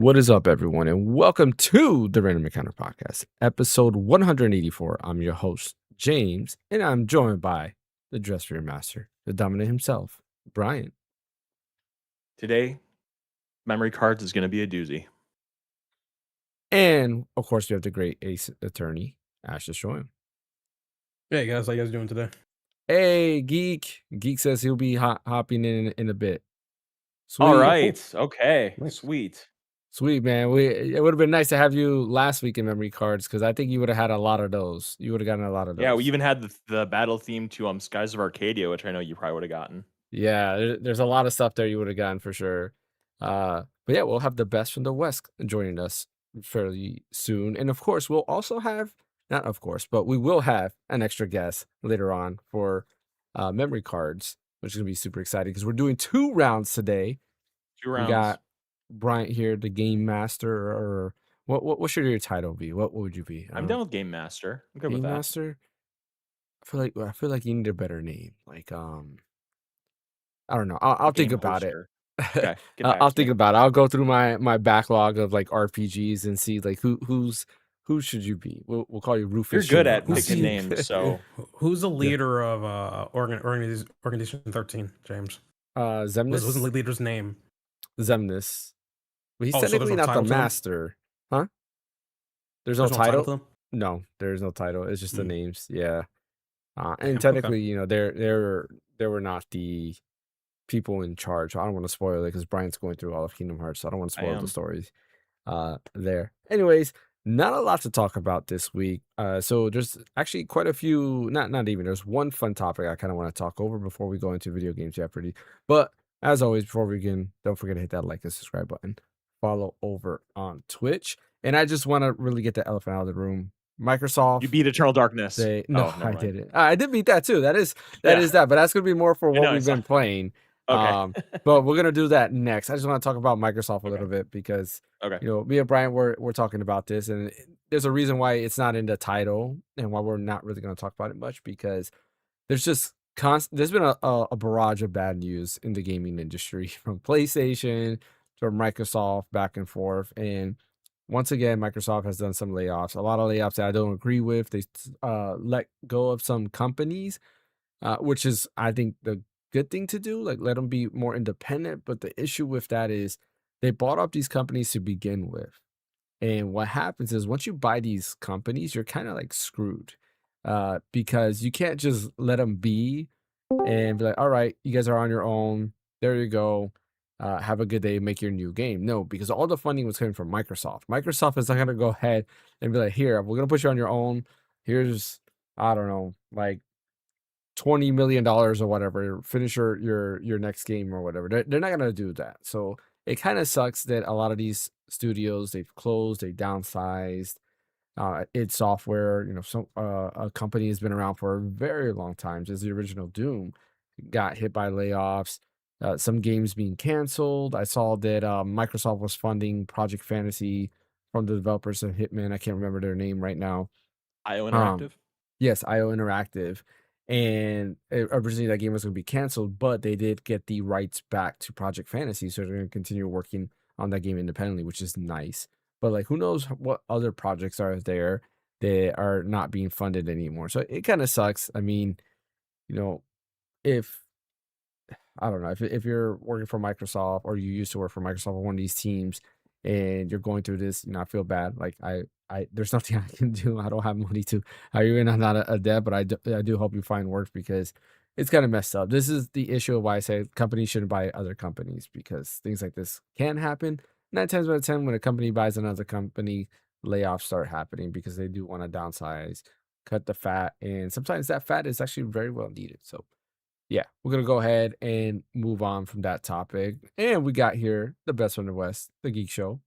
What is up, everyone, and welcome to the Random Encounter Podcast, episode 184. I'm your host, James, and I'm joined by the Dress for Your Master, the Dominant himself, Brian. Today, memory cards is going to be a doozy. And, of course, we have the great ace attorney, Ash Destroying. Hey, guys. How you guys doing today? Hey, Geek. Geek says he'll be hopping in a bit. Sweet. All right. Cool. Okay. Nice. Sweet, man. It would have been nice to have you last week in memory cards because I think you would have had a lot of those. You would have gotten a lot of those. Yeah, we even had the battle theme to Skies of Arcadia, which I know you probably would have gotten. Yeah, there's a lot of stuff there you would have gotten for sure. But yeah, we'll have the best from the West joining us fairly soon. And of course, we'll also have, not of course, but we will have an extra guest later on for memory cards, which is going to be super exciting because we're doing 2 rounds today. 2 rounds. We got Bryant here, the Game Master, or what should your title be? What would you be? I'm done with Game Master. I'm good with that. Game Master? I feel like you need a better name. Like I don't know. I'll think about it. Okay, I'll think about it. I'll go through my backlog of like RPGs and see like who should you be? We'll call you Rufus. You're good at picking names. So who's the leader of Organization 13, James? Zemnis. What's the leader's name? Zemnis. But he's technically not the master, huh? There's no title. No, there's no title. It's just the names. Yeah. And technically, you know, they were not the people in charge. I don't want to spoil it because Brian's going through all of Kingdom Hearts, so I don't want to spoil the stories there. Anyways, not a lot to talk about this week. So there's actually quite a few, not even, there's one fun topic I kind of want to talk over before we go into Video Game Jeopardy. But as always, before we begin, don't forget to hit that like and subscribe button. Follow over on Twitch. And I just want to really get the elephant out of the room. Microsoft. You beat Eternal Darkness. I didn't. I did beat that too. That is that, but that's gonna be more for what we've been playing. Okay. But we're gonna do that next. I just want to talk about Microsoft a little bit because you know, me and Brian we're talking about this, and there's a reason why it's not in the title and why we're not really gonna talk about it much because there's just there's been a barrage of bad news in the gaming industry from PlayStation to Microsoft back and forth. And once again, Microsoft has done some layoffs, a lot of layoffs that I don't agree with. They let go of some companies, which is, I think, the good thing to do, like let them be more independent. But the issue with that is they bought up these companies to begin with. And what happens is once you buy these companies, you're kind of like screwed because you can't just let them be and be like, all right, you guys are on your own. There you go. Have a good day, make your new game. No, because all the funding was coming from Microsoft. Microsoft is not going to go ahead and be like, here, we're going to put you on your own. Here's, I don't know, like $20 million or whatever. Finish your next game or whatever. They're not going to do that. So it kind of sucks that a lot of these studios, they've closed, they downsized. id Software, you know, some a company has been around for a very long time, just the original Doom, got hit by layoffs. Some games being canceled. I saw that Microsoft was funding Project Fantasy from the developers of Hitman. I can't remember their name right now. IO Interactive? Yes, IO Interactive. And originally that game was going to be canceled, but they did get the rights back to Project Fantasy. So they're going to continue working on that game independently, which is nice. But like, who knows what other projects are there that are not being funded anymore. So it kind of sucks. I mean, you know, I don't know, if you're working for Microsoft or you used to work for Microsoft or one of these teams and you're going through this, you know, I feel bad. Like there's nothing I can do. I don't have money to hire you, and I'm not a dev, but I do hope you find work because it's kind of messed up. This is the issue of why I say companies shouldn't buy other companies because things like this can happen. 9 times out of 10, when a company buys another company, layoffs start happening because they do want to downsize, cut the fat, and sometimes that fat is actually very well needed. So yeah, we're going to go ahead and move on from that topic. And we got here the best from the West, The Geek Show.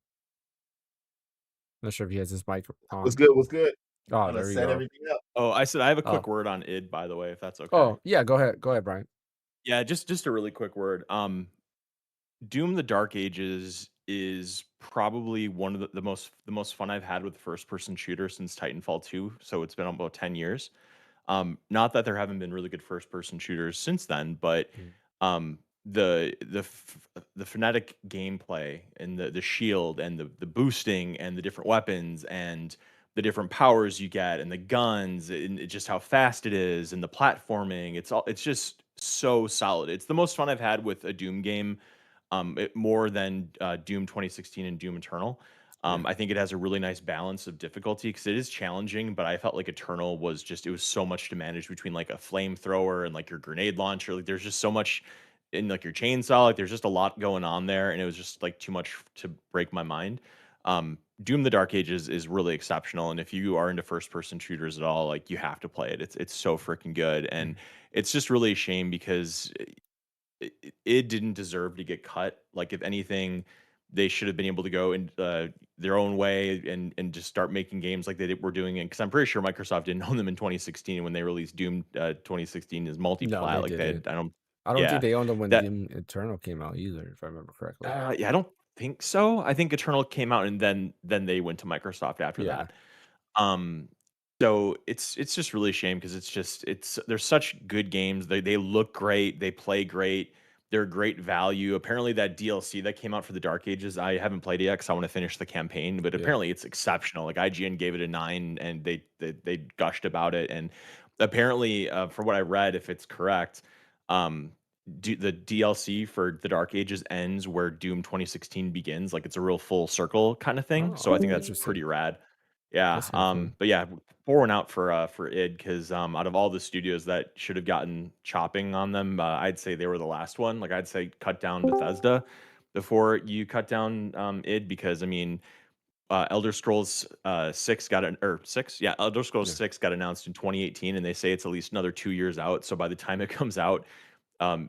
Not sure if he has his mic on. What's good? What's good? Oh, there we go. Everything up. Oh, I said I have a quick word on id, by the way, if that's okay. Oh, yeah, go ahead. Go ahead, Brian. Yeah, just a really quick word. Doom: The Dark Ages is probably one of the most fun I've had with first-person shooter since Titanfall 2, so it's been about 10 years. Not that there haven't been really good first-person shooters since then, but the phonetic gameplay and the shield and the boosting and the different weapons and the different powers you get and the guns and just how fast it is and the platforming, it's just so solid. It's the most fun I've had with a Doom game, more than Doom 2016 and Doom Eternal. Yeah. I think it has a really nice balance of difficulty because it is challenging, but I felt like Eternal was just, it was so much to manage between like a flamethrower and like your grenade launcher. Like there's just so much in like your chainsaw. Like there's just a lot going on there, and it was just like too much to break my mind. Doom: The Dark Ages is really exceptional, and if you are into first person shooters at all, like you have to play it. It's so freaking good, and Mm. it's just really a shame because it didn't deserve to get cut. Like if anything, they should have been able to go in their own way and just start making games like were doing it. Because I'm pretty sure Microsoft didn't own them in 2016 when they released Doom 2016 as No, multi-plat. they Like didn't. I don't. I don't think Yeah, they owned them when that Doom Eternal came out either, if I remember correctly. yeah, I don't think so. I think Eternal came out and then they went to Microsoft after Yeah. that. Um, so it's just really a shame because it's there's such good games. They look great, they play great, they're great value. Apparently that DLC that came out for the Dark Ages, I haven't played it yet because I want to finish the campaign, but Yeah. apparently it's exceptional. Like IGN gave it a 9 and they gushed about it. And apparently, from what I read, if it's correct, um the DLC for the Dark Ages ends where Doom 2016 begins. Like it's a real full circle kind of thing. So I Oh, think that's interesting. pretty rad. Yeah, That's kind of cool. but yeah, pouring out for id because out of all the studios that should have gotten chopping on them, I'd say they were the last one. Like I'd say cut down Bethesda before you cut down id because I mean, Elder Scrolls 6 got an or 6, yeah, Elder Scrolls Yeah. 6 got announced in 2018, and they say it's at least another 2 years out. So by the time it comes out,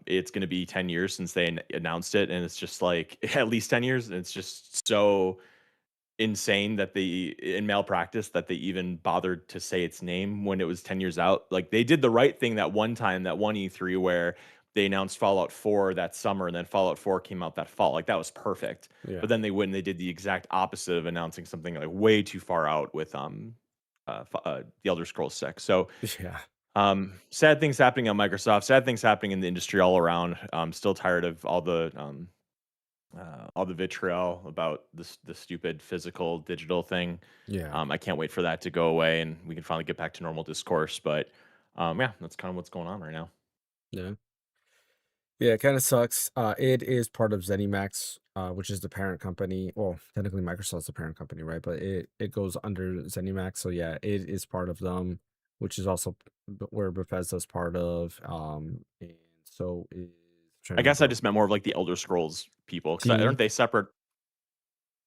it's going to be 10 years since they announced it, and it's just like at least 10 years, and it's just so insane that they in malpractice that they even bothered to say its name when it was 10 years out. Like they did the right thing that one time, that one E3 where they announced Fallout 4 that summer and then Fallout 4 came out that fall. Like that was perfect. Yeah. But then they went and they did the exact opposite of announcing something like way too far out with the Elder Scrolls 6. So Yeah. sad things happening on Microsoft, sad things happening in the industry all around. I'm still tired of all the vitriol about the stupid physical digital thing. Yeah. I can't wait for that to go away and we can finally get back to normal discourse. But yeah, that's kind of what's going on right now. Yeah. Yeah, it kind of sucks. It is part of ZeniMax, which is the parent company. Well, technically Microsoft's the parent company, right? But it goes under ZeniMax. So yeah, it is part of them, which is also where Bethesda's part of. And so is trying I to guess I remember just meant more of like the Elder Scrolls people because team. aren't they separate?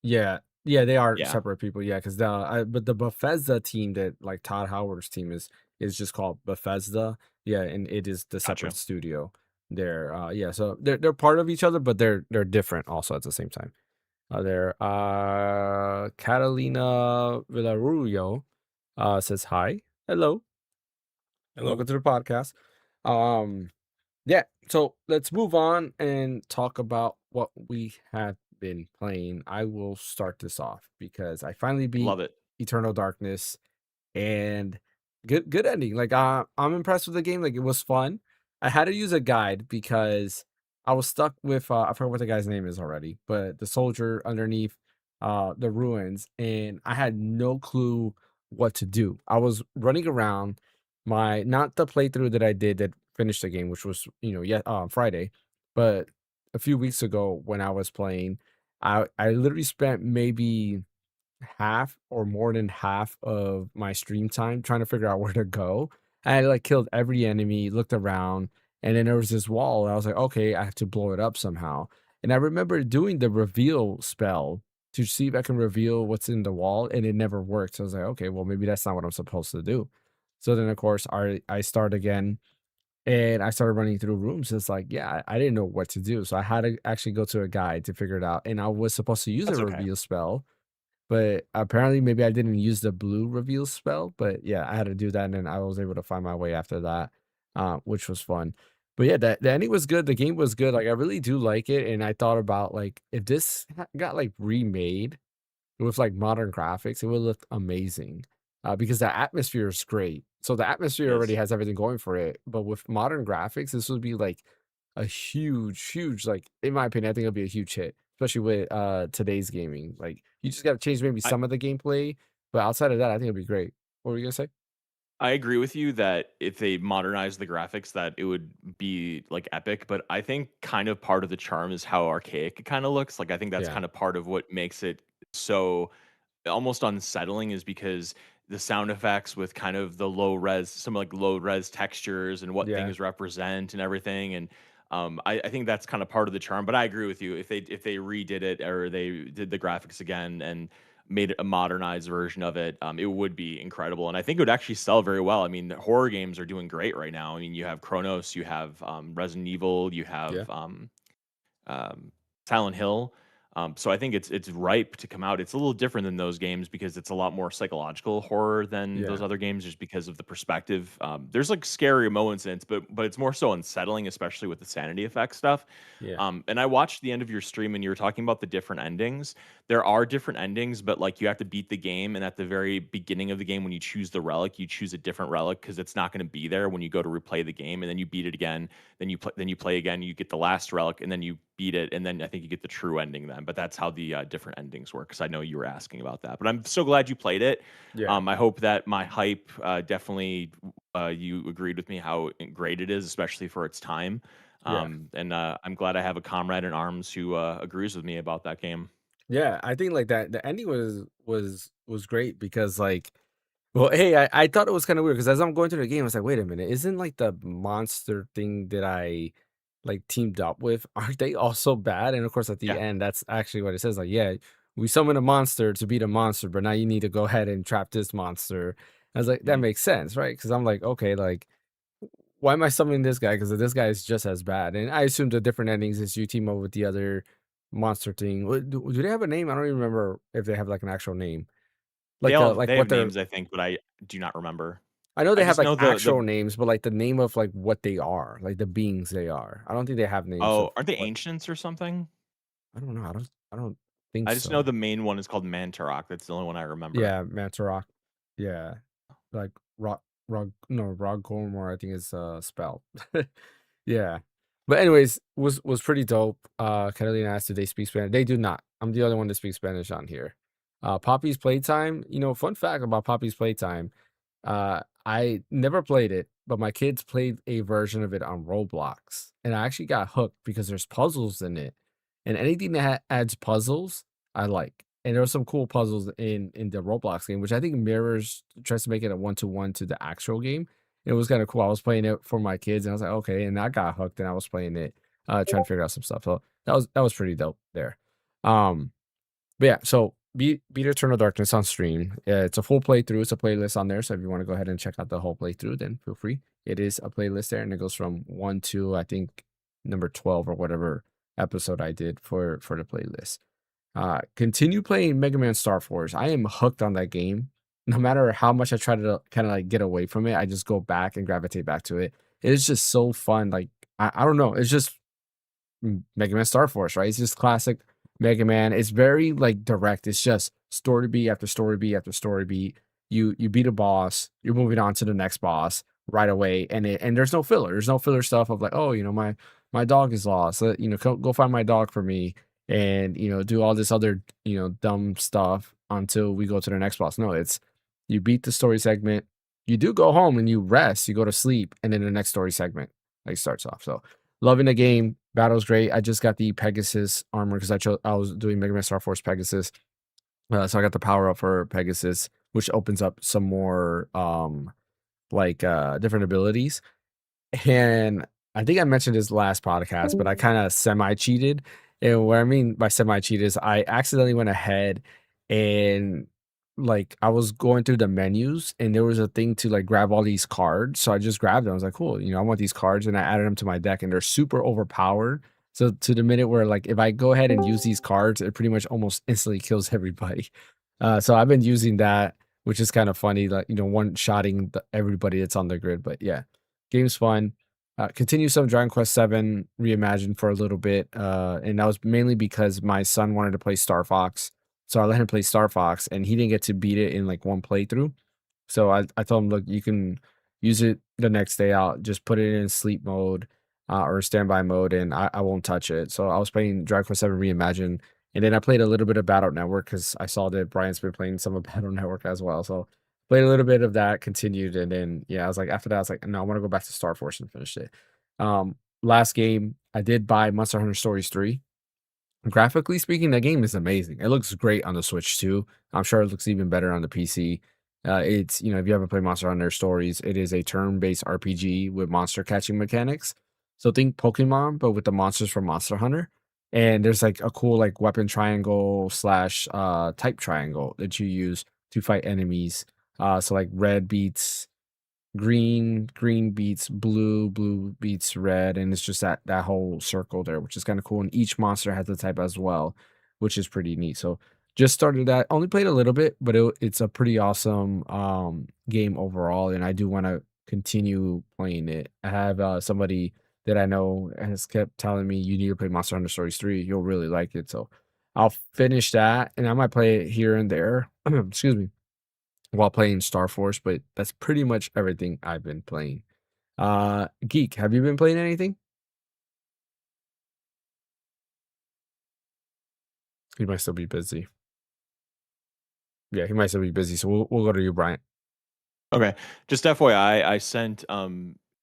Yeah, yeah, they are Yeah, separate people. Yeah, because but the Bethesda team that like Todd Howard's team is just called Bethesda. Yeah, and it is the separate gotcha. studio. They're yeah, so they're part of each other, but they're different also at the same time. There, Catalina Villarullo says hi, hello, welcome Hello. to the podcast. Um, yeah, so let's move on and talk about what we have been playing. I will start this off because I finally beat Love it. Eternal Darkness and good ending. Like I'm impressed with the game. Like it was fun. I had to use a guide because I was stuck with I forgot what the guy's name is already, but the soldier underneath the ruins, and I had no clue what to do. I was running around my not the playthrough that I did that finished the game, which was Friday, but a few weeks ago when I was playing, I literally spent maybe half or more than half of my stream time trying to figure out where to go. I like killed every enemy, looked around, and then there was this wall. And I was like, okay, I have to blow it up somehow. And I remember doing the reveal spell to see if I can reveal what's in the wall, and it never worked. So I was like, okay, well, maybe that's not what I'm supposed to do. So then, of course, I start again and I started running through rooms. It's like, yeah, I didn't know what to do. So I had to actually go to a guide to figure it out. And I was supposed to use a That's okay. reveal spell, but apparently maybe I didn't use the blue reveal spell. But yeah, I had to do that, and then I was able to find my way after that, which was fun. But yeah, the ending was good. The game was good. Like I really do like it, and I thought about like if this got like remade with like modern graphics, it would look amazing. Because the atmosphere is great. So the It atmosphere already is. has everything going for it. But with modern graphics, this would be like a huge, like, in my opinion, I think it'll be a huge hit, especially with today's gaming. Like, you just got to change maybe I some of the gameplay, but outside of that, I think it'll be great. What were you gonna say? I agree with you that if they modernize the graphics, that it would be like epic. But I think kind of part of the charm is how archaic it kind of looks. Like I think that's Yeah, kind of part of what makes it so almost unsettling is because the sound effects with kind of the low res, some like low res textures and what yeah, things represent and everything. And I think that's kind of part of the charm. But I agree with you. If they redid it or they did the graphics again and made it a modernized version of it, it would be incredible. And I think it would actually sell very well. I mean, horror games are doing great right now. I mean, you have Chronos, you have Resident Evil, you yeah, have um, Silent Hill. So I think it's ripe to come out. It's a little different than those games because it's a lot more psychological horror than those yeah, other games, just because of the perspective. There's like scary moments in it, but it's more so unsettling, especially with the sanity effect stuff. yeah, And I watched the end of your stream, and you were talking about the different endings. There are different endings, but like you have to beat the game, and at the very beginning of the game, when you choose the relic, you choose a different relic because it's not going to be there when you go to replay the game, and then you beat it again, then you play again, you get the last relic, and then you beat it, and then I think you get the true ending then. But that's how the different endings work. Because I know you were asking about that. But I'm so glad you played it. yeah, I hope that my hype definitely you agreed with me how great it is, especially for its time. yeah. And I'm glad I have a comrade in arms who agrees with me about that game. Yeah, I think like that the ending was great because like well, hey, I thought it was kind of weird because as I'm going through the game, I was like, wait a minute, isn't like the monster thing that I like teamed up with, aren't they also bad? And of course, at the Yeah. end, that's actually what it says. Like, yeah, we summon a monster to beat a monster, but now you need to go ahead and trap this monster. I was like, that Mhm. makes sense, right? Because I'm like, okay, like, why am I summoning this guy? Because this guy is just as bad. And I assume the different endings is you team up with the other monster thing. Do they have a name? I don't even remember if they have like an actual name. Like They have what they're names, I think, but I do not remember. I know I they have just like know the actual names, but like the name of like what they are, like the beings they are. I don't think they have names of oh, aren't they what ancients or something? I don't know. I don't think I just know so. the main one is called Mantarok. That's the only one I remember. Yeah, Mantarok. Yeah. Like Rog Gormor, I think is spelled. Yeah. But anyways, was pretty dope. Catalina asked if they speak Spanish. They do not. I'm the only one that speaks Spanish on here. Poppy's Playtime, fun fact about Poppy's Playtime. I never played it, but my kids played a version of it on Roblox, and I actually got hooked because there's puzzles in it, and anything that adds puzzles, I like. And there were some cool puzzles in the Roblox game, which I think mirrors tries to make it a 1-to-1 to the actual game. It was kind of cool. I was playing it for my kids, and I was like, okay, and I got hooked, and I was playing it, trying to figure out some stuff. So that was pretty dope there. Um, but yeah, so beat Eternal Darkness on stream. It's a full playthrough. It's a playlist on there. So if you want to go ahead and check out the whole playthrough, then feel free. It is a playlist there, and it goes from 1 to I think number 12 or whatever episode I did for the playlist. Continue playing Mega Man Star Force. I am hooked on that game. No matter how much I try to kind of like get away from it, I just go back and gravitate back to it. It is just so fun. Like I don't know. It's just Mega Man Star Force, right? It's just classic Mega Man. It's very like direct. It's just story beat after story beat after story beat. You beat a boss, you're moving on to the next boss right away, and there's no filler. There's no filler stuff of like, oh, my dog is lost. Go find my dog for me, and do all this other dumb stuff until we go to the next boss. No, it's you beat the story segment. You do go home and you rest. You go to sleep, and then the next story segment like starts off. So loving the game. Battle's great. I just got the Pegasus armor because I was doing Mega Man Star Force Pegasus. So I got the power up for Pegasus, which opens up some more different abilities. And I think I mentioned this last podcast, but I kind of semi cheated. And what I mean by semi cheat is I accidentally went ahead and like I was going through the menus and there was a thing to like grab all these cards. So I just grabbed them. I was like, cool, I want these cards, and I added them to my deck, and they're super overpowered. So to the minute where like if I go ahead and use these cards, it pretty much almost instantly kills everybody. So I've been using that, which is kind of funny, like one shotting everybody that's on the grid. But yeah, game's fun. Continue some Dragon Quest VII Reimagined for a little bit, and that was mainly because my son wanted to play Star Fox, so I let him play Star Fox, and he didn't get to beat it in like one playthrough. So I told him, look, you can use it the next day out, just put it in sleep mode, or standby mode, and I won't touch it. So I was playing Dragon Quest Seven Reimagined, and then I played a little bit of Battle Network because I saw that Brian's been playing some of Battle Network as well. So played a little bit of that, continued, and then yeah, I was like after that, I was like, no, I want to go back to Star Force and finish it. Last game I did buy Monster Hunter Stories 3. Graphically speaking, that game is amazing. It looks great on the Switch too. I'm sure it looks even better on the PC. It's, if you haven't played Monster Hunter Stories, it is a turn-based RPG with monster catching mechanics. So think Pokemon, but with the monsters from Monster Hunter. And there's like a cool like weapon triangle slash type triangle that you use to fight enemies. So like red beats green beats blue beats red, and it's just that whole circle there, which is kind of cool. And each monster has a type as well, which is pretty neat. So just started that, only played a little bit, but it's a pretty awesome game overall, and I do want to continue playing it. I have somebody that I know has kept telling me you need to play Monster Hunter Stories 3, you'll really like it. So I'll finish that, and I might play it here and there. Excuse me, while playing Star Force, but that's pretty much everything I've been playing. Geek, have you been playing anything? He might still be busy. Yeah, he might still be busy. So we'll go to you, Bryant. Okay. Just FYI, I sent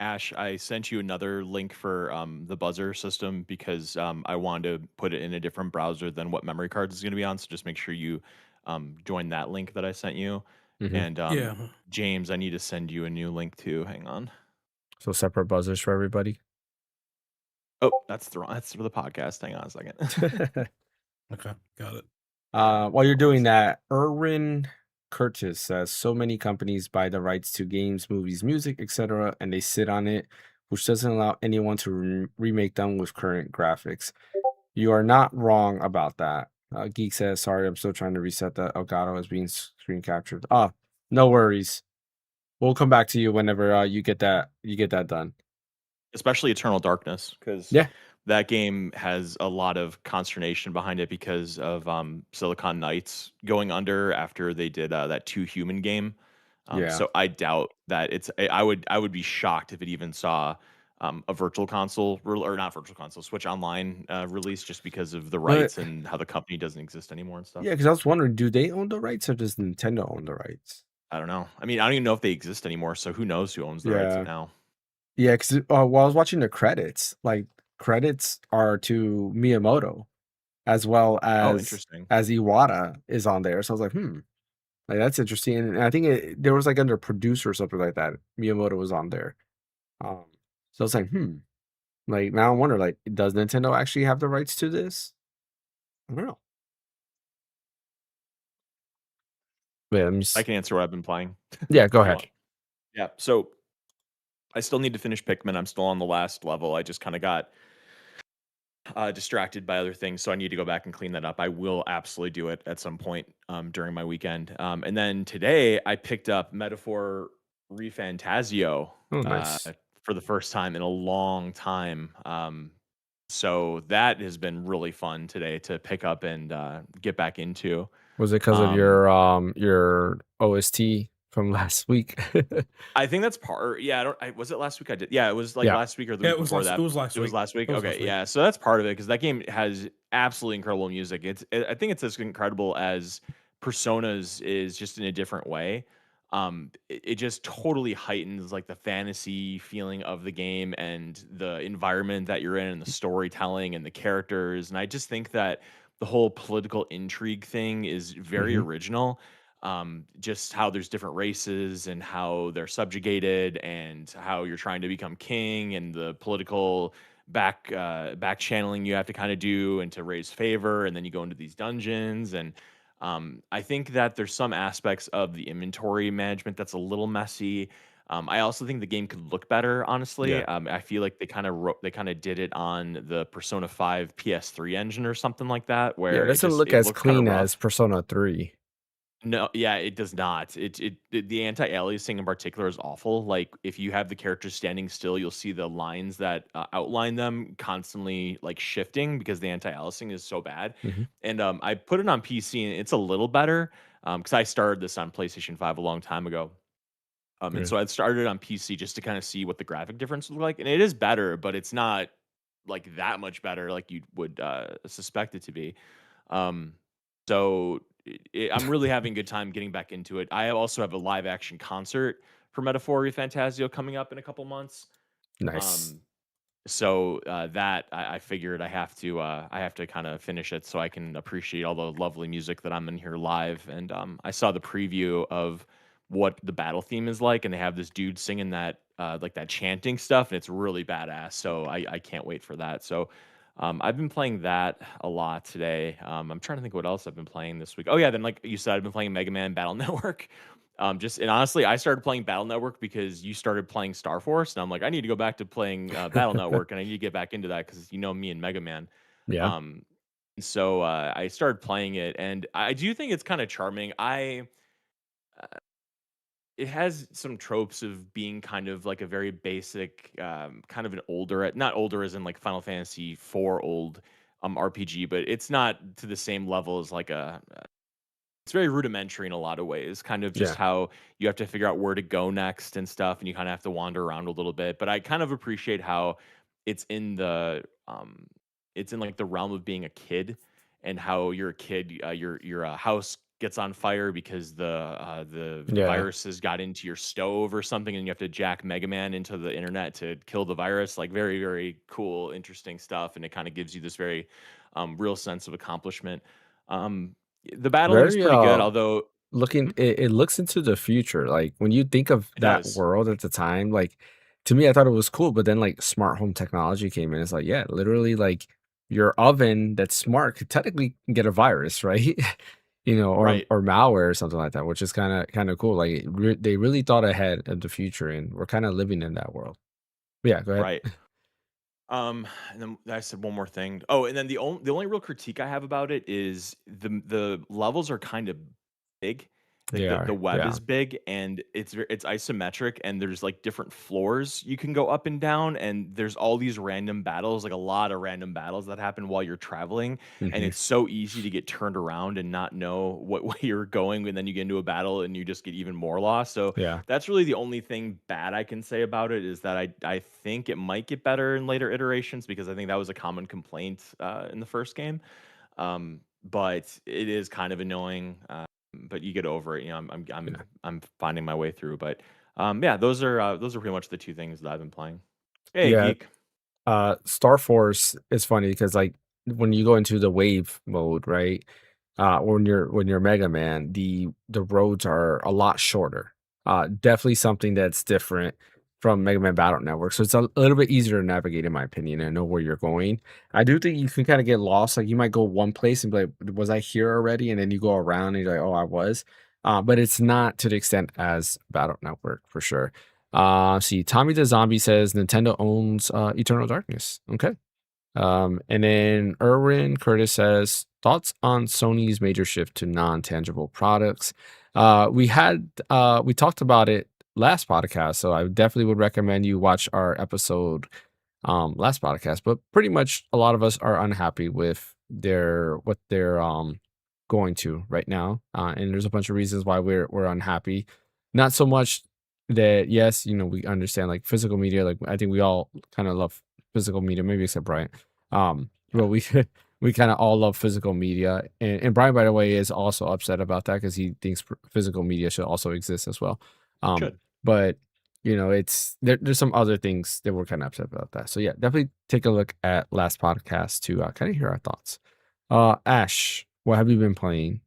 Ash, I sent you another link for the buzzer system because I wanted to put it in a different browser than what memory cards is going to be on. So just make sure you join that link that I sent you. Hmm. And Yeah. James, I need to send you a new link too. Hang on. So separate buzzers for everybody. Oh, that's the wrong. That's for the podcast. Hang on a second. Okay. Got it. While you're doing that, Erwin Curtis says so many companies buy the rights to games, movies, music, etc., and they sit on it, which doesn't allow anyone to remake them with current graphics. You are not wrong about that. Geek says, sorry, I'm still trying to reset the Elgato as being screen captured. Ah, no worries. We'll come back to you whenever you get that done. Especially Eternal Darkness, because Yeah. that game has a lot of consternation behind it because of Silicon Knights going under after they did that Two Human game. Yeah. So I doubt that I would be shocked if it even saw a virtual console or not virtual console Switch Online release just because of the But rights and how the company doesn't exist anymore and stuff. yeah, because I was wondering, do they own the rights or does Nintendo own the rights? I don't know. I mean, I don't even know if they exist anymore. So who knows who owns the rights Yeah. now? Yeah, because while I was watching the credits, like credits are to Miyamoto as well Oh, as interesting. Iwata is on there. So I was like, like that's interesting. And I think there was like under producer or something like that. Miyamoto was on there. Um, so I was like, like now I wonder, like, does Nintendo actually have the rights to this? I don't know. Yeah, I can answer what I've been playing yeah, go if you ahead. want. Yeah. So I still need to finish Pikmin. I'm still on the last level. I just kind of got distracted by other things, so I need to go back and clean that up. I will absolutely do it at some point during my weekend. And then today I picked up Metaphor Refantasio Oh, nice. for the first time in a long time. So that has been really fun today to pick up and get back into. Was it because of Um, your OST from last week? I think that's part. Yeah, was it last week? I did. Yeah, it was like Yeah. last week or the Yeah, week before it that. was last It was week. last week. It was Okay, last week. yeah. So that's part of it because that game has absolutely incredible music. I think it's as incredible as Personas is, just in a different way. It just totally heightens like the fantasy feeling of the game and the environment that you're in and the storytelling and the characters. And I just think that the whole political intrigue thing is very Mhm. original. Just how there's different races and how they're subjugated and how you're trying to become king and the political back channeling you have to kind of do and to raise favor, and then you go into these dungeons. And I think that there's some aspects of the inventory management that's a little messy. I also think the game could look better, honestly. Yeah. I feel like they kind of did it on the Persona 5 PS3 engine or something like that, Yeah, it where doesn't look it as looks kind of clean as rough. Persona 3. No, yeah, it does not. The anti-aliasing in particular is awful. Like if you have the characters standing still, you'll see the lines that outline them constantly like shifting because the anti-aliasing is so bad. Mhm. And I put it on PC and it's a little better because I started this on PlayStation 5 a long time ago. And so I started on PC just to kind of see what the graphic difference was like, and it is better, but it's not like that much better like you would suspect it to be. Um, so I'm really having a good time getting back into it. I also have a live action concert for Metaphoria Fantasio coming up in a couple months. Nice. Um, so that I figured I have to kind of finish it so I can appreciate all the lovely music that I'm in here live. And I saw the preview of what the battle theme is like, and they have this dude singing that like that chanting stuff, and it's really badass. So I can't wait for that. So I've been playing that a lot today. I'm trying to think what else I've been playing this week. Oh yeah, then like you said, I've been playing Mega Man Battle Network. Just and honestly, I started playing Battle Network because you started playing Star Force, and I'm like, I need to go back to playing Battle Network, and I need to get back into that because me and Mega Man. Yeah. Um, so I started playing it, and I do think it's kind of charming. It has some tropes of being kind of like a very basic, kind of an older, not older as in like Final Fantasy 4 old RPG, but it's not to the same level as like a it's very rudimentary in a lot of ways, kind of just Yeah. how you have to figure out where to go next and stuff, and you kind of have to wander around a little bit. But I kind of appreciate how it's in the it's in like the realm of being a kid, and how you're a kid, your house gets on fire because the Yeah. viruses got into your stove or something, and you have to jack Mega Man into the internet to kill the virus. Like very very cool, interesting stuff, and it kind of gives you this very real sense of accomplishment. Um, the battling is Very pretty good, although looking Mhm. it looks into the future. Like when you think of It that does. world at the time, like to me I thought it was cool, but then like smart home technology came in. It's like, yeah, literally like your oven that's smart could technically get a virus, right? Right, or malware or something like that, which is kind of cool. Like they really thought ahead of the future, and we're kind of living in that world. But yeah, go ahead. right. And then I said one more thing. Oh, and then the only real critique I have about it is the levels are kind of big. Like They the are. web Yeah. is big, and it's isometric, and there's like different floors you can go up and down, and there's all these random battles, like a lot of random battles that happen while you're traveling, and Hmm. it's so easy to get turned around and not know what way you're going, and then you get into a battle and you just get even more lost. So Yeah. that's really the only thing bad I can say about it, is that I think it might get better in later iterations, because I think that was a common complaint in the first game. But it is kind of annoying. But you get over it. Yeah. I'm finding my way through. But yeah, those are pretty much the two things that I've been playing. Hey, Yeah. geek. Star Force is funny because like when you go into the wave mode, right? When you're Mega Man, the roads are a lot shorter. Definitely something that's different from Mega Man Battle Network. So it's a little bit easier to navigate, in my opinion, and know where you're going. I do think you can kind of get lost. Like you might go one place and be like, "Was I here already?" And then you go around and you're like, "Oh, I was." But it's not to the extent as Battle Network for sure. See, Tommy the Zombie says Nintendo owns Eternal Darkness. Okay. And then Erwin Curtis says thoughts on Sony's major shift to non-tangible products. We talked about it last podcast, so I definitely would recommend you watch our episode last podcast. But pretty much a lot of us are unhappy with what they're going to right now. And there's a bunch of reasons why we're unhappy. Not so much that yes, we understand like physical media, like I think we all kind of love physical media, maybe except Brian. Yeah, But we we kind of all love physical media, and Brian, by the way, is also upset about that because he thinks physical media should also exist as well. should. But there's some other things that we're kind of upset about that. So yeah, definitely take a look at last podcast to kind of hear our thoughts. Ash, what have you been playing,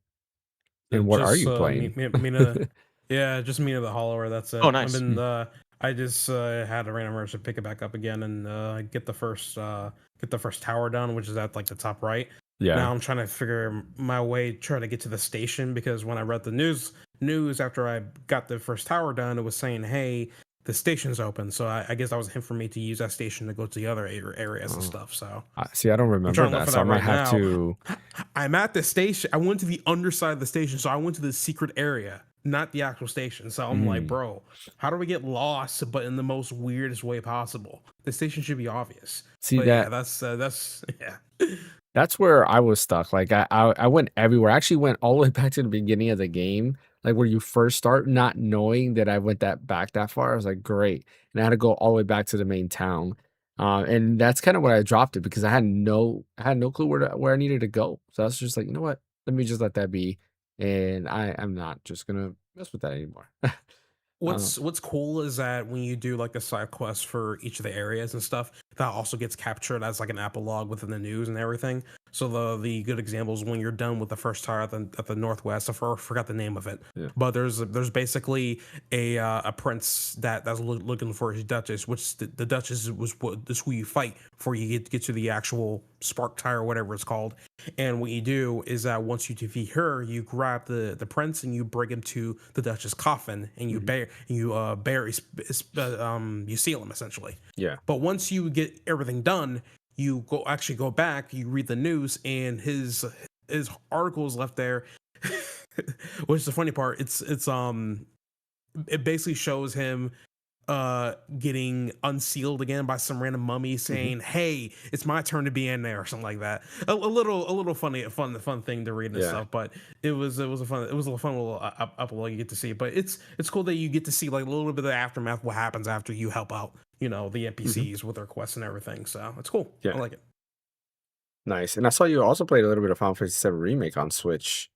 and what are Just you me, playing? me, Mina, yeah, just Mina the Hollower. That's Oh, it. nice. I just had a random urge to pick it back up again and get the first tower done, which is at like the top right. Yeah. Now I'm trying to figure my way, try to get to the station, because when I read the news after I got the first tower done, it was saying, "Hey, the station's open." So I guess that was a hint for me to use that station to go to the other areas and Oh, stuff. So see, I don't I'm remember trying to look that, for so I that might right have now. to. I'm at the station. I went to the underside of the station, so I went to the secret area, not the actual station. So I'm like, Mhm. bro, how do we get lost, but in the most weirdest way possible? The station should be obvious. See But yeah, that that's yeah. that's where I was stuck. Like I went everywhere. I actually went all the way back to the beginning of the game. like where you first start, not knowing that I went back that far. I was like, great, and I had to go all the way back to the main town, and that's kind of where I dropped it because I had no clue where I needed to go. So I was just like, you know what, let me just let that be, and I'm not just gonna mess with that anymore. What's cool is that when you do like the side quests for each of the areas and stuff, that also gets captured as like an epilogue within the news and everything. So the good example is when you're done with the first tower at the northwest. Forgot the name of it, Yeah. but there's basically a prince that's looking for his duchess, which the duchess is who you fight before you get to the actual spark tower, whatever it's called. And what you do is that once you defeat her, you grab the prince and you bring him to the Duchess' coffin, and you you seal him essentially. Yeah. But once you get everything done, you go back, you read the news, and his article is left there. Which is the funny part. It basically shows him getting unsealed again by some random mummy saying, "Hey, it's my turn to be in there," or something like that. A little funny, fun thing to read and stuff. But it was a fun little epilogue you get to see. But it's cool that you get to see like a little bit of the aftermath, what happens after you help out, the NPCs with their quests and everything. So it's cool. I like it. Nice. And I saw you also played a little bit of Final Fantasy VII Remake on Switch.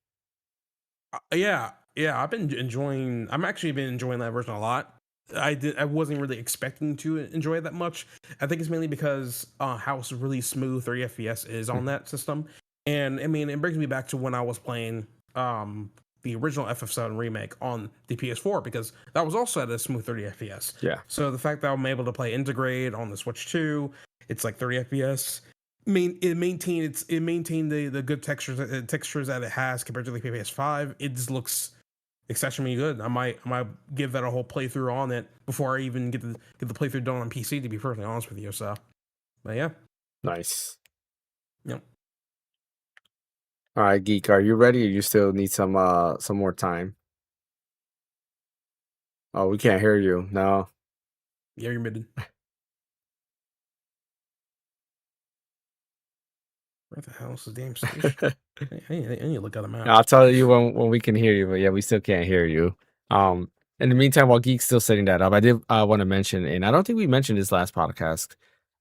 Yeah. I'm actually been enjoying that version a lot. I wasn't really expecting to enjoy it that much. I think it's mainly because how really smooth 30 FPS is on that system. And I mean, it brings me back to when I was playing the original FF7 remake on the PS4, because that was also at a smooth 30 FPS. Yeah. So the fact that I'm able to play Integrate on the Switch 2, it's like 30 FPS. It maintained the good textures that it has compared to the PS5. It just looks exceptionally good. I might give that a whole playthrough on it before I even get the playthrough done on PC, to be perfectly honest with you. So, but yeah. Nice. Yep. All right, Geek, are you ready, or you still need some more time? Oh, we can't hear you. No. Yeah, you're muted. Where the hell is the damn station? I need to look at them out. I'll tell you when we can hear you, but yeah, we still can't hear you. In the meantime, while Geek's still setting that up, I did want to mention, and I don't think we mentioned this last podcast.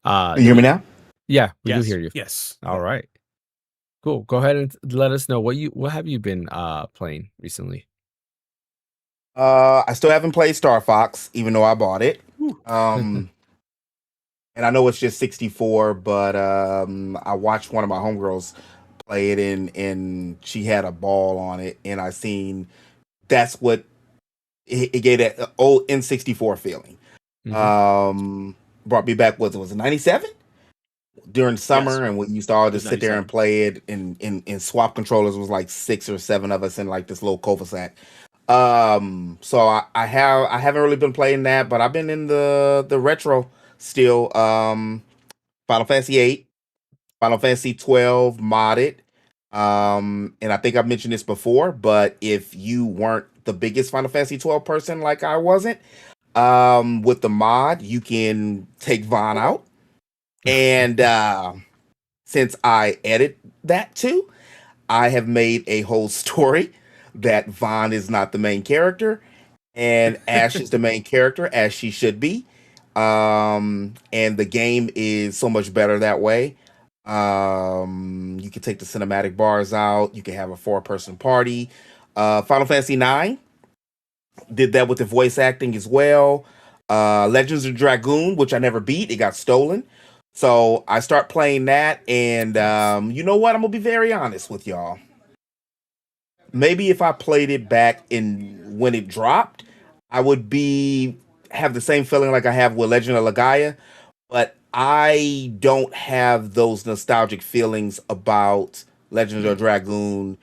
You hear me now? Yeah, we do hear you. Yes. All right. Cool. Go ahead and let us know what have you been playing recently. I still haven't played Star Fox, even though I bought it. And I know it's just 64, but I watched one of my homegirls play it, and she had a ball on it, and I seen that's what it gave that old N64 feeling. Brought me back. Was it 97 during summer, and we used to all just sit there and play it, and swap controllers. It was like 6 or 7 of us in like this little cul-de-sac. So I haven't really been playing that, but I've been in the retro still. Final Fantasy 8, Final Fantasy 12 modded. And I think I've mentioned this before, but if you weren't the biggest Final Fantasy 12 person like I wasn't, with the mod, you can take Vaughn out. And since I edit that too, I have made a whole story that Vaughn is not the main character, and Ash is the main character, as she should be. And the game is so much better that way. You can take the cinematic bars out. You can have a 4-person party. Final Fantasy 9 did that with the voice acting as well. Legends of Dragoon, which I never beat, it got stolen. So I start playing that, and you know what? I'm gonna be very honest with y'all. Maybe if I played it back in when it dropped, I would have the same feeling like I have with Legend of Legaia, but I don't have those nostalgic feelings about Legend of Dragoon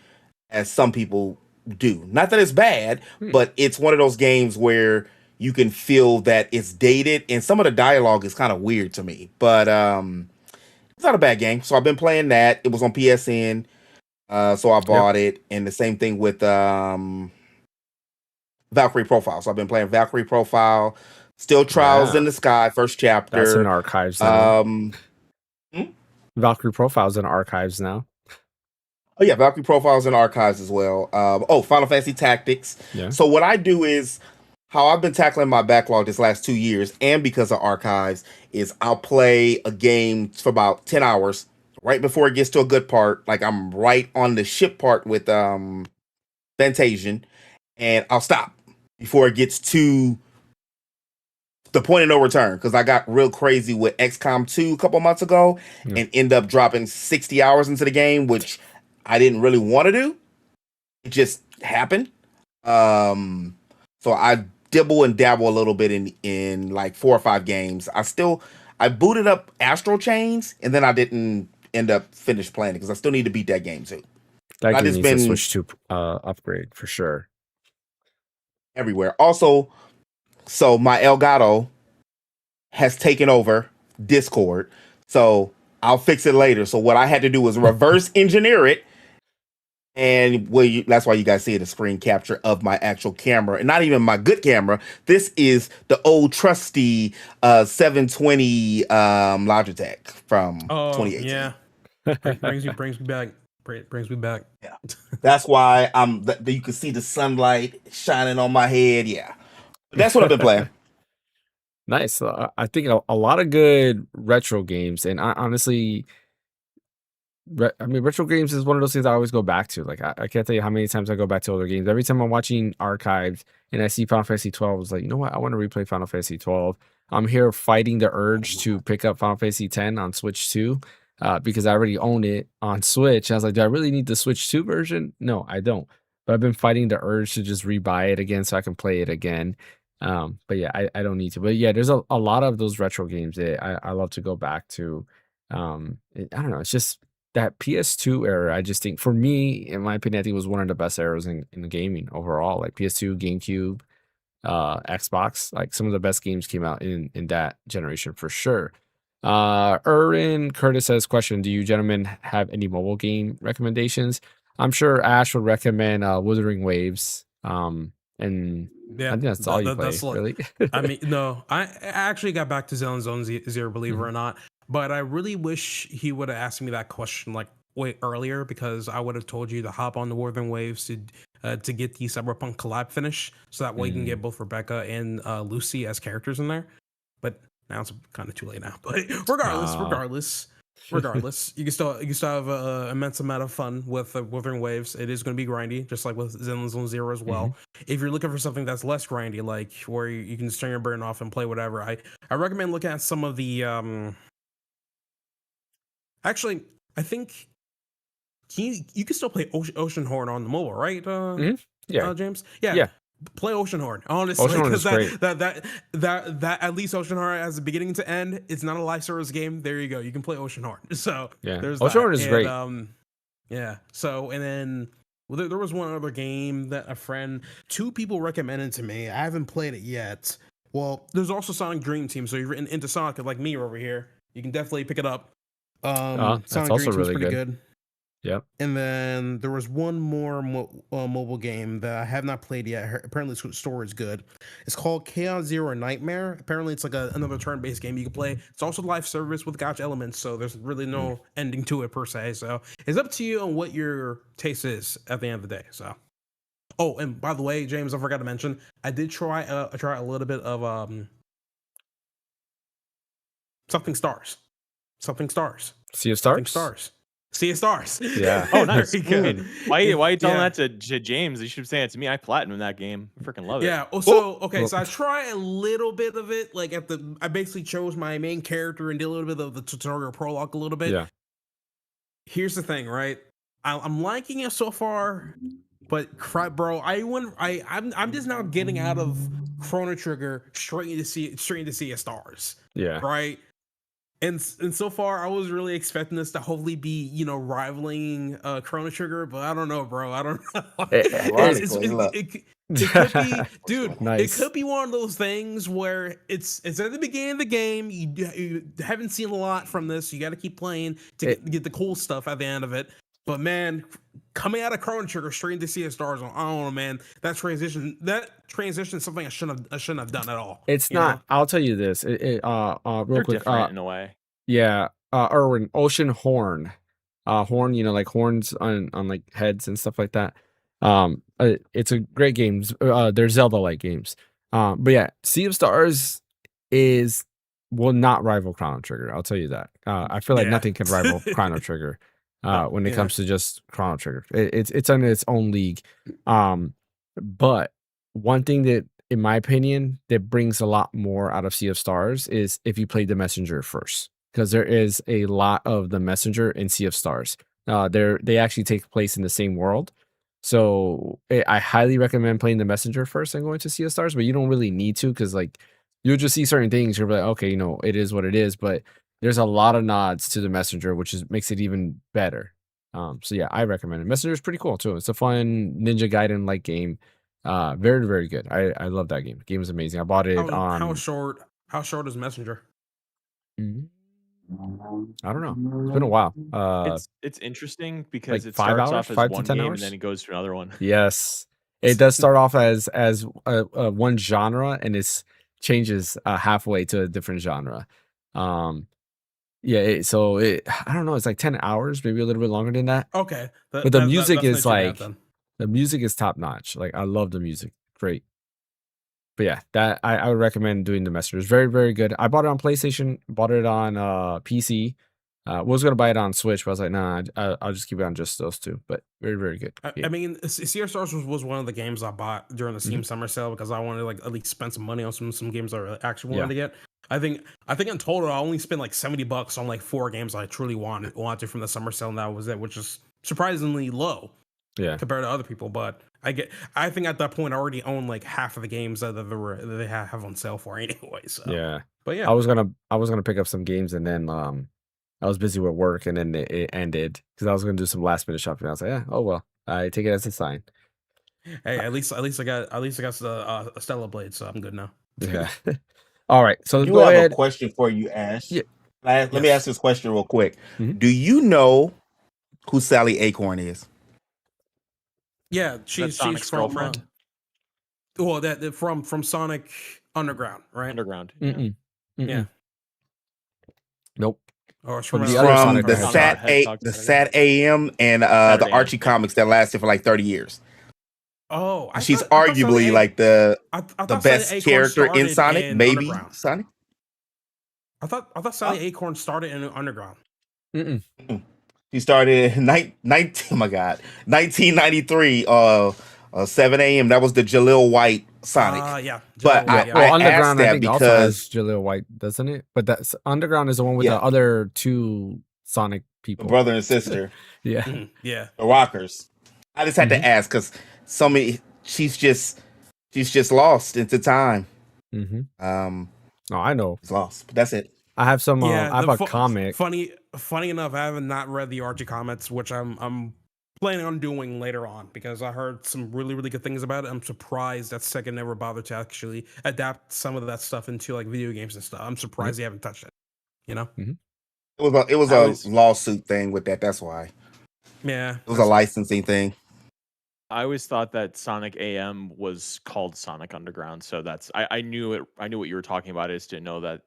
as some people do. Not that it's bad, but it's one of those games where you can feel that it's dated, and some of the dialogue is kind of weird to me. But it's not a bad game. So I've been playing that. It was on PSN. So I bought it, and the same thing with Valkyrie Profile. So I've been playing Valkyrie Profile, still Trials in the Sky, first chapter. That's in archives now. Valkyrie Profile's in archives now. Oh yeah, Valkyrie Profiles and Archives as well. Final Fantasy Tactics. Yeah. So what I do is how I've been tackling my backlog this last 2 years, and because of Archives, is I'll play a game for about 10 hours. Right before it gets to a good part, like I'm right on the ship part with Fantasian, and I'll stop before it gets to the point of no return, because I got real crazy with XCOM 2 a couple months ago and end up dropping 60 hours into the game, which I didn't really want to do. It just happened. So I dibble and dabble a little bit in like 4 or 5 games. I booted up Astral Chains, and then I didn't end up finish playing it because I still need to beat that game too. That game needs to Switch 2 upgrade for sure. Everywhere. Also, so my Elgato has taken over Discord, so I'll fix it later. So what I had to do was reverse engineer it, and that's why you guys see the screen capture of my actual camera, and not even my good camera. This is the old trusty 720 Logitech from 2018. Yeah, brings me back. Brings me back. Yeah, that's why you can see the sunlight shining on my head. Yeah, that's what I've been playing. Nice. I think a lot of good retro games, and honestly, retro games is one of those things I always go back to. Like, I can't tell you how many times I go back to older games. Every time I'm watching Archives and I see Final Fantasy 12, it's like, you know what? I want to replay Final Fantasy 12. I'm here fighting the urge to pick up Final Fantasy 10 on Switch 2 because I already own it on Switch. I was like, do I really need the Switch 2 version? No, I don't. But I've been fighting the urge to just rebuy it again so I can play it again. But yeah, I don't need to. But yeah, there's a lot of those retro games that I love to go back to. I don't know. It's just that PS2 era. I just think, for me, in my opinion, I think it was one of the best eras in gaming overall. Like PS2, GameCube, Xbox. Like, some of the best games came out in that generation for sure. Curtis says, question: do you gentlemen have any mobile game recommendations? I'm sure Ash would recommend Wuthering Waves. And yeah, I think that's all you play, really. I mean, no, I actually got back to Zone Zero, believe it or not. But I really wish he would have asked me that question like way earlier, because I would have told you to hop on the Wuthering Waves to get the Cyberpunk collab finish, so that way you can get both Rebecca and Lucy as characters in there. But now it's kind of too late now. But regardless, you can still have an immense amount of fun with Wuthering Waves. It is going to be grindy, just like with Zenless Zone Zero as well. If you're looking for something that's less grindy, like where you can turn your burn off and play whatever, I recommend looking at some of the actually, I think you can still play Oceanhorn on the mobile, right? Yeah, James. Yeah. Play Oceanhorn, honestly, because that at least Oceanhorn has a beginning to end. It's not a live service game. There you go. You can play Oceanhorn. So yeah, there's Oceanhorn is great. Yeah. So, and then there was one other game that two people recommended to me. I haven't played it yet. Well, there's also Sonic Dream Team. So you're into Sonic like me over here, you can definitely pick it up. That's Sonic also Dream Team's really pretty good. Yep. And then there was one more mobile game that I have not played yet. Apparently, its story is good. It's called Chaos Zero Nightmare. Apparently, it's like another turn-based game you can play. It's also live service with gacha elements, so there's really no ending to it per se. So it's up to you on what your taste is at the end of the day. So, oh, and by the way, James, I forgot to mention, I did try a little bit of Something Stars. Sea of Stars? Sea of Stars. Yeah. Oh, nice. Why are you telling that to James? You should say it to me. I platinumed that game. I freaking love it. Yeah. So I try a little bit of it. Like I basically chose my main character and did a little bit of the tutorial prologue a little bit. Yeah. Here's the thing, right? I'm liking it so far, but crap, bro. I'm just now getting out of Chrono Trigger straight into Sea of Stars. Yeah. Right. And so far, I was really expecting this to hopefully be, rivaling Chrono Trigger, but I don't know, bro. I don't know. It could be, dude. Nice. It could be one of those things where it's at the beginning of the game. You haven't seen a lot from this. You got to keep playing to get the cool stuff at the end of it. But man, coming out of Chrono Trigger straight into Sea of Stars, I don't know, man. That transition is something I shouldn't have done at all. It's not. Know? I'll tell you this. Real They're quick. Different in a way. Yeah. Erwin, Oceanhorn. horn, like horns on like heads and stuff like that. It's a great game. They're Zelda-like games. But yeah, Sea of Stars will not rival Chrono Trigger. I'll tell you that. I feel like nothing can rival Chrono Trigger when it comes to just Chrono Trigger. It's in its own league. But one thing that, in my opinion, that brings a lot more out of Sea of Stars is if you play the Messenger first, because there is a lot of the Messenger in Sea of Stars. They actually take place in the same world. So I highly recommend playing the Messenger first and going to Sea of Stars, but you don't really need to, because like you'll just see certain things. You're like, okay, it is what it is. But there's a lot of nods to the Messenger, which makes it even better. So yeah, I recommend it. Messenger is pretty cool too. It's a fun Ninja Gaiden like game. Very, very good. I love that game. The game is amazing. I bought it on. How short is Messenger? I don't know. It's been a while. It's interesting because like it 5 starts hours, off as 5 to one 10 game hours. and then it goes to another one. Yes, it does start off as one genre, and it changes halfway to a different genre. Yeah. So I don't know. It's like 10 hours, maybe a little bit longer than that. Okay, But the music is like the music is top notch. Like I love the music. Great. But yeah, that I would recommend doing the Messengers. Very, very good. I bought it on PlayStation, bought it on PC. Was gonna buy it on Switch, but I was like, nah, I'll just keep it on just those two. But very, very good. I mean, Sea of Stars was one of the games I bought during the Steam Summer Sale because I wanted to like at least spend some money on some games I actually wanted to get. I think in total I only spent like $70 on like 4 games I truly wanted from the Summer Sale, and that was it, which is surprisingly low. Yeah, compared to other people, but I think at that point I already own like half of the games that they have on sale for anyway. So yeah, but yeah, I was gonna pick up some games, and then I was busy with work, and then it ended because I was gonna do some last minute shopping. I was like, yeah, oh well, I take it as a sign. Hey, at least I got the Stella Blade, so I'm good now. Yeah. All right, so I do go have ahead. a question for you, Ash. Yeah. Let me ask this question real quick. Mhm. Do you know who Sally Acorn is? Yeah, she's Sonic's from girlfriend. well, that from Sonic Underground, right? Underground. Yeah. Nope. Or From from the other From Sonic the Hedgehog. Sat AM and the Archie comics that lasted for like 30 years. Oh, She's arguably like the best character in Sonic, maybe Underground. Sonic. I thought Sally Acorn started in Underground. She started in 1993, 7 AM. That was the Jaleel White Sonic. Yeah. But Underground, asked that I think, because also has Jaleel White, doesn't it? But that's Underground is the one with the other 2 Sonic people, brother and sister. Yeah. Yeah. The Rockers. I just had to ask because so many. She's just lost into time. Oh, I know. It's lost. But that's it. I have some. I have a comic. Funny enough, I have not read the Archie comics, which I'm planning on doing later on because I heard some really, really good things about it. I'm surprised that Sega never bothered to actually adapt some of that stuff into like video games and stuff. I'm surprised they haven't touched it. You know, it was a lawsuit thing with that. That's why. Yeah, it was a licensing thing. I always thought that Sonic AM was called Sonic Underground, so that's I knew it. I knew what you were talking about. I just didn't know that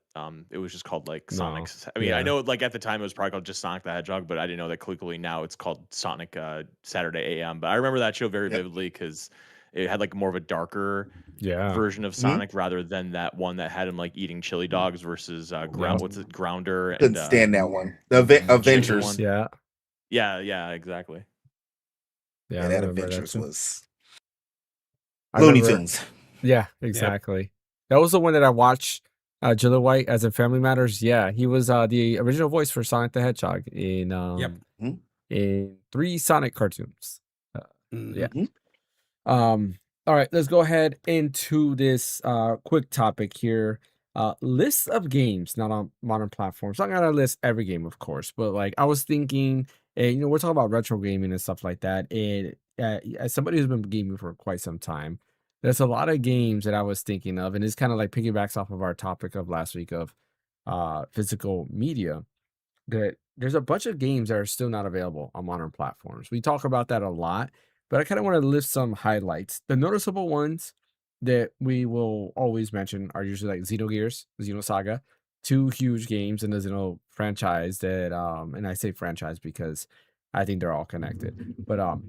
it was just called like Sonic. I mean, I know like at the time it was probably called just Sonic the Hedgehog, but I didn't know that colloquially now it's called Sonic Saturday AM. But I remember that show very vividly because it had like more of a darker version of Sonic rather than that one that had him like eating chili dogs versus Grounder. Couldn't stand that one. The Avengers. Yeah. Yeah, exactly. Yeah, that Adventures was Looney Tunes. Yeah, exactly. That was the one that I watched. Jaleel White, as in Family Matters. Yeah, he was the original voice for Sonic the Hedgehog in in 3 Sonic cartoons. Yeah. All right, let's go ahead into this quick topic here. List of games not on modern platforms. I'm not gonna list every game, of course, but like I was thinking. And we're talking about retro gaming and stuff like that. And as somebody who's been gaming for quite some time, there's a lot of games that I was thinking of, and it's kind of like piggybacks off of our topic of last week of physical media. That there's a bunch of games that are still not available on modern platforms. We talk about that a lot, but I kind of want to list some highlights. The noticeable ones that we will always mention are usually like Xenogears, Xenosaga. 2 huge games in the Xeno franchise that and I say franchise because I think they're all connected. But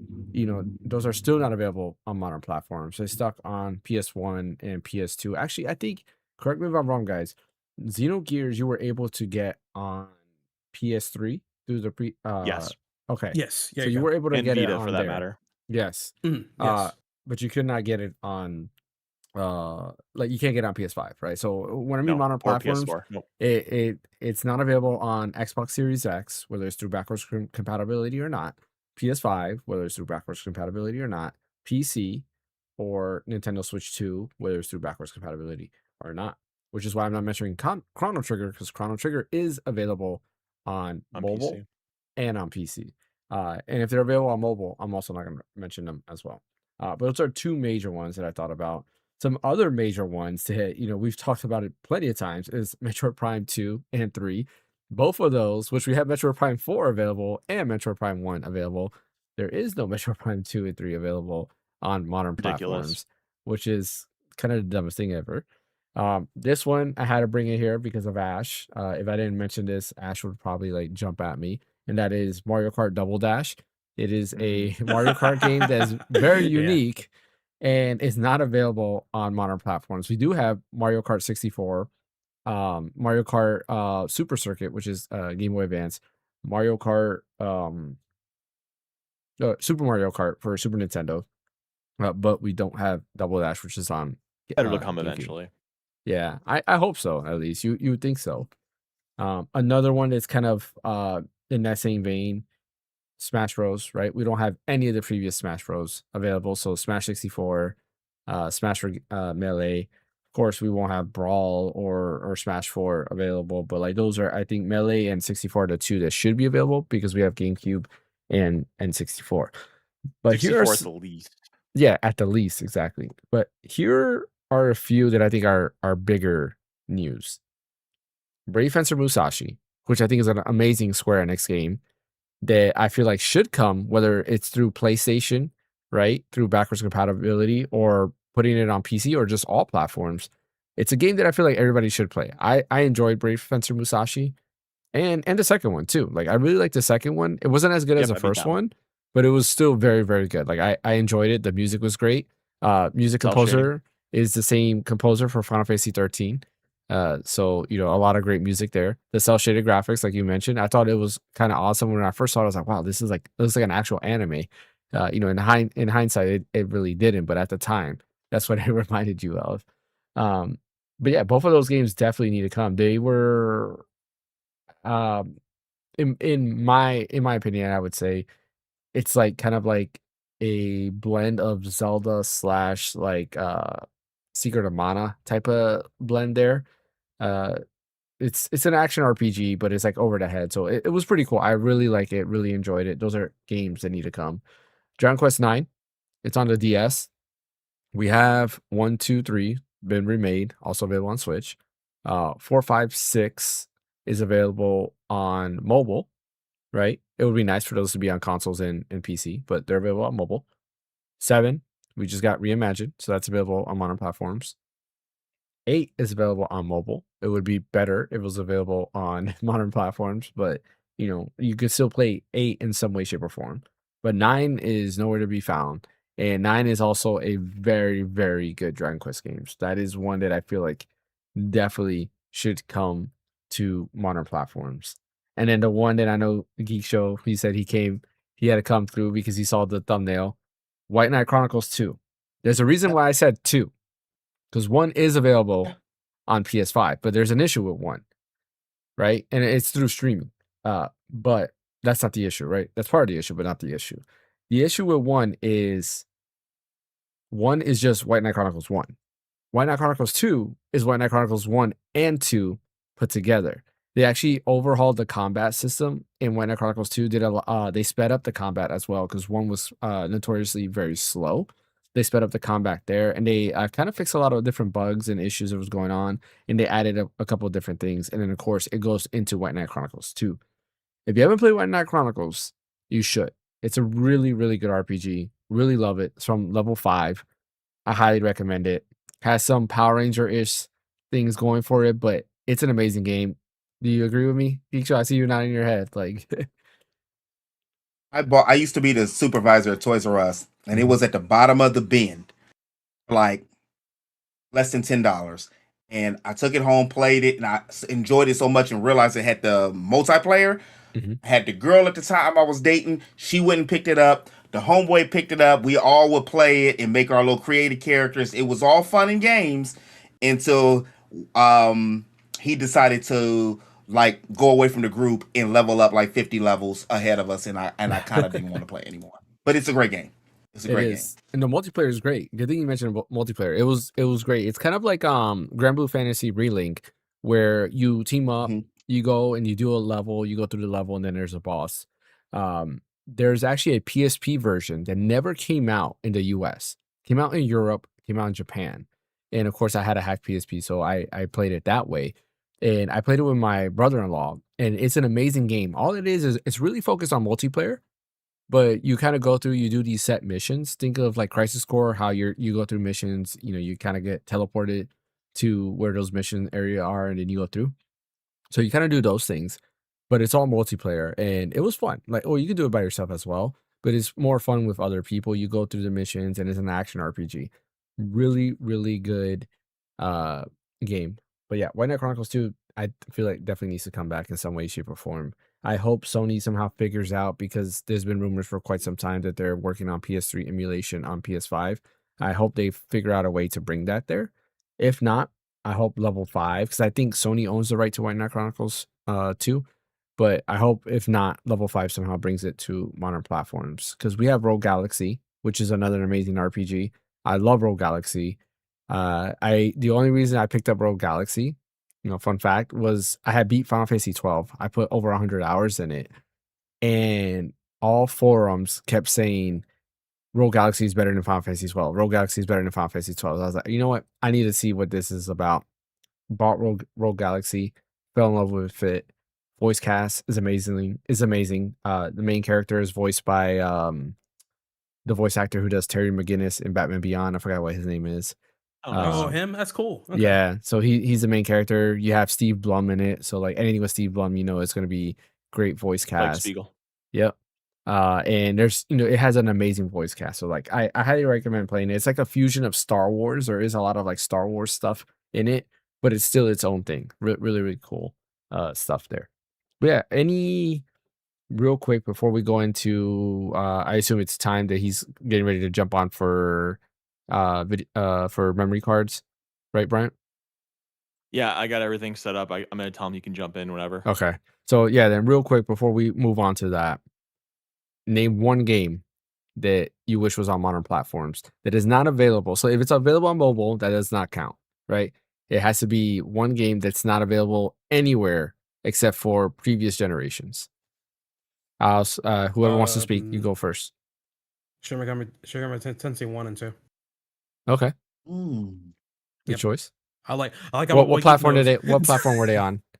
those are still not available on modern platforms. They stuck on PS1 and PS2. Actually, I think, correct me if I'm wrong, guys. Xenogears you were able to get on PS3 through the Yes. okay. Yes. Yeah. So you were able to And get it Vita for on that there. matter. Yes. Yes. But you could not get it on like you can't get it on PS5, right? So when I mean No. modern Or platforms, PS4. Nope. it's not available on Xbox Series X, whether it's through backwards compatibility or not, PS5, whether it's through backwards compatibility or not, PC, or Nintendo Switch 2, whether it's through backwards compatibility or not. Which is why I'm not mentioning Chrono Trigger, because Chrono Trigger is available on mobile PC. and on PC. And if they're available on mobile, I'm also not going to mention them as well. But those are two major ones that I thought about. Some other major ones to hit, we've talked about it plenty of times, is Metroid Prime 2 and 3. Both of those, which we have Metroid Prime 4 available and Metroid Prime 1 available. There is no Metroid Prime 2 and 3 available on modern Ridiculous. platforms, which is kind of the dumbest thing ever. This one I had to bring it here because of Ash. If I didn't mention this, Ash would probably like jump at me, and that is Mario Kart Double Dash. It is a Mario Kart game that's very unique and is not available on modern platforms. We do have Mario Kart 64, Mario Kart Super Circuit, which is Game Boy Advance, Mario Kart Super Mario Kart for Super Nintendo, but we don't have Double Dash, which is on It'll come GameCube. eventually. Yeah, I hope so. At least you would think so. Another one that's kind of in that same vein, Smash Bros. Right? We don't have any of the previous Smash Bros. Available. So Smash 64, Smash Melee. Of course, we won't have Brawl or Smash 4 available, but like those are, I think, Melee and 64 are the two that should be available because we have GameCube and 64. But 64 here's at the least. Yeah, at the least, exactly. But here are a few that I think are bigger news. Brave Fencer Musashi, which I think is an amazing Square Enix game that I feel like should come, whether it's through PlayStation, right, through backwards compatibility, or putting it on PC or just all platforms. It's a game that I feel like everybody should play. I enjoyed Brave Fencer Musashi, and the second one too. Like I really liked the second one. It wasn't as good as the first one, but it was still very, very good. Like I enjoyed it. The music was great. Music composer is the same composer for Final Fantasy 13. So a lot of great music there. The cell shaded graphics, like you mentioned, I thought it was kind of awesome. When I first saw it, I was like, wow, this looks like an actual anime. In hindsight, it really didn't, but at the time, that's what it reminded you of. But yeah, both of those games definitely need to come. They were, in my opinion, I would say it's like kind of like a blend of Zelda / like Secret of Mana type of blend there. It's an action RPG, but it's like over the head. So it was pretty cool. I really like it, really enjoyed it. Those are games that need to come. Dragon Quest 9, it's on the DS. We have 1, 2, 3 been remade, also available on Switch. 4, 5, 6 is available on mobile, right? It would be nice for those to be on consoles and PC, but they're available on mobile. 7, we just got reimagined, so that's available on modern platforms. 8 is available on mobile. It would be better if it was available on modern platforms, but you could still play 8 in some way, shape, or form. But 9 is nowhere to be found. And 9 is also a very, very good Dragon Quest game. So that is one that I feel like definitely should come to modern platforms. And then the one that I know the Geek Show, he said he had to come through because he saw the thumbnail. White Knight Chronicles 2. There's a reason why I said 2. Because 1 is available on PS5, but there's an issue with 1, right? And it's through streaming. But that's not the issue, right? That's part of the issue, but not the issue. The issue with 1 is just White Knight Chronicles 1. White Knight Chronicles 2 is White Knight Chronicles 1 and 2 put together. They actually overhauled the combat system in White Knight Chronicles 2. They sped up the combat as well because 1 was notoriously very slow. They sped up the combat there, and they kind of fixed a lot of different bugs and issues that was going on, and they added a couple of different things. And then, of course, it goes into White Knight Chronicles 2. If you haven't played White Knight Chronicles, you should. It's a really, really good RPG. Really love it. It's from level 5. I highly recommend it. Has some Power Ranger-ish things going for it, but it's an amazing game. Do you agree with me, Geek Show? I see you nodding your head. Like, I used to be the supervisor at Toys R Us, and it was at the bottom of the bin, like less than $10. And I took it home, played it, and I enjoyed it so much and realized it had the multiplayer. I had the girl at the time I was dating. She went and picked it up. The homeboy picked it up. We all would play it and make our little creative characters. It was all fun and games until he decided to like go away from the group and level up like 50 levels ahead of us, and I kind of didn't want to play anymore. But it's a great game. It's a great game. And the multiplayer is great. Good thing you mentioned multiplayer. It was great. It's kind of like Grand Blue Fantasy Relink, where you team up, you go and you do a level, you go through the level, and then there's a boss. There's actually a PSP version that never came out in the US. Came out in Europe, came out in Japan. And of course I had a hack PSP, so I played it that way. And I played it with my brother-in-law, and it's an amazing game. All it is it's really focused on multiplayer. But you kind of go through, you do these set missions. Think of like Crisis Core, how you go through missions, you kind of get teleported to where those mission area are, and then you go through. So you kind of do those things, but it's all multiplayer, and it was fun. Like, you can do it by yourself as well, but it's more fun with other people. You go through the missions, and it's an action RPG. Really, really good game. But yeah, White Knight Chronicles 2, I feel like definitely needs to come back in some way, shape, or form. I hope Sony somehow figures out, because there's been rumors for quite some time that they're working on PS3 emulation on PS5. I hope they figure out a way to bring that there. If not, I hope Level 5, because I think Sony owns the right to White Knight Chronicles 2. But I hope, if not, Level 5 somehow brings it to modern platforms. Because we have Rogue Galaxy, which is another amazing RPG. I love Rogue Galaxy. The only reason I picked up Rogue Galaxy, fun fact, was I had beat Final Fantasy 12. I put over 100 hours in it, and all forums kept saying Rogue Galaxy is better than Final Fantasy 12. Rogue Galaxy is better than Final Fantasy 12. I was like, you know what? I need to see what this is about. Bought Rogue Galaxy, fell in love with it. Voice cast is amazing. The main character is voiced by the voice actor who does Terry McGinnis in Batman Beyond. I forgot what his name is. Him? That's cool. Okay. Yeah, so he's the main character. You have Steve Blum in it, so like anything with Steve Blum, it's going to be great voice cast. Like Spiegel. Yep. And there's it has an amazing voice cast. So like I highly recommend playing it. It's like a fusion of Star Wars. There is a lot of like Star Wars stuff in it, but it's still its own thing. Really, really cool stuff there. But yeah, any real quick before we go into I assume it's time that he's getting ready to jump on for memory cards, right, Bryant? Yeah, I got everything set up. I'm gonna tell him you can jump in whenever. Okay. So yeah, then real quick before we move on to that, name one game that you wish was on modern platforms that is not available. So if it's available on mobile, that does not count, right? It has to be one game that's not available anywhere except for previous generations. Whoever wants to speak, you go first. Shin Megami Tensei 1 and 2. Okay. Good choice. I like what platform what platform were they on? I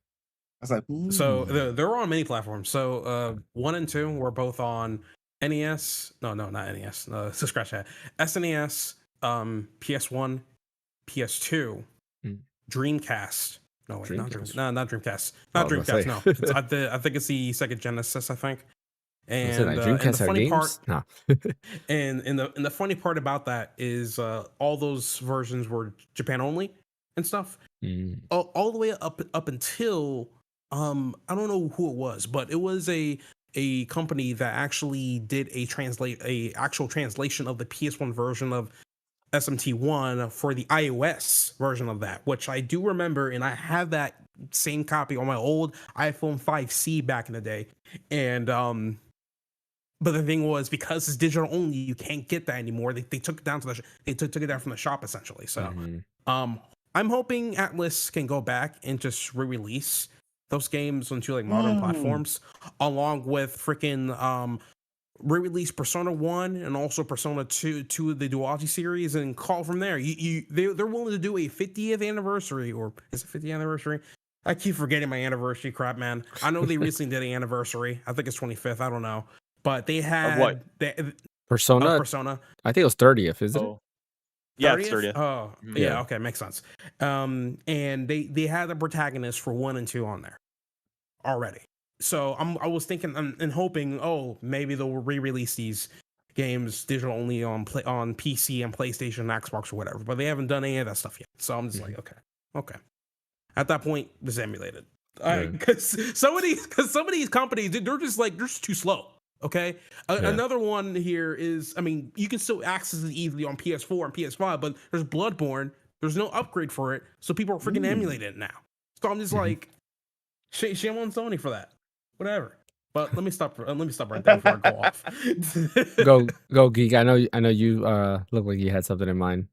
was like, so they're on many platforms. So 1 and 2 were both on NES. No, not NES. So scratch that. SNES, PS1, PS2, Dreamcast. No, wait, not Dreamcast. No, not Dreamcast. Not Dreamcast. No, I think it's the Sega Genesis. I think. And, and the funny part, no. and the funny part about that is all those versions were Japan only and stuff. All the way up until I don't know who it was, but it was a company that actually did a actual translation of the PS1 version of SMT1 for the iOS version of that, which I do remember, and I have that same copy on my old iPhone 5C back in the day. And but the thing was, because it's digital only, you can't get that anymore. They took it down to took it down from the shop essentially. So I'm hoping Atlas can go back and just re-release those games onto like modern platforms, along with freaking re-release Persona 1 and also Persona 2 the Duality series, and call from there. They're willing to do a 50th anniversary, or is it 50th anniversary? I keep forgetting my anniversary crap, man. I know they recently did an anniversary. I think it's 25th. I don't know, but they had what? Persona. I think it was 30th. Is it? Yeah, it's 30th. Oh, yeah. Okay, makes sense. And they had the protagonist for 1 and 2 on there already. So I was thinking and hoping, oh, maybe they'll re-release these games digital only on PC and PlayStation and Xbox or whatever. But they haven't done any of that stuff yet. So I'm just like, okay. At that point, just emulate it. Because some of these companies, they're just too slow. Okay. Another one here is, I mean, you can still access it easily on PS4 and PS5, but there's Bloodborne. There's no upgrade for it, so people are freaking emulating it now. So I'm just like, shame on Sony for that. Whatever. But let me stop right there before I go off. go Geek. I know you look like you had something in mind.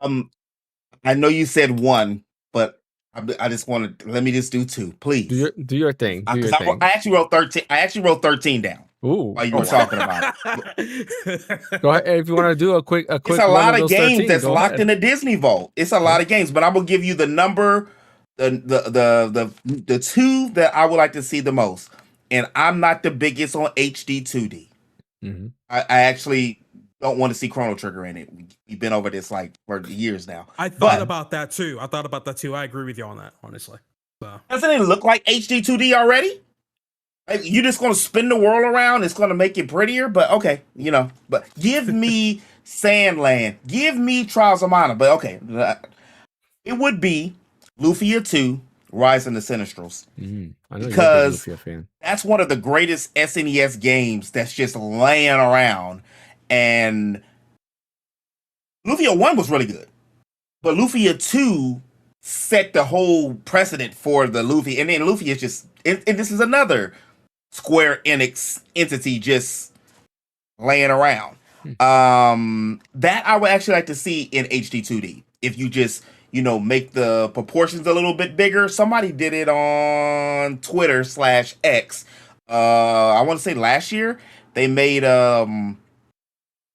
I know you said one, but I just want to let me just do two, please. Do your thing. I actually wrote 13. I actually wrote 13 down. Ooh, while you were talking about it. Go ahead. If you want to do a quick. It's a lot of games 13, that's locked in the Disney vault. It's a lot of games, but I'm gonna give you the number, the two that I would like to see the most. And I'm not the biggest on HD 2D. Mm-hmm. I actually don't want to see Chrono Trigger in it. We've been over this like for years now. I thought about that too. I agree with you on that, honestly. So. Doesn't it look like HD 2D already? Like, you're just going to spin the world around. It's going to make it prettier, but okay, But give me Sandland. Give me Trials of Mana. But okay, it would be Lufia 2, Rise of the Sinistrals. Mm-hmm. I know because you're a Lufia fan. That's one of the greatest SNES games that's just laying around. And Lufia 1 was really good. But Lufia 2 set the whole precedent for the Lufia. And then Lufia is just... And this is another Square Enix entity just laying around. That I would actually like to see in HD 2D. If you just, make the proportions a little bit bigger. Somebody did it on Twitter /X. I want to say last year. They made a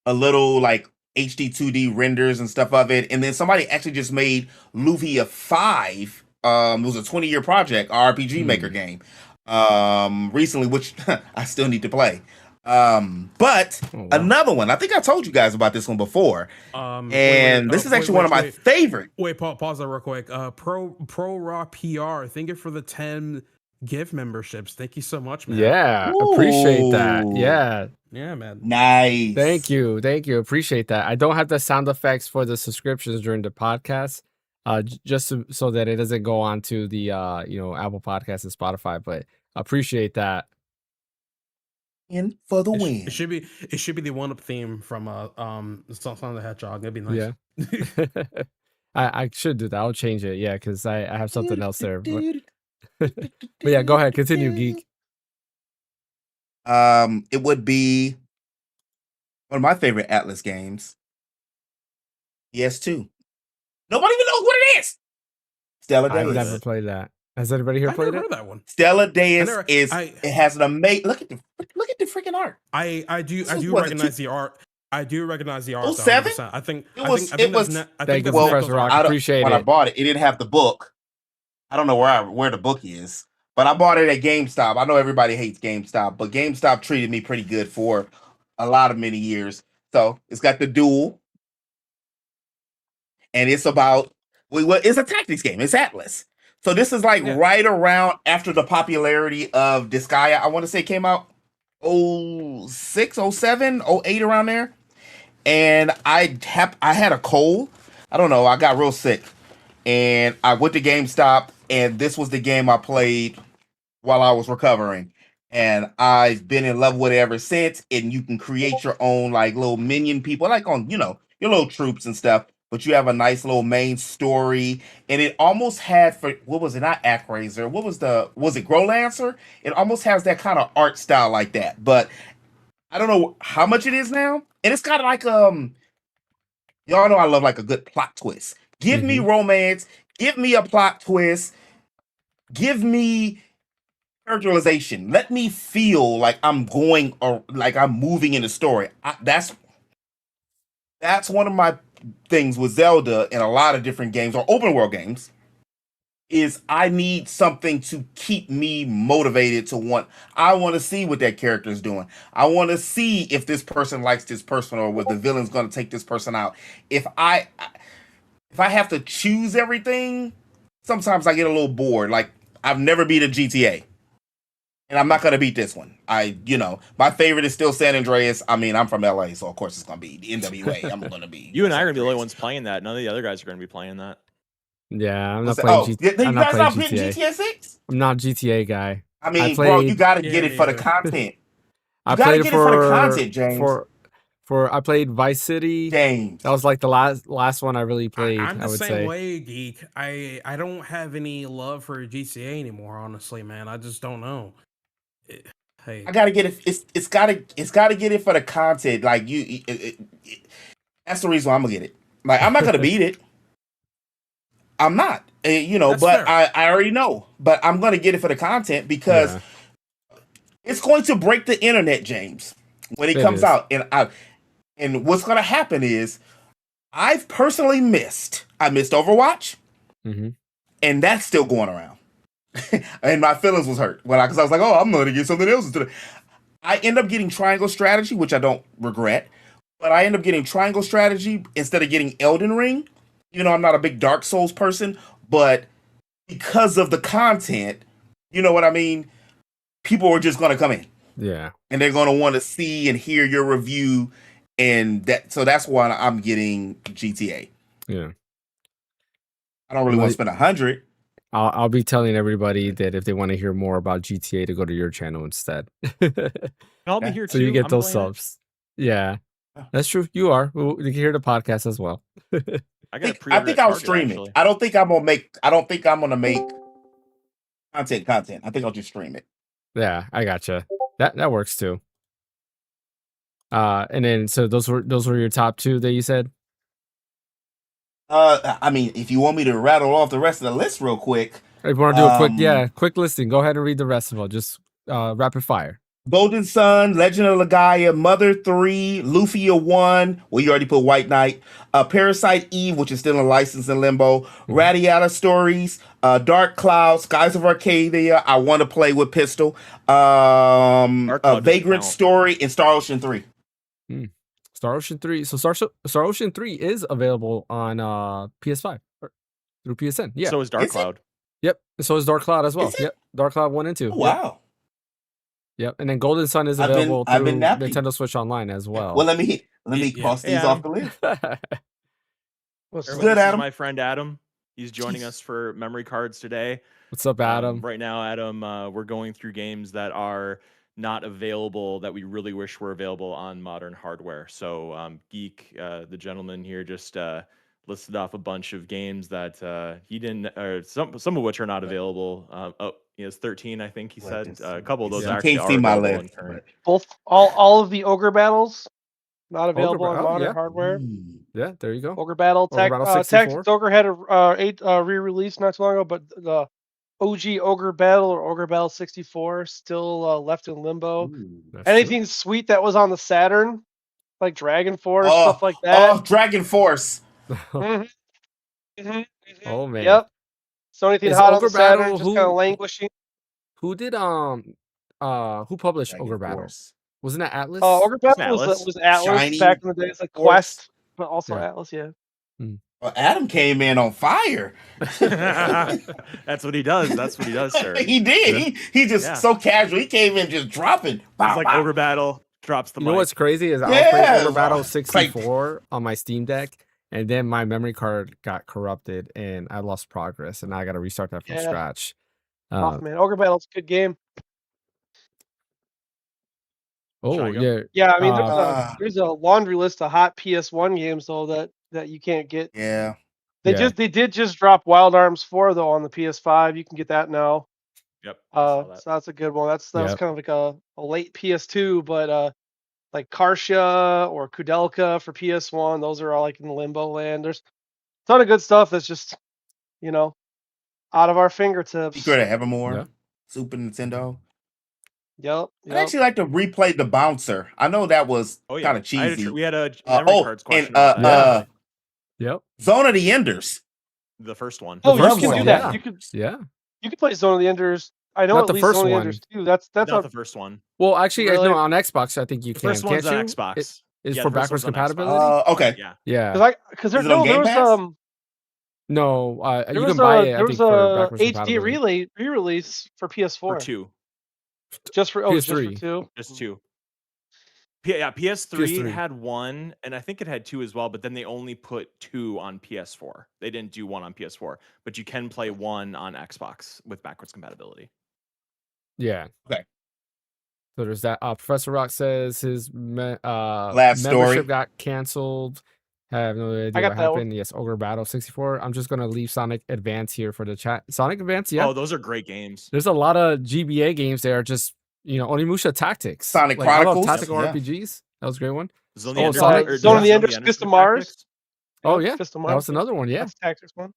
little like HD 2D renders and stuff of it. And then somebody actually just made Lufia 5. It was a 20-year project, RPG Maker game. Recently, which I still need to play. But another one, I think I told you guys about this one before. This is actually one of my favorite. Wait, pause that real quick. Pro Raw PR, thank you for the 10 gift memberships. Thank you so much, man. Yeah, appreciate that. Yeah, man. Nice. Thank you. Appreciate that. I don't have the sound effects for the subscriptions during the podcast. Just so that it doesn't go on to the Apple Podcasts and Spotify, but appreciate that. In for the win. It should be the one-up theme from Sonic the Hedgehog. That'd be nice. Yeah. I should do that. I'll change it. Yeah, because I have something else there. But yeah, go ahead. Continue, Geek. It would be one of my favorite Atlas games. PS2. Nobody even knows what it is. Stella Deus. I've never played that. Has anybody here played it? Heard that one. Stella Deus it has an amazing look at the freaking art. I do recognize the art. I do recognize the art. 07? I think it was. Thank you, Professor Rock. Appreciate when it. I bought it, it didn't have the book. I don't know where the book is, but I bought it at GameStop. I know everybody hates GameStop, but GameStop treated me pretty good for many years. So it's got the duel. And it's about, it's a tactics game. It's Atlas. So this is right around after the popularity of Disgaea. I want to say it came out 06, 07, 08 around there. And I had a cold. I don't know. I got real sick. And I went to GameStop, and this was the game I played while I was recovering. And I've been in love with it ever since. And you can create your own little minion people, on, your little troops and stuff. But you have a nice little main story, and it almost had what was it? Not Actraiser. Was it Growlancer? It almost has that kind of art style like that. But I don't know how much it is now. And it's got y'all know I love a good plot twist. Give me romance. Give me a plot twist. Give me characterization. Let me feel like I'm going or like I'm moving in the story. That's one of my things with Zelda and a lot of different games or open world games is I need something to keep me motivated I want to see what that character is doing. I want to see if this person likes this person or what the villain's going to take this person out. If I have to choose everything, sometimes I get a little bored. I've never beat a GTA. And I'm not gonna beat this one. My favorite is still San Andreas. I mean, I'm from LA, so of course it's gonna be the NWA. I'm gonna be. You and I are gonna be the only ones playing that. None of the other guys are gonna be playing that. Yeah, I'm What's not that? playing You guys not playing GTA 6? I'm not GTA guy. I mean, bro, you gotta get it for the content. I played it for the content, James. I played Vice City. James. That was like the last one I really played. I'm the I would same say. way, Geek. I don't have any love for GTA anymore, honestly, man. I just don't know. Hey, I gotta get it. It's gotta get it for the content. Like that's the reason why I'm gonna get it. Like I'm not gonna beat it. I'm not. That's but fair. I already know. But I'm gonna get it for the content because it's going to break the internet, James, when it comes out. And what's gonna happen is I've personally missed. I missed Overwatch, and that's still going around. And my feelings was hurt because I was like, oh, I'm going to get something else instead. I end up getting Triangle Strategy, which I don't regret, but I end up getting Triangle Strategy instead of getting Elden Ring. I'm not a big Dark Souls person, but because of the content, you know what I mean? People are just going to come in. Yeah. And they're going to want to see and hear your review. So that's why I'm getting GTA. Yeah. I don't really want to spend $100. I'll be telling everybody that if they want to hear more about GTA to go to your channel instead. I'll be here too. So you get those subs. Yeah, that's true. You are. You can hear the podcast as well. I think I'll stream it. I don't think I'm gonna make content. I think I'll just stream it. Yeah, I gotcha. That works too. And then so those were your top two that you said. I mean, if you want me to rattle off the rest of the list real quick. If you want to do a quick listing, go ahead and read the rest of them. Just rapid fire. Golden Sun, Legend of Legaia, Mother 3, Lufia 1. Well, you already put White Knight. Parasite Eve, which is still in license in limbo. Radiata Stories, Dark Cloud, Skies of Arcadia. I want to play with Pistol. Vagrant Story, and Star Ocean 3. Star Ocean 3. So Star Ocean 3 is available on PS5 through PSN. Yeah. So is Dark Cloud. Yep. So is Dark Cloud as well. Yep. Dark Cloud 1 and 2. Oh, wow. Yep. And then Golden Sun is available through Nintendo Switch Online as well. Well, let me cross these off the list. What's good, Adam? My friend Adam. He's joining us for memory cards today. What's up, Adam? Right now, Adam, we're going through games that are not available that we really wish were available on modern hardware. So Geek, the gentleman here, just listed off a bunch of games that he didn't, or some of which are not available. He has 13, I think he said. A couple of those actually are available. All of the Ogre battles not available on modern hardware. Yeah, there you go. Ogre Battle, Tactics Ogre had a re-release not too long ago, but the OG Ogre Battle or Ogre Battle 64 still left in limbo. Anything sweet that was on the Saturn, like Dragon Force, stuff like that. Oh, Dragon Force. Oh man. Yep. So anything hot on the Saturn, just kind of languishing. Who did who published Ogre Battle? Wasn't that Atlas? Ogre Battle was Atlas back in the days, like Quest, but also Atlas, yeah. Well, Adam came in on fire. That's what he does. That's what he does, sir. He did. He just so casual. He came in just dropping. It's like Ogre Battle drops the mic. You know what's crazy is I was playing Ogre Battle 64 on my Steam Deck, and then my memory card got corrupted, and I lost progress, and I got to restart that from scratch. Man, Ogre Battle's a good game. Oh yeah. Yeah, I mean, there's a laundry list of hot PS1 games though that you can't get. Yeah. They did just drop Wild Arms 4 though on the PS5. You can get that now. Yep. So that's a good one. That was kind of like a late PS2, but like Kartia or Kudelka for PS1, those are all like in limbo land. There's a ton of good stuff that's just, out of our fingertips. Secret of Evermore, Super Nintendo. Yep. I'd actually like to replay The Bouncer. I know that was kind of cheesy. We had a memory cards question. Zone of the Enders. The first one. Oh, you can do that. You could play Zone of the Enders. I know not at the least first Zone of the one. Enders too. That's not the first one. Well, actually, no, on Xbox, I think you can. First one's on Xbox. It's for backwards compatibility. Okay. Yeah. Because there was No, you can buy it. There was a HD re-release for PS4. For 2. Just for PS3. just for 2? Just 2. Yeah, PS3 PS3. had 1, and I think it had 2 as well, but then they only put 2 on PS4. They didn't do 1 on PS4, but you can play 1 on Xbox with backwards compatibility. Yeah. Okay. So there's that. Professor Rock says his Last story membership got canceled. I have no idea what happened. One. Yes, Ogre Battle 64. I'm just gonna leave Sonic Advance here for the chat. Sonic Advance, yeah. Oh, those are great games. There's a lot of GBA games that are just, Onimusha Tactics. Sonic Chronicles. I love tactical RPGs. That was a great one. Zone of the Enders, Fist of Mars. Oh yeah, that was another one. Yeah, that's Tactics one.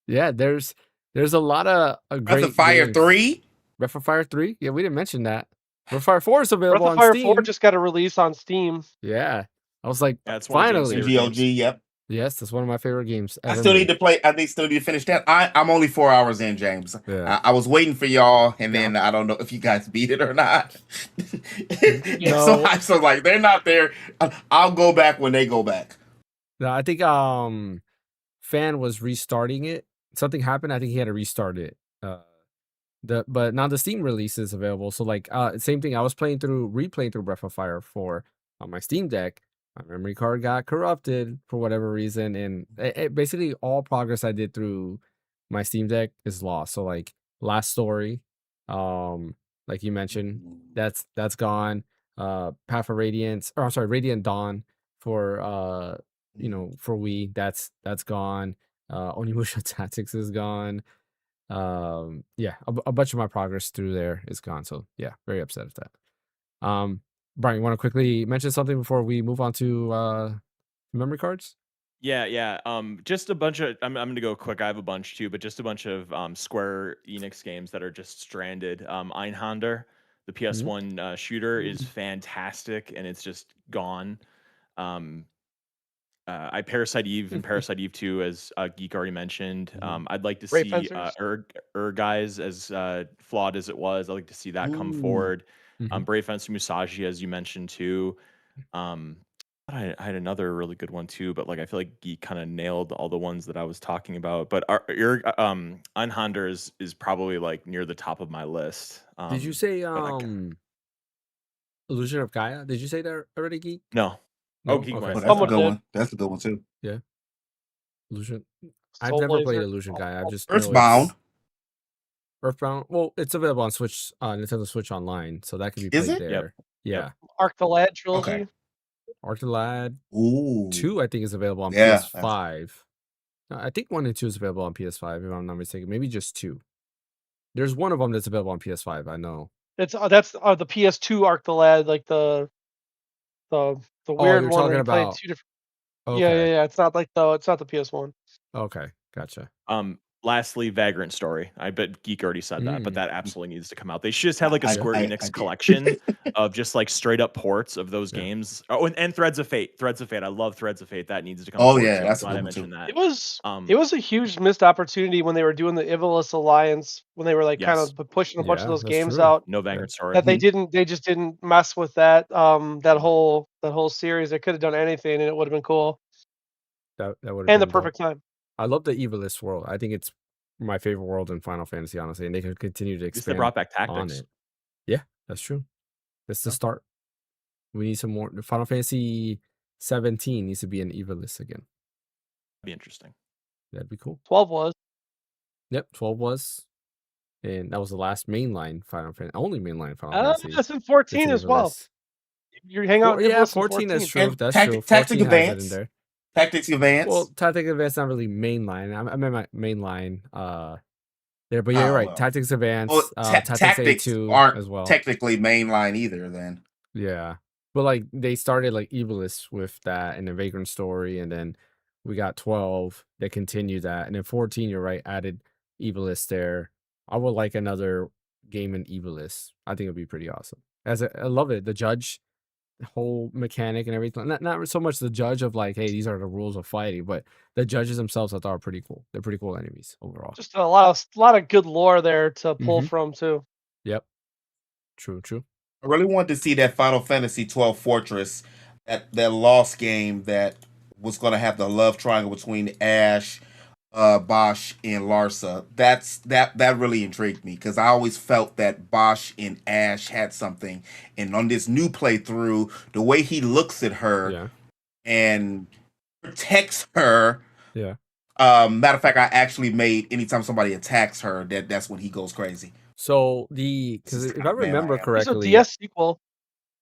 Yeah, there's a lot of great Breath of Fire games. 3. Breath of Fire 3. Yeah, we didn't mention that. Breath of Fire 4 is available on Steam. Breath of Fire 4 just got a release on Steam. Yeah, I was like, that's finally. GOG. Yep. Yes, that's one of my favorite games. I still need to play. I still need to finish that. I'm only 4 hours in, James. Yeah. I was waiting for y'all, and then I don't know if you guys beat it or not. No. So like they're not there. I'll go back when they go back. No, I think Fan was restarting it. Something happened. I think he had to restart it. But now the Steam release is available. So like same thing. I was replaying through Breath of Fire 4 on my Steam Deck. My memory card got corrupted for whatever reason, and basically all progress I did through my Steam Deck is lost. So like last story, like you mentioned, that's gone. Path of Radiance, or I'm sorry, Radiant Dawn for for Wii, that's gone. Onimusha Tactics is gone. Yeah, a bunch of my progress through there is gone. So yeah, very upset at that. Brian, you want to quickly mention something before we move on to memory cards? Yeah. Just a bunch of. I'm gonna go quick. I have a bunch too, but just a bunch of Square Enix games that are just stranded. Einhander, the PS1 shooter, is fantastic, and it's just gone. Parasite Eve and Parasite Eve 2, as Geek already mentioned. I'd like to see Guys, as flawed as it was. I'd like to see that come forward. Brave Fencer Musashi, as you mentioned too. I had another really good one too, but like I feel like Geek kind of nailed all the ones that I was talking about. But Einhander is probably like near the top of my list. Did you say Illusion of Gaia? Did you say that already, Geek? No. No? Geek okay. might. That's a good one. That's a good one too. Yeah. Illusion. I've never played Illusion Gaia. I've just Earthbound. Earthbound. Well, it's available on Switch, Nintendo Switch Online, so that can be played there. Yep. Yeah. Arc the Lad trilogy. Okay. Arc the Lad. Ooh. 2, I think, is available on PS5. I think 1 and 2 is available on PS5, if I'm not mistaken. Maybe just 2. There's one of them that's available on PS5. I know. That's the PS2 Arc the Lad, like the weird you're one. Talking about 2 different. Okay. Yeah. It's not the PS1. Okay, gotcha. Lastly, Vagrant Story. I bet Geek already said that, but that absolutely needs to come out. They should just have like a Square Enix collection of just like straight up ports of those games. Oh, and Threads of Fate. I love Threads of Fate. That needs to come. Oh yeah, that's glad I mentioned that. It was a huge missed opportunity when they were doing the Ivalice Alliance, when they were like kind of pushing a bunch of those games out. No Vagrant Story. That they just didn't mess with that that whole series. They could have done anything and it would have been cool. That would have been the perfect time. I love the Ivalice world. I think it's my favorite world in Final Fantasy, honestly, and they can continue to expand. They brought back on tactics. it. Yeah, that's true. That's the start. We need some more. Final Fantasy 17 needs to be an Ivalice again. That'd be interesting. That'd be cool. 12 was. Yep, 12 was, and that was the last mainline Final Fantasy. Only mainline Final Fantasy. That's in 14 as well. You hang out. Yeah, 14. That's true. And that's true. Tactic Advance. In there. Tactics Advance. Well, Tactics Advance not really mainline. I meant my mainline there, but you're right. Tactics Advance, Tactics A2 aren't as well. Technically mainline either. Then yeah, but like they started like Ivalice with that, and then Vagrant Story, and then we got 12 that continued that, and then 14. You're right, added Ivalice there. I would like another game in Ivalice. I think it'd be pretty awesome. I love it. The judge whole mechanic and everything, not so much the judge of like, hey, these are the rules of fighting, but the judges themselves I thought are pretty cool. They're pretty cool enemies overall. Just a lot of good lore there to pull from too. Yep, true. I really wanted to see that Final Fantasy 12 Fortress, that lost game that was going to have the love triangle between Ash, Bosch and Larsa. That really intrigued me because I always felt that Bosch and Ash had something, and on this new playthrough, the way he looks at her and protects her. Yeah. Matter of fact, I actually made anytime somebody attacks her, that's when he goes crazy. So because if I remember correctly, there's a DS sequel.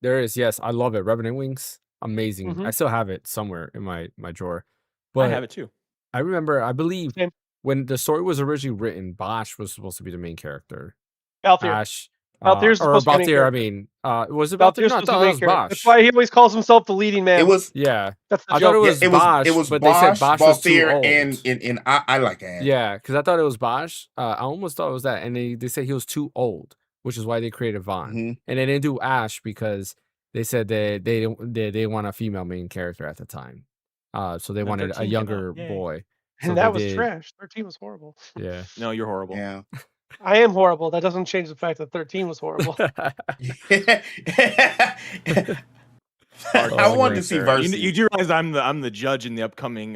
There is, yes, I love it. Revenant Wings, amazing. I still have it somewhere in my drawer. But I have it too. I remember, I believe Same. when the story was originally written, Bosch was supposed to be the main character. Balthier. Ash, Balthier's or supposed to be the main Balthier. I character. mean, was it Balthier? No, I thought it was Bosch. That's why he always calls himself the leading man. It was, yeah. That's the I joke. thought it was Bosch. It was but Bosch, they said Bosch was too old. and I like Ash. Yeah, because I thought it was Bosch. I almost thought it was that, and they said he was too old, which is why they created Vaughn, and they didn't do Ash because they said they want a female main character at the time, so they wanted a younger boy. And so that was trash. 13 was horrible. Yeah. No, you're horrible. Yeah. I am horrible. That doesn't change the fact that 13 was horrible. I wanted to see Versus. You do realize I'm the judge in the upcoming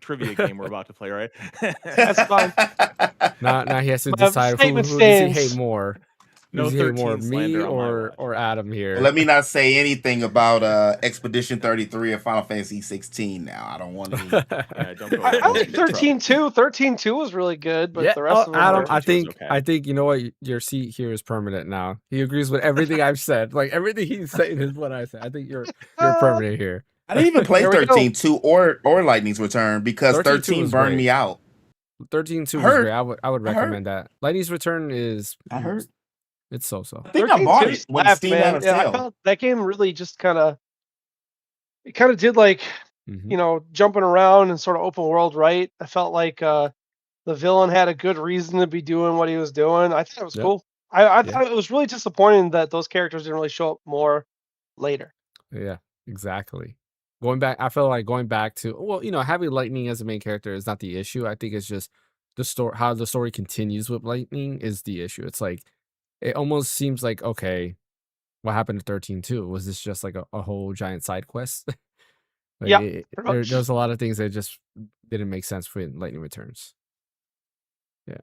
trivia game we're about to play, right? That's fine. Now he has to decide who does he hate more. No, 13 me or Adam here. Well, let me not say anything about Expedition 33 of Final Fantasy 16 now. I don't want to. I like 13 too. 13 2 was really good, but the rest of them Adam, I think you know what, your seat here is permanent now. He agrees with everything I've said. Like everything he's saying is what I said. I think you're permanent here. I didn't even play 13-2 or Lightning's Return because 13 burned me out. 13-2 was great. I would recommend that. Lightning's Return is. I heard. It's so. I think I bought it when Steam had a sale. I felt that game really just kind of did like, jumping around and sort of open world, right? I felt like the villain had a good reason to be doing what he was doing. I thought it was cool. I thought it was really disappointing that those characters didn't really show up more later. Yeah, exactly. I feel like going back to, having Lightning as a main character is not the issue. I think it's just the story, how the story continues with Lightning is the issue. It's like, it almost seems like, okay, what happened to 13-2? Was this just like a whole giant side quest? There's a lot of things that just didn't make sense for Lightning Returns. Yeah.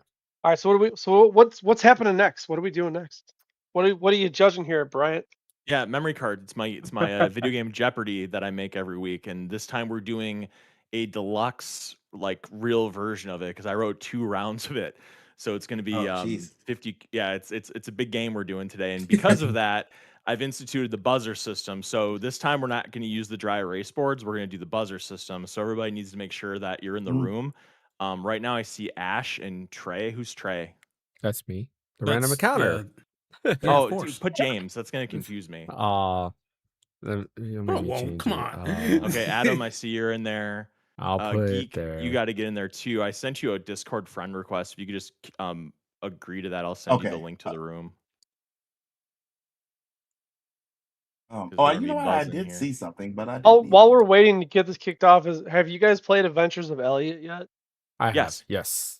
All right. So what's happening next? What are we doing next? What are you judging here, Bryant? Yeah, memory card. It's my video game Jeopardy that I make every week, and this time we're doing a deluxe, like real version of it because I wrote 2 rounds of it. So it's going to be 50. Yeah, it's a big game we're doing today, and because of that, I've instituted the buzzer system. So this time we're not going to use the dry erase boards. We're going to do the buzzer system. So everybody needs to make sure that you're in the room. Right now I see Ash and Trey. Who's Trey? That's me. The random encounter. Put James. That's going to confuse me. Come on. Okay, Adam, I see you're in there. I'll put Geek, it there. You got to get in there too. I sent you a Discord friend request. If you could just agree to that, I'll send you the link to the room. You know what? I did see something, but while we're waiting to get this kicked off, have you guys played Adventures of Elliot yet? Yes.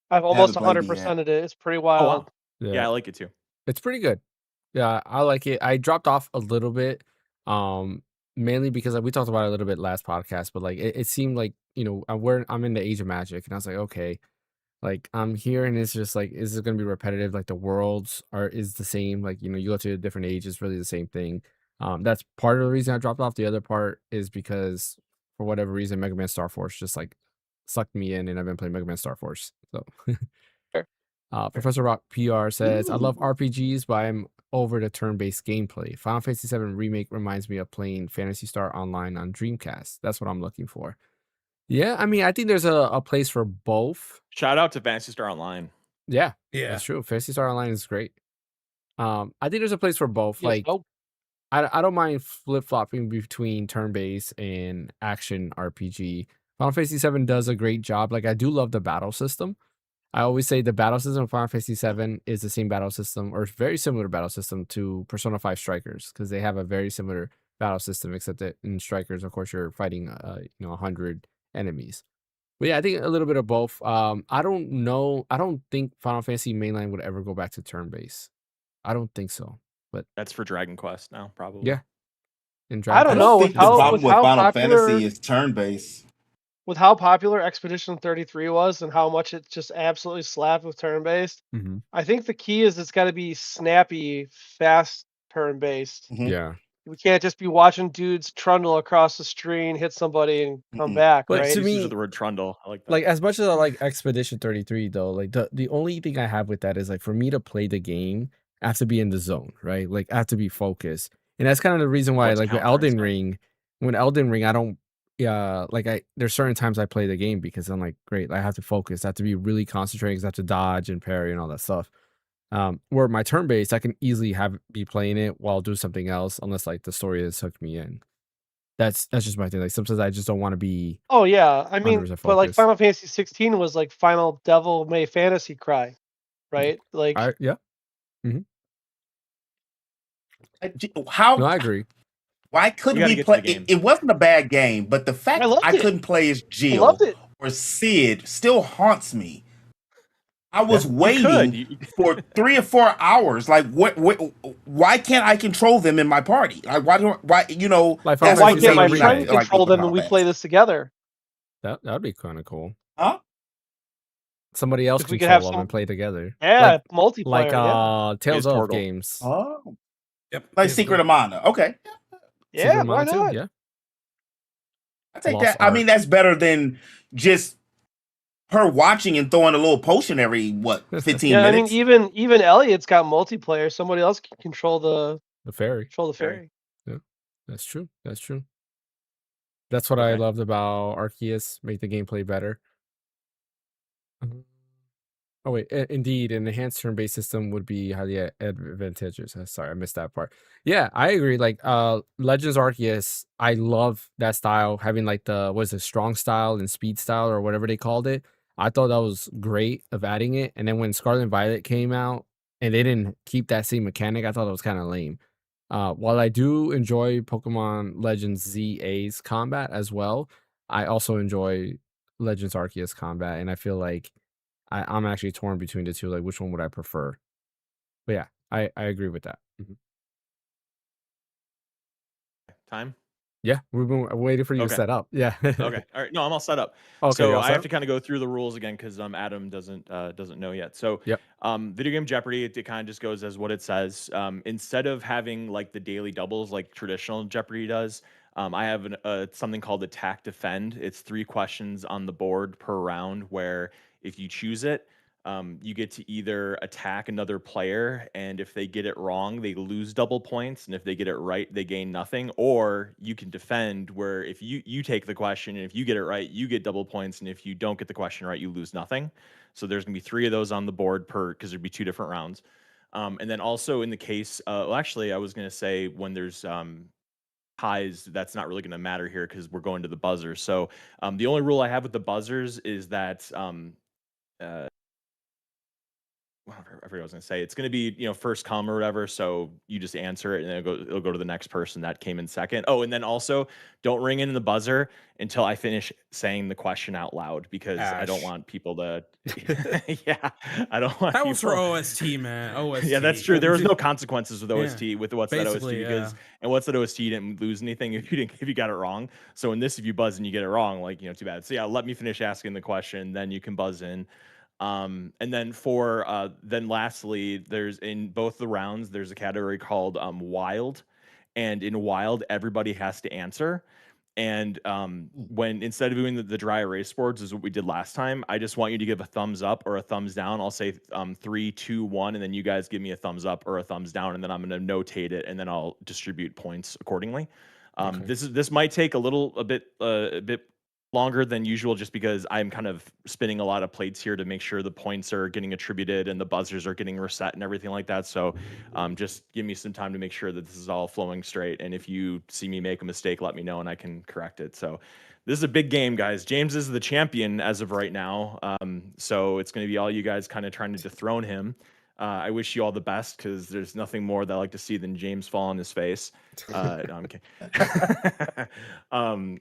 I've almost 100%ed it. It's pretty wild. Oh, wow. Yeah, I like it too. It's pretty good. Yeah, I like it. I dropped off a little bit. Mainly because we talked about it a little bit last podcast, but like it seemed like, I'm in the age of Magic, and I was like, okay, like I'm here, and it's just like, is it going to be repetitive? Like the worlds is the same. Like, you go to a different age, it's really the same thing. That's part of the reason I dropped off. The other part is because for whatever reason, Mega Man Star Force just like sucked me in, and I've been playing Mega Man Star Force. So Professor Rock PR says, I love RPGs, but I'm over the turn-based gameplay. Final Fantasy VII Remake reminds me of playing Phantasy Star Online on Dreamcast. That's what I'm looking for. Yeah, I mean, I think there's a place for both. Shout out to Phantasy Star Online. Yeah, that's true. Phantasy Star Online is great. I think there's a place for both. Like, I don't mind flip-flopping between turn-based and action RPG. Final Fantasy VII does a great job. Like, I do love the battle system. I always say the battle system of Final Fantasy VII is the same battle system, or very similar battle system to Persona 5 Strikers, because they have a very similar battle system, except that in Strikers, of course, you're fighting 100 enemies. But yeah, I think a little bit of both. I don't know. I don't think Final Fantasy Mainline would ever go back to turn-based. I don't think so. But that's for Dragon Quest now, probably. Yeah. I don't know. The problem with Final Fantasy is turn-based. with how popular Expedition 33 was and how much it just absolutely slapped with turn-based, I think the key is it's got to be snappy, fast turn-based. Yeah. We can't just be watching dudes trundle across the screen, hit somebody, and come back, But right? to me, the word trundle. I like that. Like, as much as I like Expedition 33, though, like the only thing I have with that is like for me to play the game, I have to be in the zone, right? Like I have to be focused, and that's kind of the reason why, like with Elden Ring, I don't, there's certain times I play the game because I'm like, great, I have to focus, I have to be really concentrating, because I have to dodge and parry and all that stuff. Where my turn based, I can easily be playing it while doing something else, unless like the story has hooked me in. That's just my thing. Like sometimes I just don't want to be. Oh yeah, I mean, 100% but like focused. Final Fantasy 16 was like Final Devil May Fantasy Cry, right? Like, yeah. How? No, I agree. Why couldn't we play? It wasn't a bad game, but the fact I couldn't play as Jill or Sid still haunts me. I was waiting for 3 or 4 hours. Like, why can't I control them in my party? Like, why, you know? Like, why can't my friend control them and we play this together? That'd be kind of cool. Huh? Somebody else we control them and play together. Yeah, multiplayer. Like Tales of games. Oh, yep. Like Secret of Mana. Okay. Yeah, why not? Yeah. I take that. I mean, that's better than just her watching and throwing a little potion every 15 minutes. I mean, even Elliot's got multiplayer. Somebody else can control the fairy. Yeah, that's true. That's what I loved about Arceus. Make the gameplay better. Oh wait, indeed, an enhanced turn-based system would be highly advantageous. Sorry, I missed that part. Yeah, I agree. Like Legends Arceus, I love that style, having like the strong style and speed style or whatever they called it. I thought that was great of adding it. And then when Scarlet and Violet came out and they didn't keep that same mechanic, I thought it was kind of lame. While I do enjoy Pokemon Legends ZA's combat as well, I also enjoy Legends Arceus combat, and I feel like I'm actually torn between the two. Like, which one would I prefer? But yeah, I agree with that. Time? Yeah, we've been waiting for you to set up. Yeah. Okay. All right. No, I'm all set up. Okay, so I have to kind of go through the rules again because Adam doesn't know yet. So Video Game Jeopardy, it kind of just goes as what it says. Instead of having like the daily doubles like traditional Jeopardy does, I have something called Attack Defend. It's 3 questions on the board per round where if you choose it, you get to either attack another player, and if they get it wrong, they lose double points, and if they get it right, they gain nothing. Or you can defend, where if you take the question, and if you get it right, you get double points, and if you don't get the question right, you lose nothing. So there's gonna be 3 of those on the board because there'd be 2 different rounds. And then also in the case, well, actually, I was gonna say when there's ties, that's not really gonna matter here because we're going to the buzzer. So the only rule I have with the buzzers is that I forget what I was gonna say. It's gonna be, first come or whatever. So you just answer it, and then it'll go to the next person that came in second. Oh, and then also don't ring in the buzzer until I finish saying the question out loud, because I don't want people to. Yeah, I don't want. That was for OST, man. OST. Yeah, that's true. There was no consequences with OST with what's that OST because and what's that OST didn't lose anything if you got it wrong. So in this, if you buzz and you get it wrong, like too bad. So yeah, let me finish asking the question, then you can buzz in. And then then lastly, there's in both the rounds, there's a category called Wild, and in Wild, everybody has to answer. And when instead of doing the dry erase boards is what we did last time, I just want you to give a thumbs up or a thumbs down. I'll say 3, 2, 1, and then you guys give me a thumbs up or a thumbs down, and then I'm going to notate it, and then I'll distribute points accordingly. This might take a bit longer than usual, just because I'm kind of spinning a lot of plates here to make sure the points are getting attributed and the buzzers are getting reset and everything like that. So just give me some time to make sure that this is all flowing straight. And if you see me make a mistake, let me know and I can correct it. So this is a big game, guys. James is the champion as of right now. So it's going to be all you guys kind of trying to dethrone him. I wish you all the best, because there's nothing more that I like to see than James fall on his face. No, I'm kidding.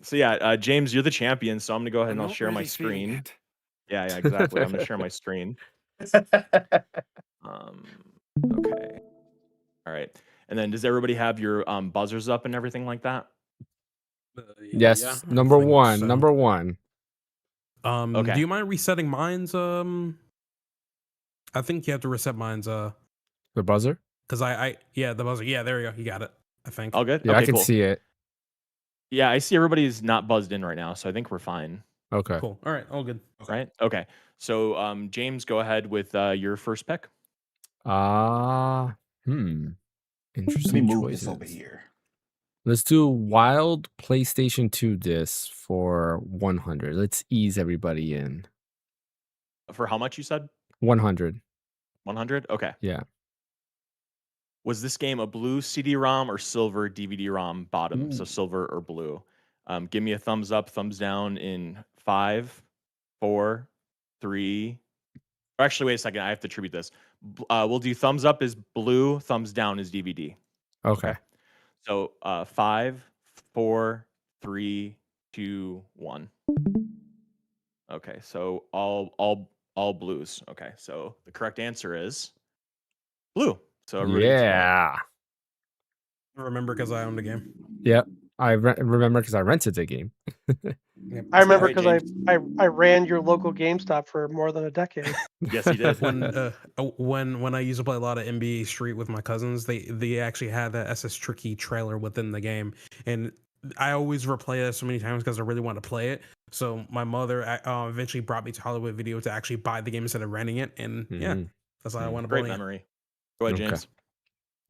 So yeah, James, you're the champion, so I'm gonna go ahead and I'll share my screen. Yeah, exactly. I'm gonna share my screen. Okay. All right. And then does everybody have your buzzers up and everything like that? Yes. Number one. Okay. Do you mind resetting mine's? I think you have to reset mine's. The buzzer. Because yeah, the buzzer. Yeah, there you go. You got it. I think. All good. Yeah, okay, I can cool. see it. Yeah, I see everybody's not buzzed in right now, so I think we're fine. Okay. Cool. All right. All good. Right. Okay. So, James, go ahead with your first pick. Interesting. Let me move choices. this over here. Let's do wild PlayStation 2 discs for 100. Let's ease everybody in. For how much you said? 100. 100? Okay. Yeah. Was this game a blue CD-ROM or silver DVD-ROM bottom? So silver or blue. Give me a thumbs up, thumbs down in 5, 4, 3. Actually, wait a second. I have to attribute this. We'll do thumbs up is blue, thumbs down is DVD. Okay. So 5, 4, 3, 2, 1. Okay, so all blues. Okay, so the correct answer is blue. So everybody gets a point. Yeah. I remember because I owned the game. Yep. I remember because I rented the game. Yep. I remember Right, because James. I ran your local GameStop for more than a decade. Yes, he did. When I used to play a lot of NBA Street with my cousins, they actually had that SS Tricky trailer within the game, and I always replay it so many times because I really want to play it. So my mother eventually brought me to Hollywood Video to actually buy the game instead of renting it, and yeah, that's how I want to play Great it. memory. Go ahead, James.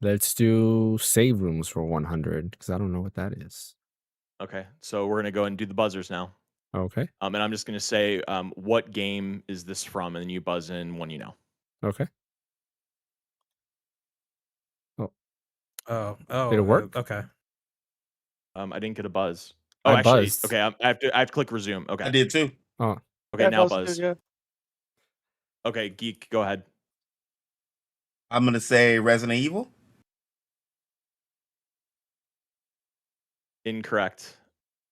Let's do save rooms for 100 because I don't know what that is. Okay, so we're gonna go and do the buzzers now. Okay. And I'm just gonna say what game is this from, and then you buzz in when you know. Okay. Oh, did it work? Okay. I didn't get a buzz. Oh, I actually, buzzed. okay. I have to click resume. Okay. I did too. Oh. Okay, Yeah, now buzzed buzz. too, yeah. Okay, Geek, go ahead. I'm gonna say Resident Evil. Incorrect.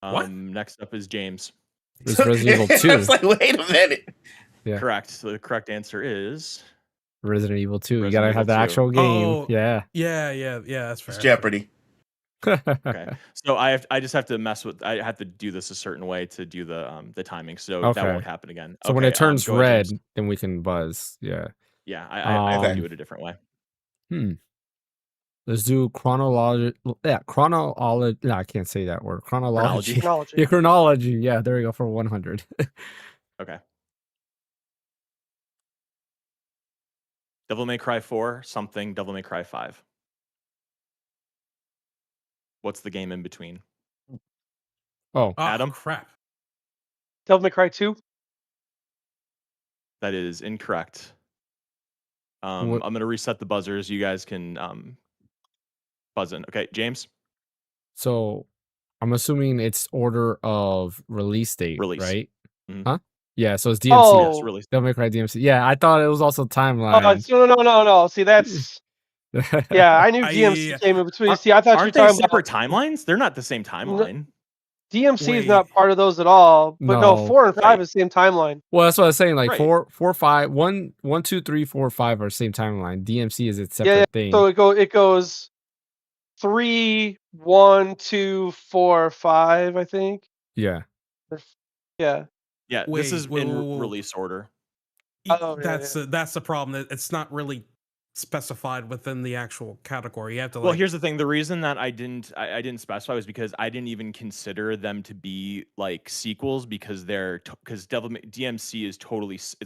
What? Next up is James. It's Resident Evil 2. I was like, wait a minute. Yeah. Correct. So the correct answer is Resident Evil 2. Resident You gotta Evil have the 2. actual game. Oh, yeah. Yeah, that's fair. It's Jeopardy. Okay. So I just have to I have to do this a certain way to do the timing. So that won't happen again. So when it turns go ahead, red, James. then we can buzz. Yeah. Yeah, I have to Okay. do it a different way. Let's do chronology. Yeah, chronology. No, I can't say that word. Chronology. Chronology. Yeah, chronology. Yeah, there we go for 100. Okay. Devil May Cry 4, something, Devil May Cry 5. What's the game in between? Oh, Adam? Crap. Devil May Cry 2. That is incorrect. I'm going to reset the buzzers. You guys can buzz in. Okay, James? So I'm assuming it's order of release date, right? Mm-hmm. Huh? Yeah, so it's DMC. Oh. Yes, release. Devil May Cry DMC. Yeah, I thought it was also timeline. No. See, that's... Yeah, I knew DMC came in between. See, I thought you were talking separate timelines? They're not the same timeline. DMC is not part of those at all. But no 4 and 5 is the same timeline. Well, that's what I was saying. Like Right. 4, 5, 1, 2, 3, 4, 5 are same timeline. DMC is its separate thing. So it goes 3, 1, 2, 4, 5, I think. Yeah. Yeah. Yeah, this is in release order. That's the problem. It's not really specified within the actual category. You have to. Well, here's the thing. The reason that I didn't specify was because I didn't even consider them to be like sequels because because DMC is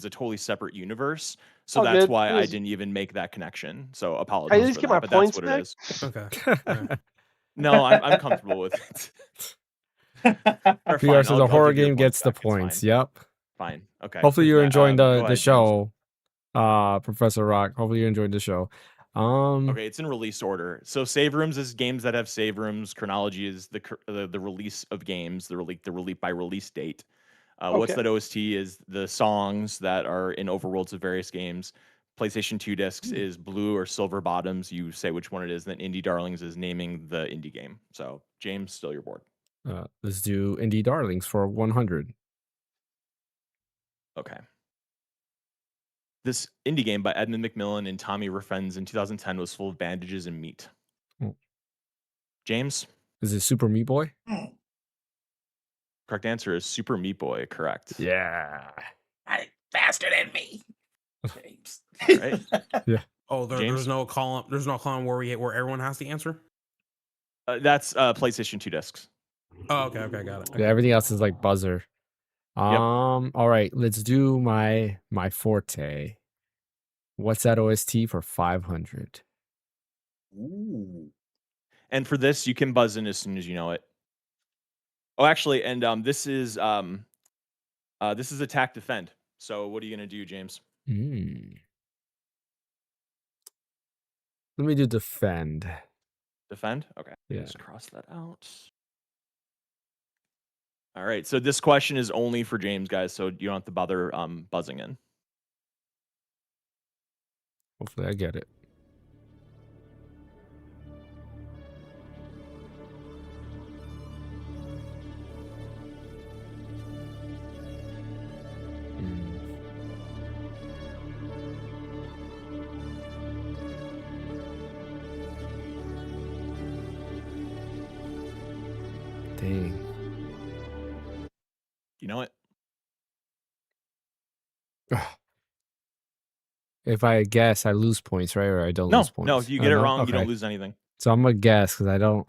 a totally separate universe. So that's why I didn't even make that connection. So apologies. I just get my points that's what back? it is. Okay. No, I'm comfortable with it. So the horror game gets the points. Yep. Fine. Okay. Hopefully you're enjoying the ahead, show, Professor Rock. Hopefully you enjoyed the show. Okay, it's in release order. So save rooms is games that have save rooms. Chronology is the release of games, the release by release date. What's that OST is the songs that are in overworlds of various games. PlayStation 2 discs is blue or silver bottoms. You say which one it is. And then Indie Darlings is naming the indie game. So James, still your board. Let's do Indie Darlings for 100. Okay. This indie game by Edmund McMillan and Tommy Refens in 2010 was full of bandages and meat. James? Is it Super Meat Boy? Correct answer is Super Meat Boy. Correct. Yeah. Faster than me. James. All right. Yeah. Oh, there's no column. There's no column where everyone has the answer. That's PlayStation 2 discs. Oh, okay, got it. Yeah, everything else is like buzzer. All right, let's do my forte. What's that OST for 500? Ooh. And for this, you can buzz in as soon as you know it. Oh, actually, and this is attack defend. So what are you gonna do, James? Let me do defend. Defend? Okay. Yeah. Just cross that out. All right. So this question is only for James, guys. So you don't have to bother buzzing in. Hopefully I get it. Dang. You know it? If I guess, I lose points, right? Or I don't lose points. No, if you get it wrong, you don't lose anything. So I'm gonna guess because I don't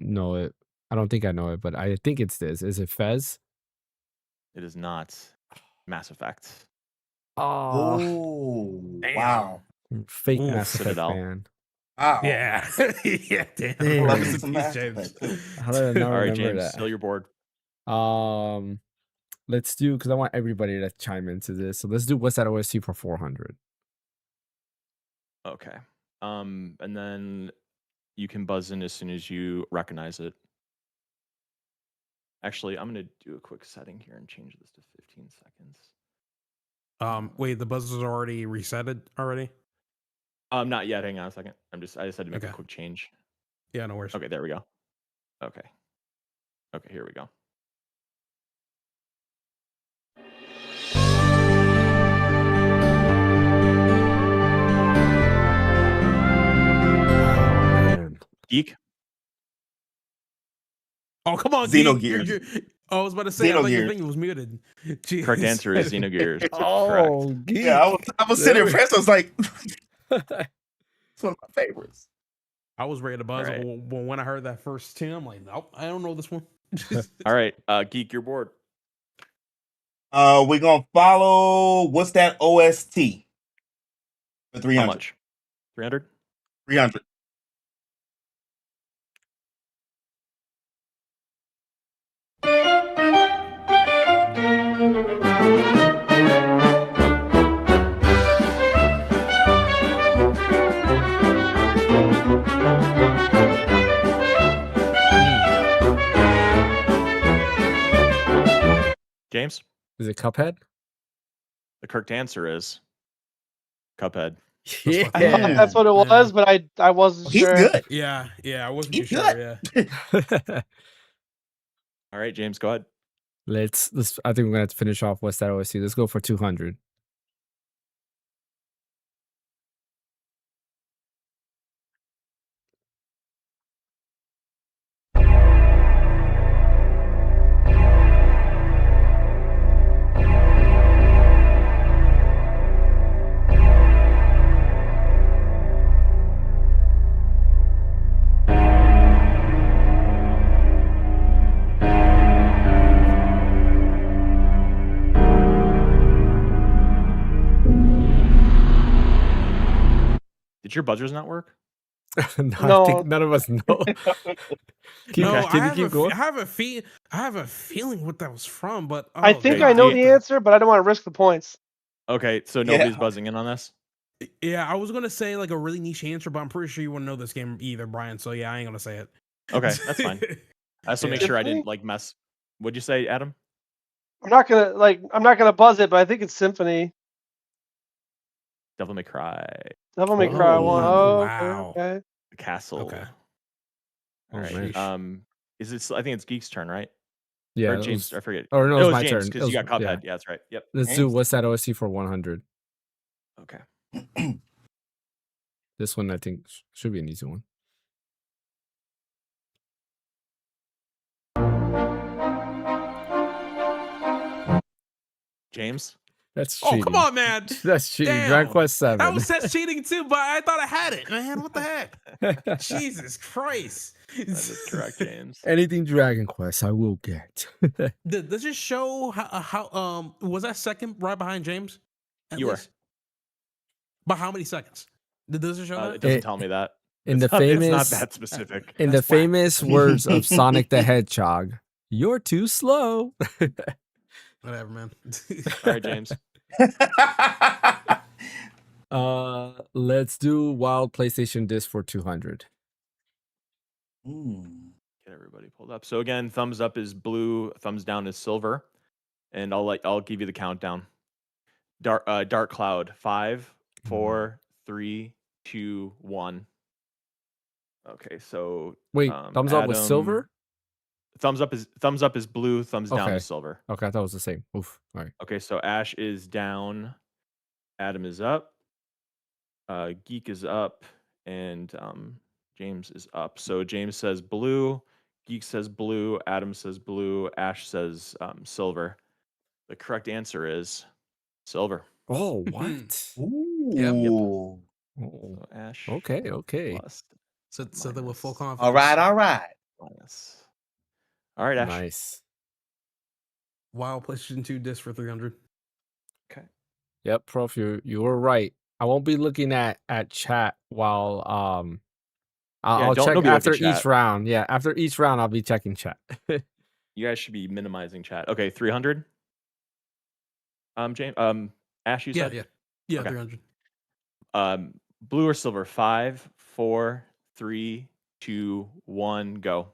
know it. I don't think I know it, but I think it's this. Is it Fez? It is not. Mass Effect. Oh, wow. Fake Mass Effect fan. Wow. Yeah. Yeah, damn. James. How did I not All right, remember James, that? still your board. Let's do, because I want everybody to chime into this. So let's do what's that OST for 400? Okay. And then you can buzz in as soon as you recognize it. Actually, I'm gonna do a quick setting here and change this to 15 seconds. Wait, the buzzers are already resetted already? Not yet. Hang on a second. I just had to make a quick change. Yeah, no worries. Okay, there we go. Okay, here we go. Geek. Oh, come on, Xenogears. I was about to say, I thought your thing was muted. Jeez. Correct answer is Xenogears. Oh, correct. Geek. Yeah, I was sitting impressed. I was like, it's one of my favorites. I was ready to buzz when I heard that first tune. I'm like, nope, I don't know this one. All right, Geek, your board. We're gonna follow. What's that OST? For 300. How much? 300. 300. James? Is it Cuphead? The correct answer is Cuphead. Yeah. I thought that's what it was, but I wasn't sure. He's good. Yeah, I wasn't He's too sure. Yeah. All right, James, go ahead. Let's. I think we're gonna have to finish off what's that OST. Let's go for 200. Did your buzzers not work? No, I think none of us know. Can you keep going? I have a feeling what that was from, but I think I know the answer, but I don't want to risk the points. Okay, so nobody's buzzing in on this? Yeah, I was gonna say like a really niche answer, but I'm pretty sure you wouldn't know this game either, Brian. So yeah, I ain't gonna say it. Okay, that's fine. I just want to make sure I didn't like mess. What'd you say, Adam? I'm not gonna buzz it, but I think it's Symphony. Devil May Cry. Devil May Cry one. Oh, wow. Okay. The Castle. Okay. All right. Is it? I think it's Geek's turn, right? Yeah, or James. I forget. Or no, it was my James, turn because you got Cuphead. Yeah, that's right. Yep. Let's do what's that OST for 100. Okay. This one I think should be an easy one. James? That's cheating. Oh, come on, man. That's cheating. Damn. Dragon Quest 7. That's cheating too, but I thought I had it, man. What the heck? Jesus Christ. That is correct, James. Anything Dragon Quest, I will get. Does it show how was that second right behind James? You were. By how many seconds? Does it show that? It doesn't tell me that. It's not that specific. In the famous words of Sonic the Hedgehog, you're too slow. Whatever, man. All right, James. Let's do wild PlayStation disc for 200. Get everybody pulled up. So again, thumbs up is blue, thumbs down is silver, and I'll give you the countdown. Dark Cloud. 5, 4, 3, 2, 1. Okay, so wait, thumbs up was silver. Thumbs up is blue. Thumbs down is silver. Okay, I thought it was the same. Oof. All right. Okay, so Ash is down, Adam is up, Geek is up, and James is up. So James says blue, Geek says blue, Adam says blue, Ash says silver. The correct answer is silver. Oh, what? Ooh. Yep. Oh. So Ash. Okay. Plus, So that was full confidence. All right. minus. All right, Ash. Nice. Wild PlayStation 2 disc for 300. Okay. Yep, Prof, you were right. I won't be looking at chat while I'll check after each round. Yeah, after each round I'll be checking chat. You guys should be minimizing chat. Okay, 300. James, Ash, you said? Yeah, okay. 300. Blue or silver? 5, 4, 3, 2, 1, go.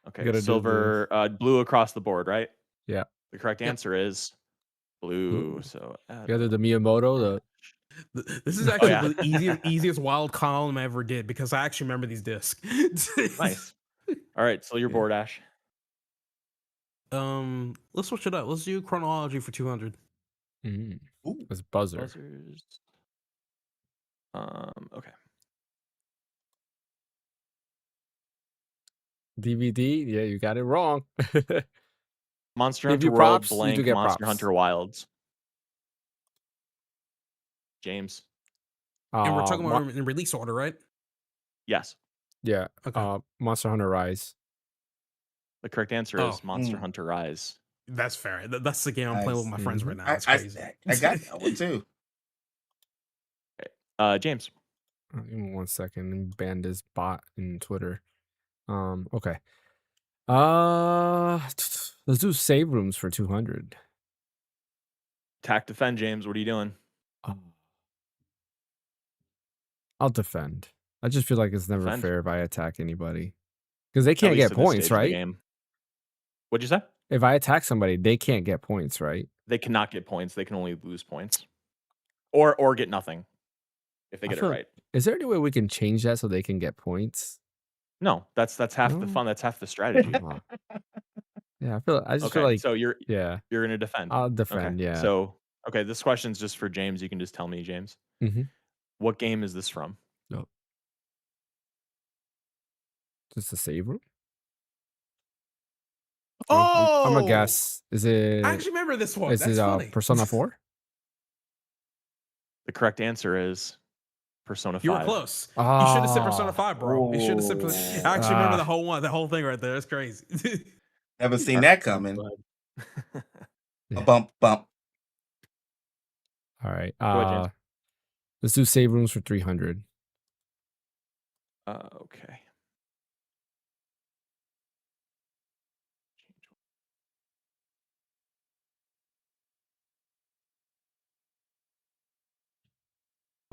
Okay, silver, blue across the board, right? Yeah. The correct answer is blue. Ooh. So you did the Miyamoto. This is actually the easiest wild column I ever did because I actually remember these discs. Nice. All right, so your board, Ash. Let's switch it up. Let's do chronology for 200. It's buzzer. Buzzers. Okay. DVD, yeah, you got it wrong. Monster Hunter World blank Monster Hunter Wilds. James. And we're talking about in release order, right? Yes. Yeah. Okay. Monster Hunter Rise. The correct answer is Monster Hunter Rise. That's fair. That's the game I'm playing with my friends right now. That's crazy. I got that one too. Okay. James. Give me 1 second and ban this bot in Twitter. Okay. Let's do save rooms for 200. Attack defend, James. What are you doing? I'll defend. I just feel like it's never fair if I attack anybody. Because they can't get points, right? What'd you say? If I attack somebody, they can't get points, right? They cannot get points. They can only lose points. Or get nothing if they get it right. Is there any way we can change that so they can get points? No, that's half the fun. That's half the strategy. Yeah, I just feel like so you're gonna defend. I'll defend, yeah. So this question's just for James. You can just tell me, James. What game is this from? No. Just a save room? Oh, I'm gonna guess. Is it? I actually remember this one. Is it funny. Persona 4? The correct answer is Persona 5. You were close. You should have said Persona 5, bro. You should have said. I actually remember the whole thing right there. That's crazy. Never seen that coming. A bump. All right. Go ahead, James. Let's do save rooms for 300. Okay.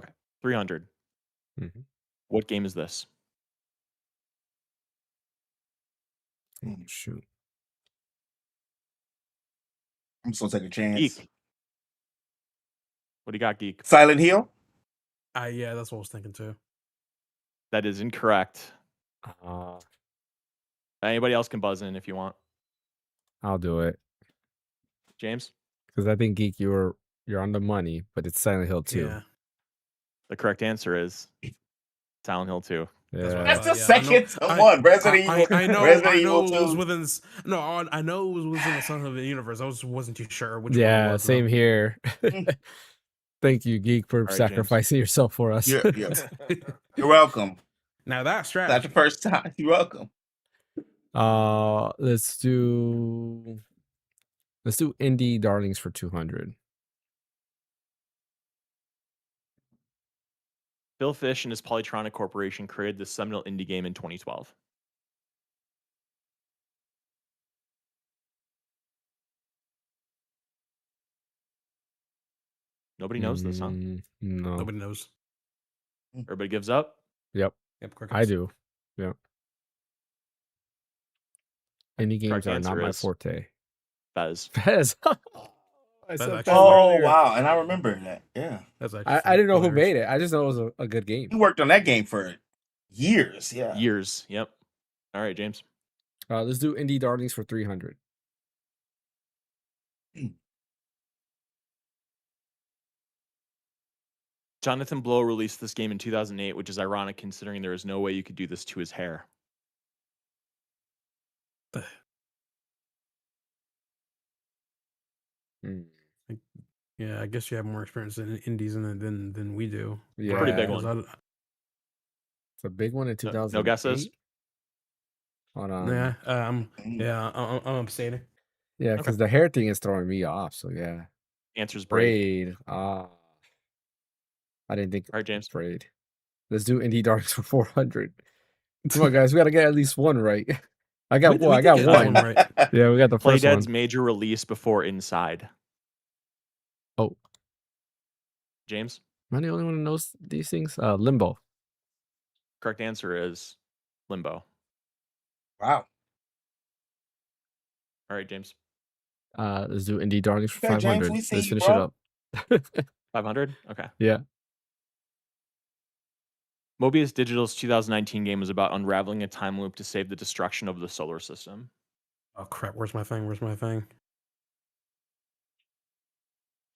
Okay. 300. What game is this? Oh, shoot. I'm just gonna take a chance. Geek. What do you got, Geek? Silent Hill? Yeah, that's what I was thinking too. That is incorrect. Anybody else can buzz in if you want. I'll do it. James? Because I think, Geek, you're on the money, but it's Silent Hill 2. Yeah. The correct answer is Silent Hill 2. That's the second one. Resident Evil. I know. Resident I know Evil it was 2. within. No, I know it was within the Sons of the Universe. I wasn't too sure which one it was. Same here. Thank you, Geek, for sacrificing yourself for us. You're welcome. Now that's strategy. That's the first time. You're welcome. Let's do Indie Darlings for 200. Phil Fish and his Polytronic Corporation created this seminal indie game in 2012. Nobody knows this, huh? No. Nobody knows. Everybody gives up? Yep. I do. Yep. Indie games are not my forte. Fez. Fez. Oh, wow. And I remember that. Yeah. I didn't know who made it. I just know it was a good game. He worked on that game for years. Yeah. Years. Yep. All right, James. Let's do Indie Darlings for 300. Jonathan Blow released this game in 2008, which is ironic considering there is no way you could do this to his hair. Yeah, I guess you have more experience in indies than we do. Yeah, pretty big one. It's a big one in 2000. No guesses. Hold on. Yeah, I'm upsetting. Yeah, because the hair thing is throwing me off. So yeah. Answer's braid. I didn't think. All right, James. Braid. Let's do Indie Darlings for 400. Come on, guys. We got to get at least one right. I got one. Right. Yeah, we got the first Playdead's one. major release before Inside. Oh. James? Am I the only one who knows these things? Limbo. Correct answer is Limbo. Wow. All right, James. Let's do Indie Darlings for 500. James, let's finish it up. 500? Okay. Yeah. Mobius Digital's 2019 game was about unraveling a time loop to save the destruction of the solar system. Oh crap! Where's my thing?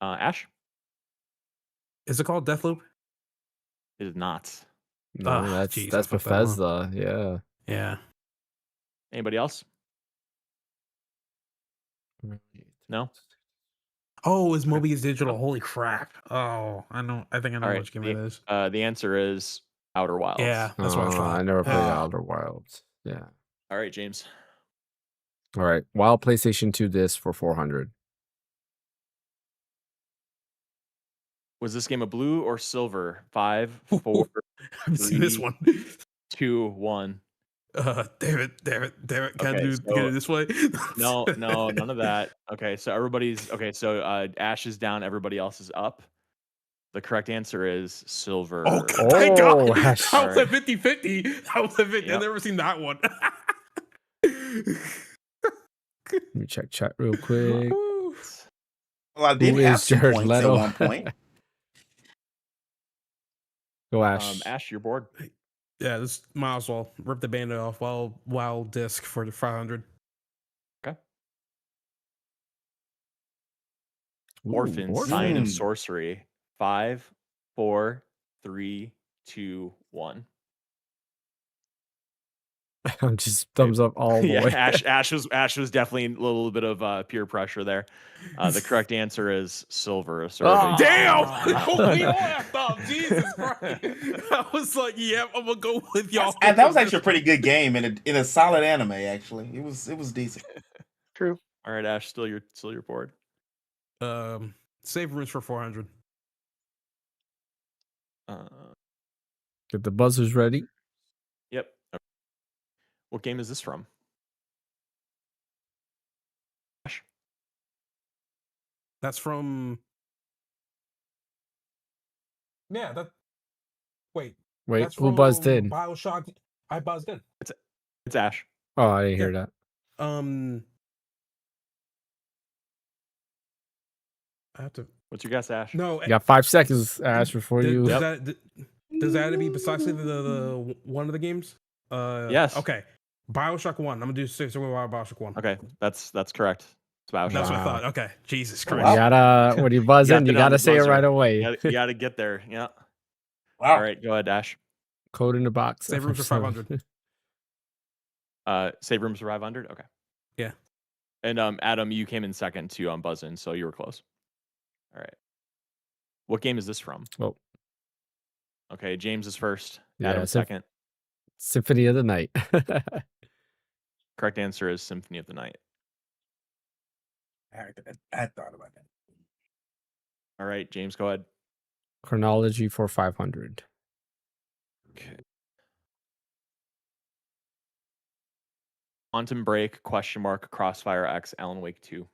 Ash? Is it called Deathloop? It is not. No, that's Bethesda. Yeah. Anybody else? No? Oh, it's Mobius Digital. Holy crap. Oh, I know. I think I know which game it is. The answer is Outer Wilds. Yeah, that's what I thought. I never played Outer Wilds. Yeah. All right, James. All right. Wild PlayStation 2 disc for 400. Was this game a blue or silver? 5, 4, I've seen this one. 2, 1. Damn it. Can I get it this way? No, none of that. Okay, so Ash is down, everybody else is up. The correct answer is silver. Oh, thank God. Ash. That was a 50-50. I've never seen that one. Let me check chat real quick. Well, I did have some Jared points Leto? at one point. Go Ash. Ash, you're bored. Yeah, this might as well rip the band off wild disc for the 500. Okay. Orphans, Sign of Sorcery. 5, 4, 3, 2, 1. I'm just thumbs up all the way. Ash was definitely a little bit of peer pressure there. The correct answer is silver. Oh, damn! We all have up. Jesus Christ! I was like, "Yep, I'm gonna go with y'all." And that was actually a pretty good game in a solid anime. Actually, it was decent. True. All right, Ash, still your board. Save rooms for 400. Get the buzzers ready. Yep. What game is this from? Ash? That's from. Yeah, that. Wait, who buzzed in? BioShock. I buzzed in. It's Ash. Oh, I didn't hear that. I have to. What's your guess, Ash? No, you got 5 seconds, Ash, before you. Does that have to be precisely the one of the games? Yes. Okay. BioShock 1. I'm gonna do 6 with BioShock 1. Okay, that's correct. It's BioShock. That's what I thought. Okay. Jesus Christ. You gotta when you buzz in, you gotta say it right away. You gotta get there. Yeah. Wow. All right, go ahead, Ash. Code in the box. Save rooms for 500. Save rooms for 500. Okay. Yeah. And Adam, you came in second to buzz in, so you were close. All right. What game is this from? Oh. Okay, James is first. Yeah, Adam second. Symphony of the Night. Correct answer is Symphony of the Night. I thought about that. All right, James, go ahead. Chronology for 500. Okay. Quantum Break, ? Crossfire X, Alan Wake 2.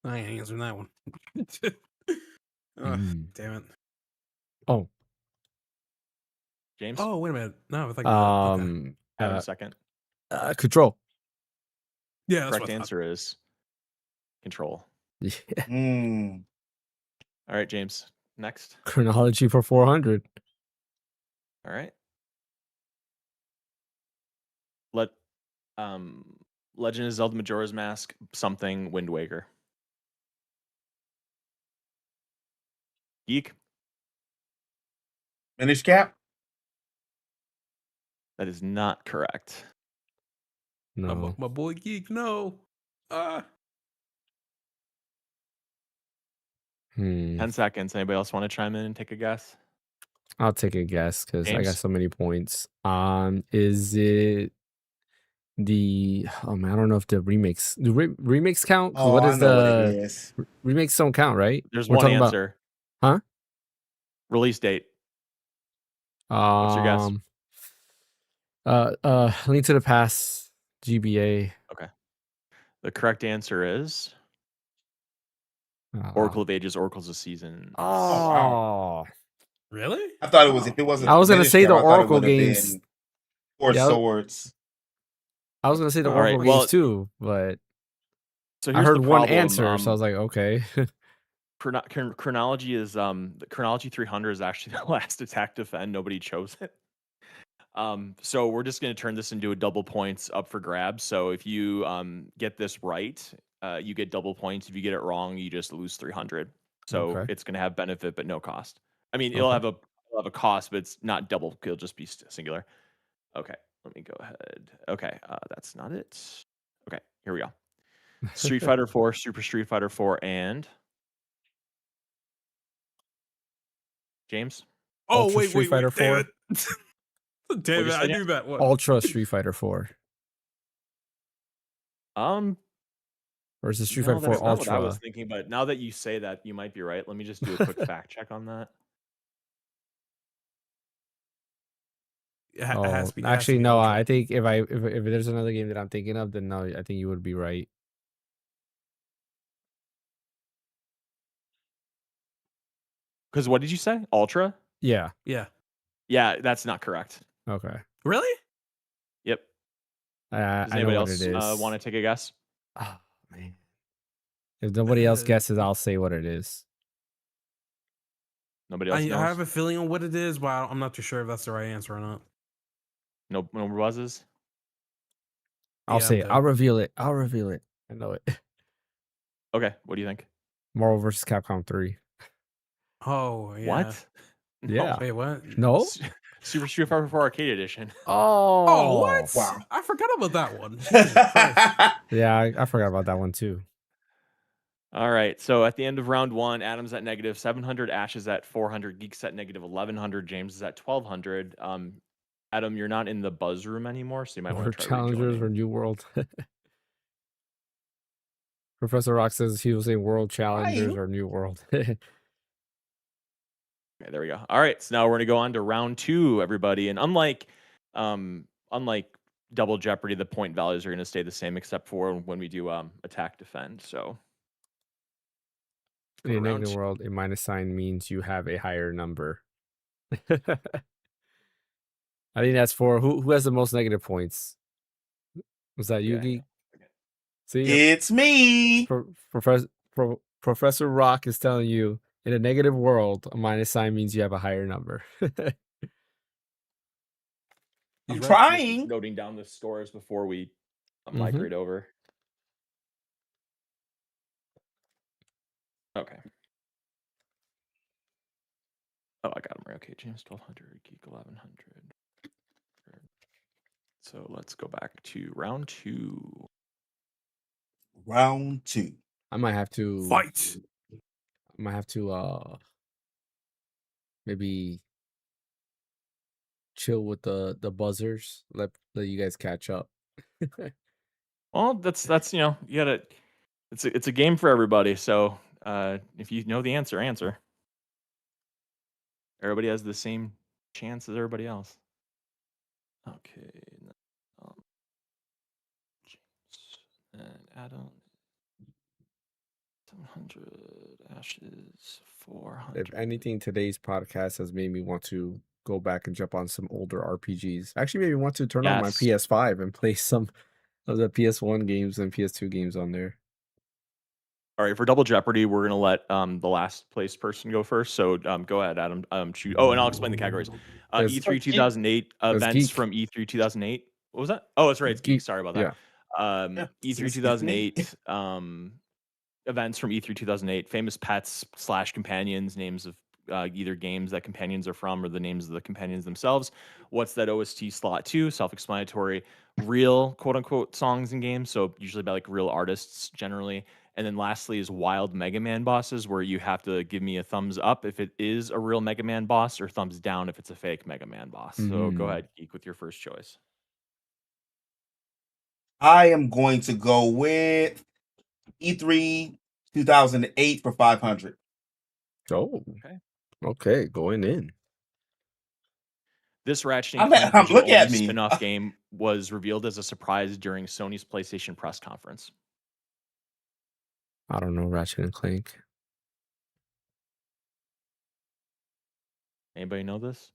I ain't answering that one. Damn it. Oh. James? Oh, wait a minute. No, I think okay. Adam second. Control. Yeah, that's correct answer is Control. Yeah. All right, James. Next. Chronology for 400. All right. Legend of Zelda Majora's Mask, something Wind Waker. Geek. Minish Cap. That is not correct. No. My boy Geek, no. 10 seconds. Anybody else want to chime in and take a guess? I'll take a guess because I got James? so many points. Is it the I don't know if the remakes remakes count? Oh, What I is know what the it is. remakes don't count, right? There's We're one talking answer. Huh? Release date. What's your guess? Link to the Past, GBA. Okay. The correct answer is Oracle of Ages, Oracles of Seasons. Oh, wow. Really? I thought it was if it wasn't. I was gonna say the Cap, Oracle games. Or Swords. I was gonna say the All Oracle right, games too, but so I heard the one problem. answer, so I was like, okay. Chronology is the Chronology 300 is actually the last attack defend. Nobody chose it. So we're just going to turn this into a double points up for grabs. So if you get this right, you get double points. If you get it wrong, you just lose 300. So it's going to have benefit but no cost. I mean, it'll have a cost, but it's not double. It'll just be singular. Okay, let me go ahead. Okay, that's not it. Okay, here we go. Street Fighter 4, Super Street Fighter 4, and James. Oh, Ultra Street Fighter 4. Damn it, I knew that one. Ultra Street Fighter 4. Or is it Street Fighter 4 Ultra? Not what I Ultra? was thinking, but now that you say that, you might be right. Let me just do a quick fact check on that. It has to be, actually, no. I think if there's another game that I'm thinking of, then no, I think you would be right. Because what did you say? Ultra? Yeah. Yeah. Yeah, that's not correct. Okay. Really? Yep. Does anybody else want to take a guess? Oh man. If nobody else guesses, I'll say what it is. Nobody else knows? I have a feeling on what it is, but I'm not too sure if that's the right answer or not. No buzzes? I'll say it. I'll reveal it. I know it. Okay. What do you think? Marvel vs. Capcom 3. Oh, yeah. What? Yeah. Wait, what? No? Super Street Fighter 4 Arcade Edition. Oh, what? Wow. I forgot about that one. Yeah, I forgot about that one too. All right. So at the end of round one, Adam's at negative 700, Ash is at 400, Geek's at negative 1100, James is at 1200. Adam, you're not in the buzz room anymore, so you might want to try Challengers or New World. Professor Rock says he will say World Challengers or New World. Okay, there we go. All right, so now we're going to go on to round two, everybody. And unlike Double Jeopardy, the point values are going to stay the same except for when we do attack defend. So in a negative world, a minus sign means you have a higher number. I think that's for who has the most negative points. Was that you, Geek? See, it's me. Professor Rock is telling you in a negative world, a minus sign means you have a higher number. I'm trying. Noting down the scores before we migrate over. Okay. Oh, I got him right. Okay, James 1200, Geek 1100. So let's go back to round 2. Round 2. I might have to fight. I might have to maybe chill with the buzzers. Let you guys catch up. Well, that's you gotta. It's a game for everybody. So if you know the answer. Everybody has the same chance as everybody else. Okay. James and Adam. 700 ashes. 400. If anything, today's podcast has made me want to go back and jump on some older RPGs. Actually, made me want to turn on my PS5 and play some of the PS1 games and PS2 games on there. All right, for Double Jeopardy, we're gonna let the last place person go first. So go ahead, Adam. Choose. Oh, and I'll explain the categories. E3 2008 events from E3 2008. What was that? Oh, that's right. It's Geek. Sorry about that. Yeah. E3 2008 events from E3 2008. Famous pets / companions, names of either games that companions are from or the names of the companions themselves. What's that OST slot to? Self-explanatory. Real quote unquote songs and games. So usually by like real artists generally. And then lastly is wild Mega Man bosses, where you have to give me a thumbs up if it is a real Mega Man boss, or thumbs down if it's a fake Mega Man boss. So go ahead, Geek, with your first choice. I am going to go with E3 2008 for 500. Oh, okay, going in. This Ratchet & Clank digital-only spin-off game was revealed as a surprise during Sony's PlayStation press conference. I don't know Ratchet & Clank. Anybody know this?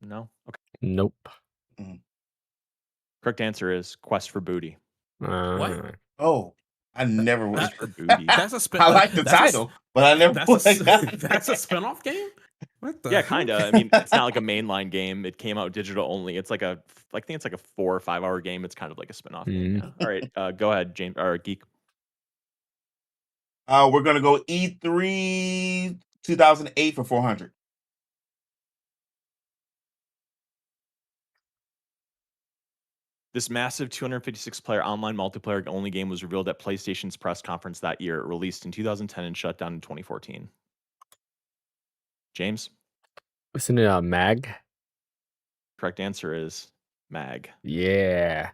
No? Okay. Nope. Correct answer is Quest for Booty. What? Oh, I never would. Quest for Booty. That's a spin. I like the title, but I never. That's a spin-off game. What the? Yeah, kind of. I mean, it's not like a mainline game. It came out digital only. It's like I think it's like a 4 or 5 hour game. It's kind of like a spin-off game. Yeah. All right, go ahead, James or Geek. We're gonna go E3 2008 for 400. This massive 256-player online multiplayer only game was revealed at PlayStation's press conference that year, released in 2010 and shut down in 2014. James? Isn't it MAG? Correct answer is MAG. Yeah.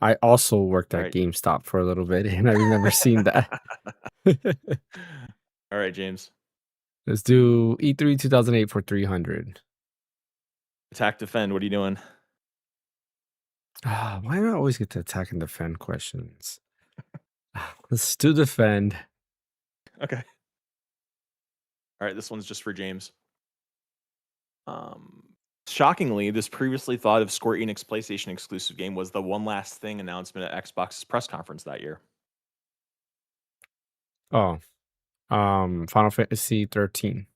I also worked at GameStop for a little bit, and I remember seeing that. All right, James. Let's do E3 2008 for 300. Attack, defend. What are you doing? Why do I always get to attack and defend questions? Let's do defend. Okay. All right, this one's just for James. Shockingly, this previously thought of Square Enix PlayStation exclusive game was the One Last Thing announcement at Xbox's press conference that year. Oh, Final Fantasy 13.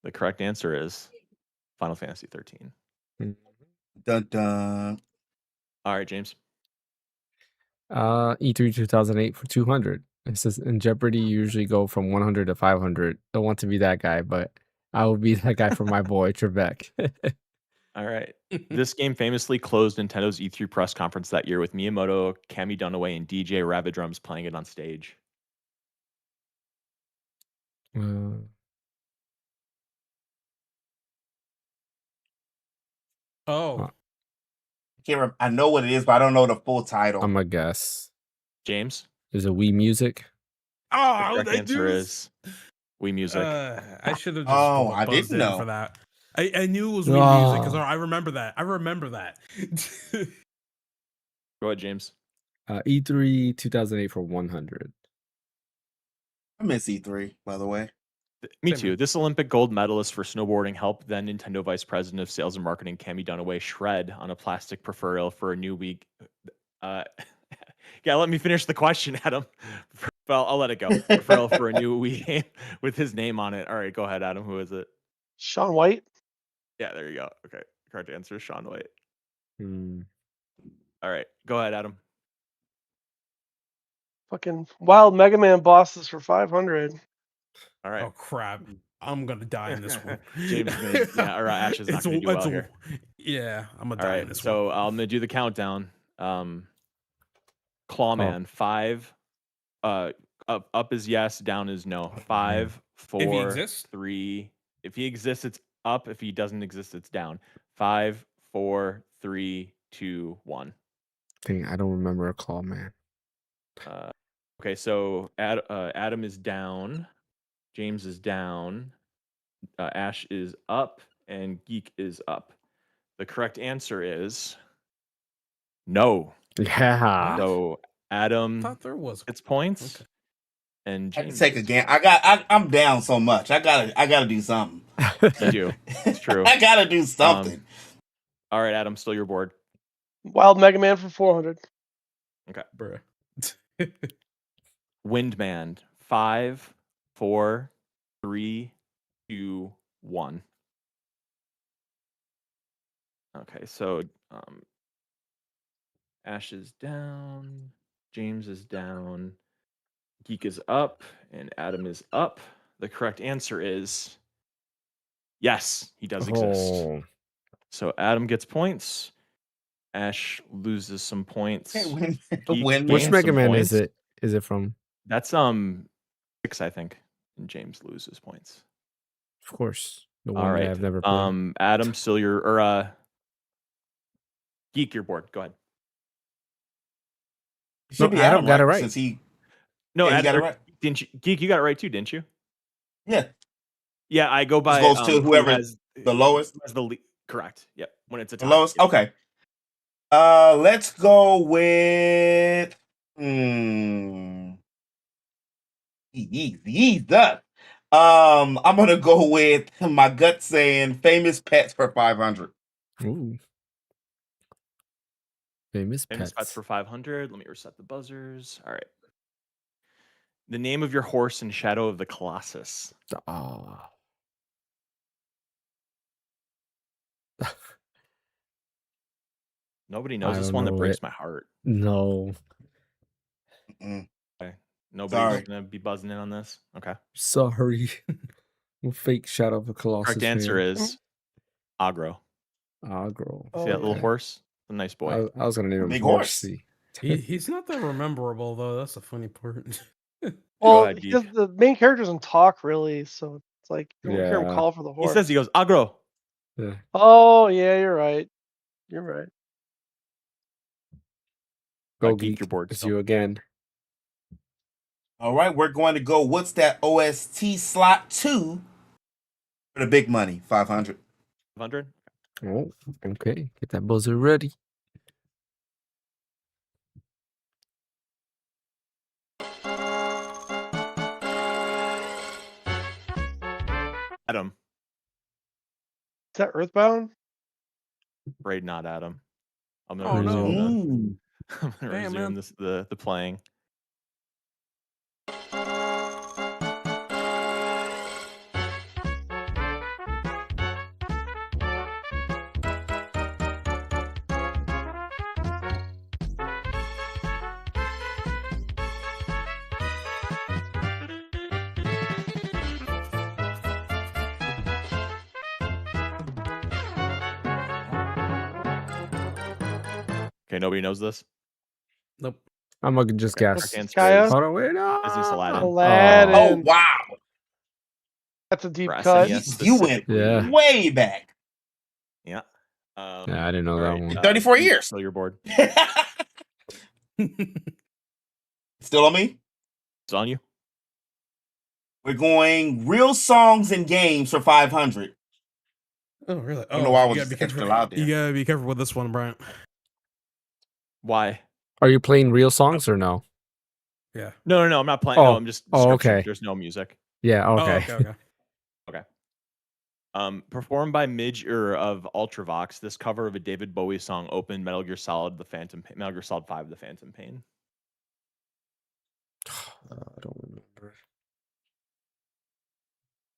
The correct answer is Final Fantasy 13. Dun dun. All right, James. E3 2008 for 200. It says in Jeopardy, you usually go from 100 to 500. Don't want to be that guy, but I will be that guy for my boy Trebek. All right. This game famously closed Nintendo's E3 press conference that year with Miyamoto, Cami Dunaway, and DJ Ravidrums playing it on stage. I know what it is, but I don't know the full title. I'm a guess. James? Is it Wii Music? Oh, the correct answer is Wii Music. I should have just I didn't know for that. I knew it was Wii Music because I remember that. Go ahead, James. E3 2008 for 100. I miss E3, by the way. Me too. This Olympic gold medalist for snowboarding helped then Nintendo Vice President of Sales and Marketing Cami Dunaway shred on a plastic peripheral for a new week. Yeah, let me finish the question, Adam. Well, I'll let it go. Peripheral for a new Wii game with his name on it. All right, go ahead, Adam. Who is it? Shaun White. Yeah, there you go. Okay, correct answer is Shaun White. All right, go ahead, Adam. Fucking wild Mega Man bosses for 500. All right. Oh crap! I'm gonna die in this one. James is gonna, or Ash is not gonna do well here. Yeah, I'm gonna All die right, in this so one. I'm gonna do the countdown. Clawman, 5. Up is yes, down is no. 5, 4, if he exists? 3. If he exists, it's up. If he doesn't exist, it's down. 5, 4, 3, 2, 1. Dang, I don't remember a claw man. Okay, so Adam is down, James is down, Ash is up, and Geek is up. The correct answer is no. Yeah. So Adam I thought there was gets points, Okay. and I can James take a game. I'm down so much. I gotta do something. You do. It's true. I gotta do something. All right, Adam, still your board. Wild Mega Man for 400. Okay. Bruh. Windman, 5, 4, 3, 2, 1. Okay, so Ash is down, James is down, Geek is up, and Adam is up. The correct answer is yes, he does exist. Oh. So Adam gets points. Ash loses some points. Geek Which gains Mega some Man points. is it? Is it from? That's 6, I think. And James loses points. Of course, the All one right. that I've never played. Adam, still your Geek, your board. Go ahead. Should be Adam got it right. Since he Adam, got it right. Didn't you, Geek? You got it right too, didn't you? Yeah. Yeah, I go by goes to whoever has the lowest. Has the correct. Yep. When it's a tie. The lowest. Okay. Let's go with Jesus. I'm gonna go with my gut saying Famous Pets for 500. Ooh. Famous Pets Pets for 500. Let me reset the buzzers. All right. The name of your horse in Shadow of the Colossus. Nobody knows this one. That breaks my heart. No. Okay. Nobody's gonna be buzzing in on this. Okay. Sorry. Fake Shadow of the Colossus. Correct answer is Agro. Agro. See that little horse? A nice boy. I was gonna name him Big Horsey. He's not that rememberable though. That's the funny part. Well, because the main character doesn't talk really, so it's like you don't hear him call for the horse. He goes Agro. Yeah. Oh yeah, you're right. You're right. Go Geek, your board. It's you again. All right, we're going to go. What's that OST slot 2 for the big money? 500. 500. Oh, okay. Get that buzzer ready. Adam. Is that Earthbound? Afraid not, Adam. I'm gonna resume the playing. Okay, nobody knows this? Nope. I'm gonna just guess. Kaya? Hold on, wait, no. Aladdin. Oh wow. That's a deep cut. You went way back. Yeah. Yeah, I didn't know that one. 34 years. Still your board. Still on me? It's on you. We're going real songs and games for 500. Oh, really? I don't know why I was extra loud there. You gotta be careful with this one, Brian. Why? Are you playing real songs or no? Yeah. No, I'm not playing. No, I'm just. okay. There's no music. Yeah. Okay. Okay. Performed by Midge of Ultravox, this cover of a David Bowie song opened Metal Gear Solid 5, The Phantom Pain. I don't remember.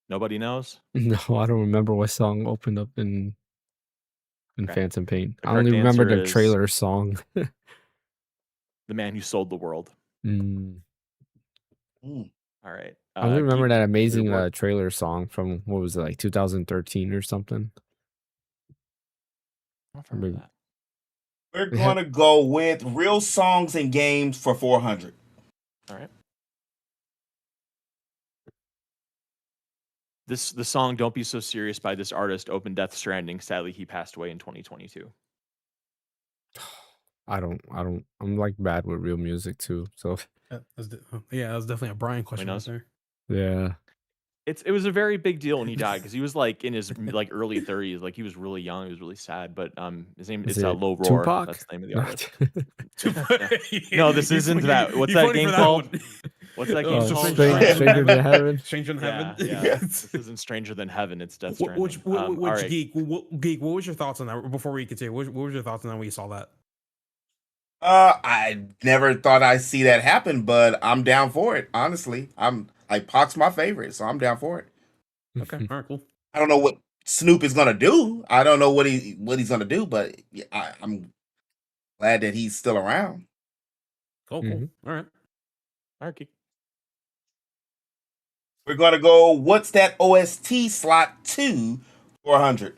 Nobody knows? No, I don't remember what song opened up in Phantom Pain. I only correct remember the answer is- trailer song. The Man Who Sold the World. Mm. All right. I remember Geek, that amazing leaderboard. trailer song from what was it, like 2013 or something. I don't remember that. We're gonna go with real songs and games for 400. All right. The song "Don't Be So Serious" by this artist opened Death Stranding. Sadly, he passed away in 2022. I'm like bad with real music too. So that was definitely a Brian question right there. Yeah. It was a very big deal when he died because he was like in his like early 30s. Like he was really young. He was really sad. But his name is Low Roar. Tupac? That's the name of the artist. No, this isn't that. What's that game called? What's that game called? Stranger Than Heaven. Stranger Than Heaven. Yeah. This isn't Stranger Than Heaven. It's Death Stranding. Which right. Geek? Geek. What was your thoughts on that? Before we continue, what was your thoughts on that when you saw that? I never thought I'd see that happen, but I'm down for it. Honestly, I'm like Pac's my favorite, so I'm down for it. Okay, all right, cool. I don't know what Snoop is gonna do. I don't know what he's gonna do, but I'm glad that he's still around. Cool. All right. Geek. We're gonna go. What's that OST slot to 400?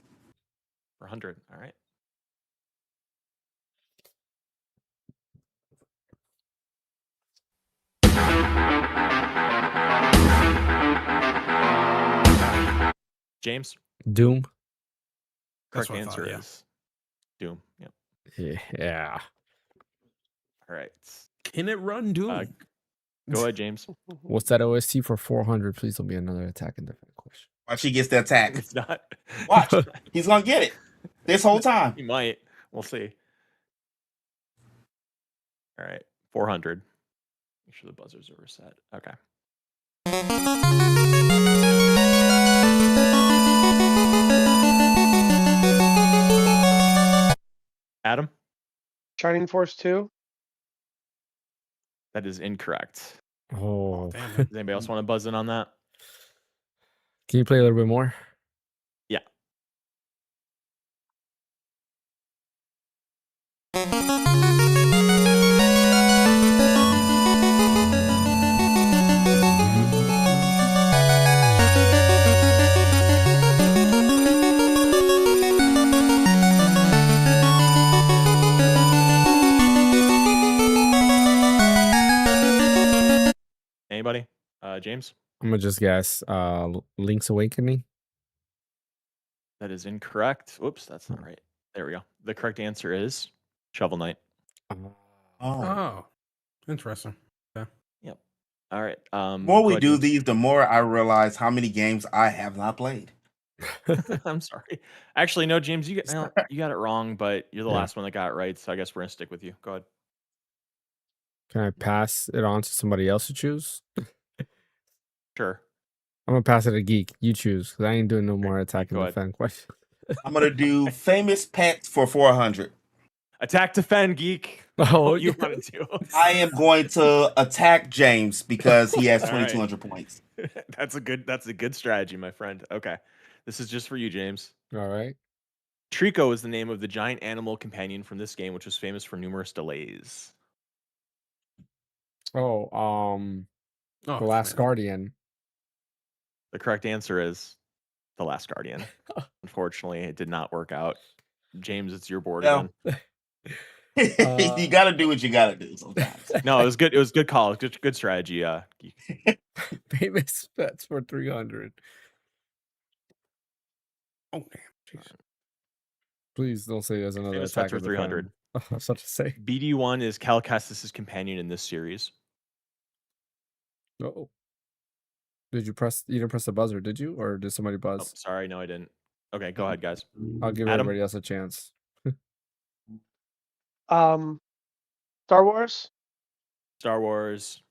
400. All right. James? Doom. Correct answer is Doom. Yep. Yeah. All right. Can it run Doom? Go ahead, James. What's that OST for 400? Please don't be another attack and defend question. Watch he gets the attack. It's not. Watch. He's gonna get it this whole time. He might. We'll see. All right. 400. Make sure the buzzers are reset. Okay. Adam? Shining Force 2? That is incorrect. Oh, damn. Does anybody else want to buzz in on that? Can you play a little bit more? Yeah. Anybody? James? I'm gonna just guess Link's Awakening. That is incorrect. Whoops, that's not right. There we go. The correct answer is Shovel Knight. Oh. Interesting. Yeah. Yep. All right. The more we do these, the more I realize how many games I have not played. I'm sorry. Actually, no, James, you got it wrong, but you're the last one that got it right, so I guess we're gonna stick with you. Go ahead. Can I pass it on to somebody else to choose? Sure. I'm gonna pass it to Geek. You choose, because I ain't doing no more attack and defend questions. I'm gonna do famous pets for 400. Attack, defend, Geek. Oh, you want to do? I am going to attack James because he has 2,200 points. That's a good strategy, my friend. Okay, this is just for you, James. All right. Trico is the name of the giant animal companion from this game, which was famous for numerous delays. The Last Guardian. The correct answer is The Last Guardian. Unfortunately, it did not work out. James, it's your board again. You got to do what you got to do sometimes. No, it was good. It was good call. Good strategy. Famous pets for 300. Oh, damn. Jeez. Please don't say there's another attack for 300. I was about to say. BD1 is Cal Kestis' companion in this series. Oh. You didn't press the buzzer, did you? Or did somebody buzz? Oh, sorry, no, I didn't. Okay, go ahead, guys. I'll give everybody else a chance. Star Wars? Star Wars.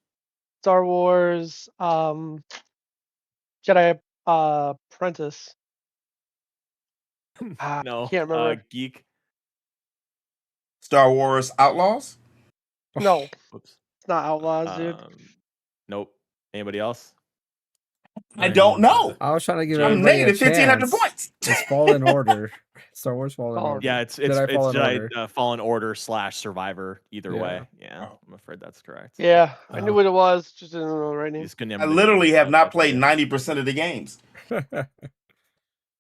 Jedi Apprentice. No. Can't remember. Geek. Star Wars Outlaws? No. It's not Outlaws, dude. Nope. Anybody else? I don't know. I was trying to give I'm everybody a negative 1,500 chance. points. It's Fallen Order. Star Wars Fallen Order. Yeah, it's Jedi Fallen Order / Survivor. Either way, yeah. I'm afraid that's correct. Yeah, I knew what it was. Just didn't know the right name. I literally have not played 90% of the games.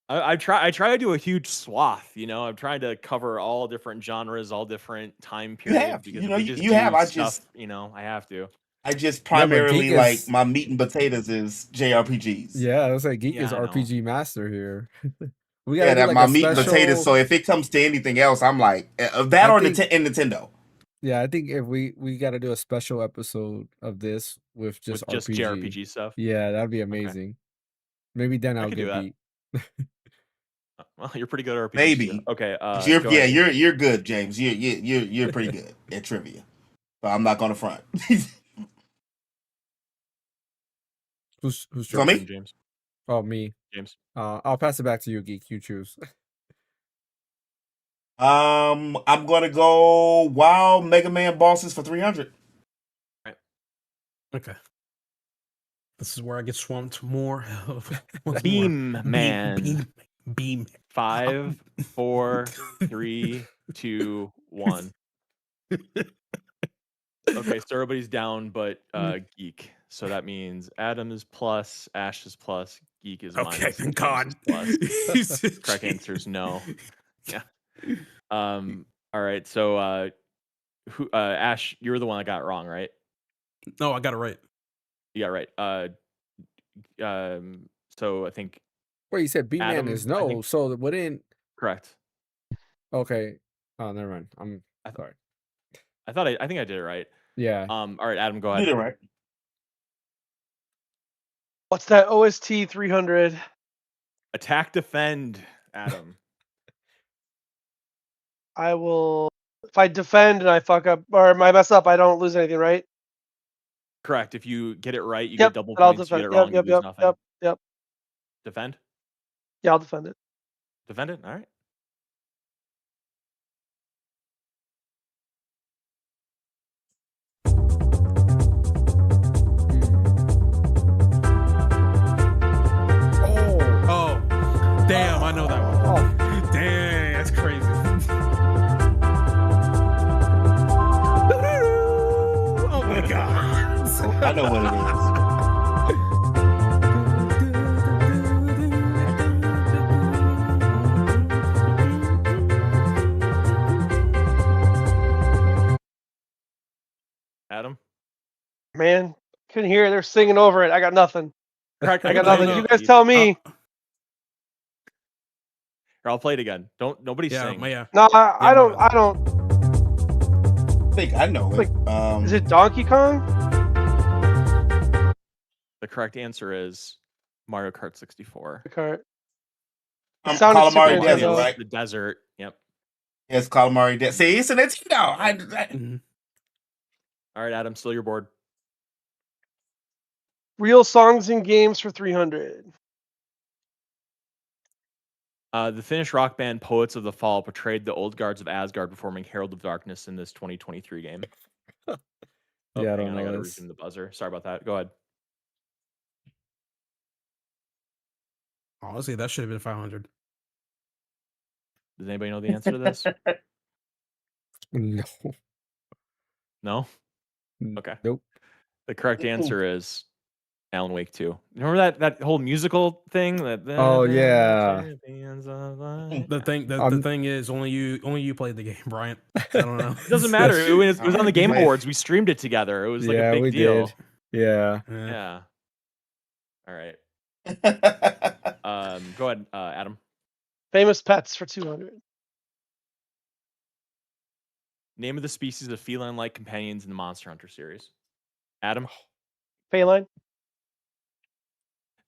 I try to do a huge swath. You know, I'm trying to cover all different genres, all different time periods. You have. I have to. I just primarily like my meat and potatoes is JRPGs. Yeah, I was like, Geek is RPG master here. We gotta my meat and potatoes. So if it comes to anything else, I'm like that or Nintendo. Yeah, I think if we got to do a special episode of this with just JRPG stuff. Yeah, that'd be amazing. Okay. Maybe then I'll get beat. Well, you're pretty good at RPG. Maybe. Too. Okay. You're good, James. You're pretty good at trivia. But I'm not gonna front. Who's me? James. Oh, me. James. I'll pass it back to you, Geek. You choose. I'm gonna go WoW Mega Man bosses for 300. Right. Okay. This is where I get swamped more. Beam Man. Beam. 5, 4, 3, 2, 1. Okay, so everybody's down, but Geek. So that means Adam is plus, Ash is plus, Geek is minus. Okay, thank God. Correct answer is no. Yeah. All right. So, Ash, you were the one that got it wrong, right? No, I got it right. You got it right. So I think. Wait, you said B-Man is no, so it wouldn't. Correct. Okay. Oh, never mind. I'm sorry. I think I did it right. Yeah. All right, Adam, go ahead. You did it right. What's that OST 300? Attack defend, Adam. I will. If I defend and I fuck up or I mess up, I don't lose anything, right? Correct. If you get it right, you get double points. If you get it wrong, you lose nothing. Yep. Defend? Yeah, I'll defend it. Defend it? All right. Oh. Damn, I know that one. Oh. Dang, that's crazy. Oh my God. I know what it is. Adam? Man, couldn't hear it. They're singing over it. I got nothing. Correct. I got nothing. You guys tell me. Here, I'll play it again. Nobody sing. Yeah. No, I don't. I think I know it. Is it Donkey Kong? The correct answer is Mario Kart 64. Correct. Calamari Desert, right? The desert. Yep. Yes, Calamari Desert. See, it's a Nintendo. All right, Adam, still your board. Real songs and games for 300. The Finnish rock band Poets of the Fall portrayed the old guards of Asgard performing Herald of Darkness in this 2023 game. Yeah, I don't know. I gotta resume the buzzer. Sorry about that. Go ahead. Honestly, that should have been 500. Does anybody know the answer to this? No. No? Okay. Nope. The correct answer is Alan Wake 2. Remember that whole musical thing? Oh yeah. The thing is only you played the game, Bryant. I don't know. It doesn't matter. It was on the Game Awards. We streamed it together. It was like a big deal. Did. Yeah. All right. Go ahead, Adam. Famous pets for 200. Name of the species of feline-like companions in the Monster Hunter series. Adam? Feline?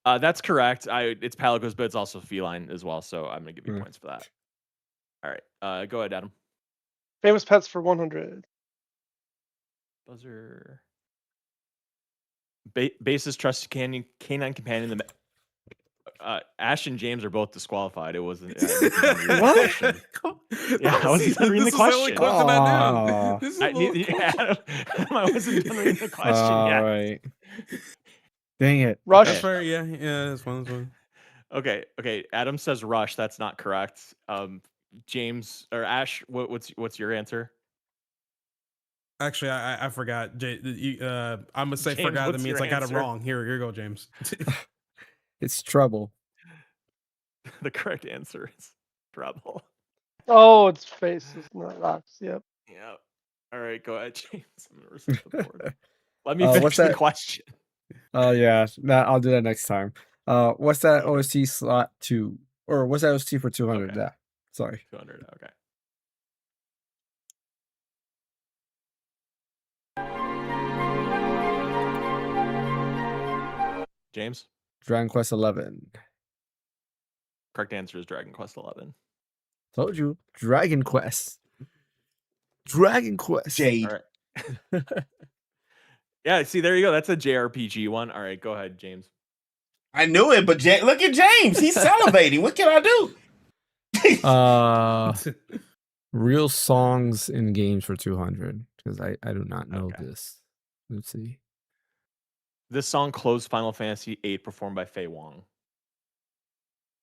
That's correct. It's Pelagos, but it's also feline as well, so I'm going to give you points for that. All right. Go ahead, Adam. Famous pets for 100. Buzzer. Bassist trusted canine companion. Ash and James are both disqualified. It wasn't. What? Yeah, I wasn't done reading the question. I wasn't done reading the question yet. Right. Dang it. Rush. That's fair. Yeah, that's one. Okay. Adam says Rush. That's not correct. James or Ash, what's your answer? Actually, I forgot. I'm gonna say James, forgot. That what's means your I got it answer? wrong. Here you go, James. It's Trouble. The correct answer is Trouble. Oh, it's Faces, not Rocks. Yep. Yeah. All right, go ahead, James. I'm gonna reset the board. Let me finish the question. Oh yeah, I'll do that next time. What's that OST slot 2? Or what's that OST for 200? Okay. Yeah. Sorry. 200. Okay. James? Dragon Quest 11. Correct answer is Dragon Quest 11. Told you. Dragon Quest. Dragon Quest. Jade. All right. Yeah, see, there you go. That's a JRPG one. All right, go ahead, James. I knew it, but look at James. He's salivating. What can I do? Real songs in games for 200, because I do not know this. Let's see. This song closed Final Fantasy VIII, performed by Fei Wong.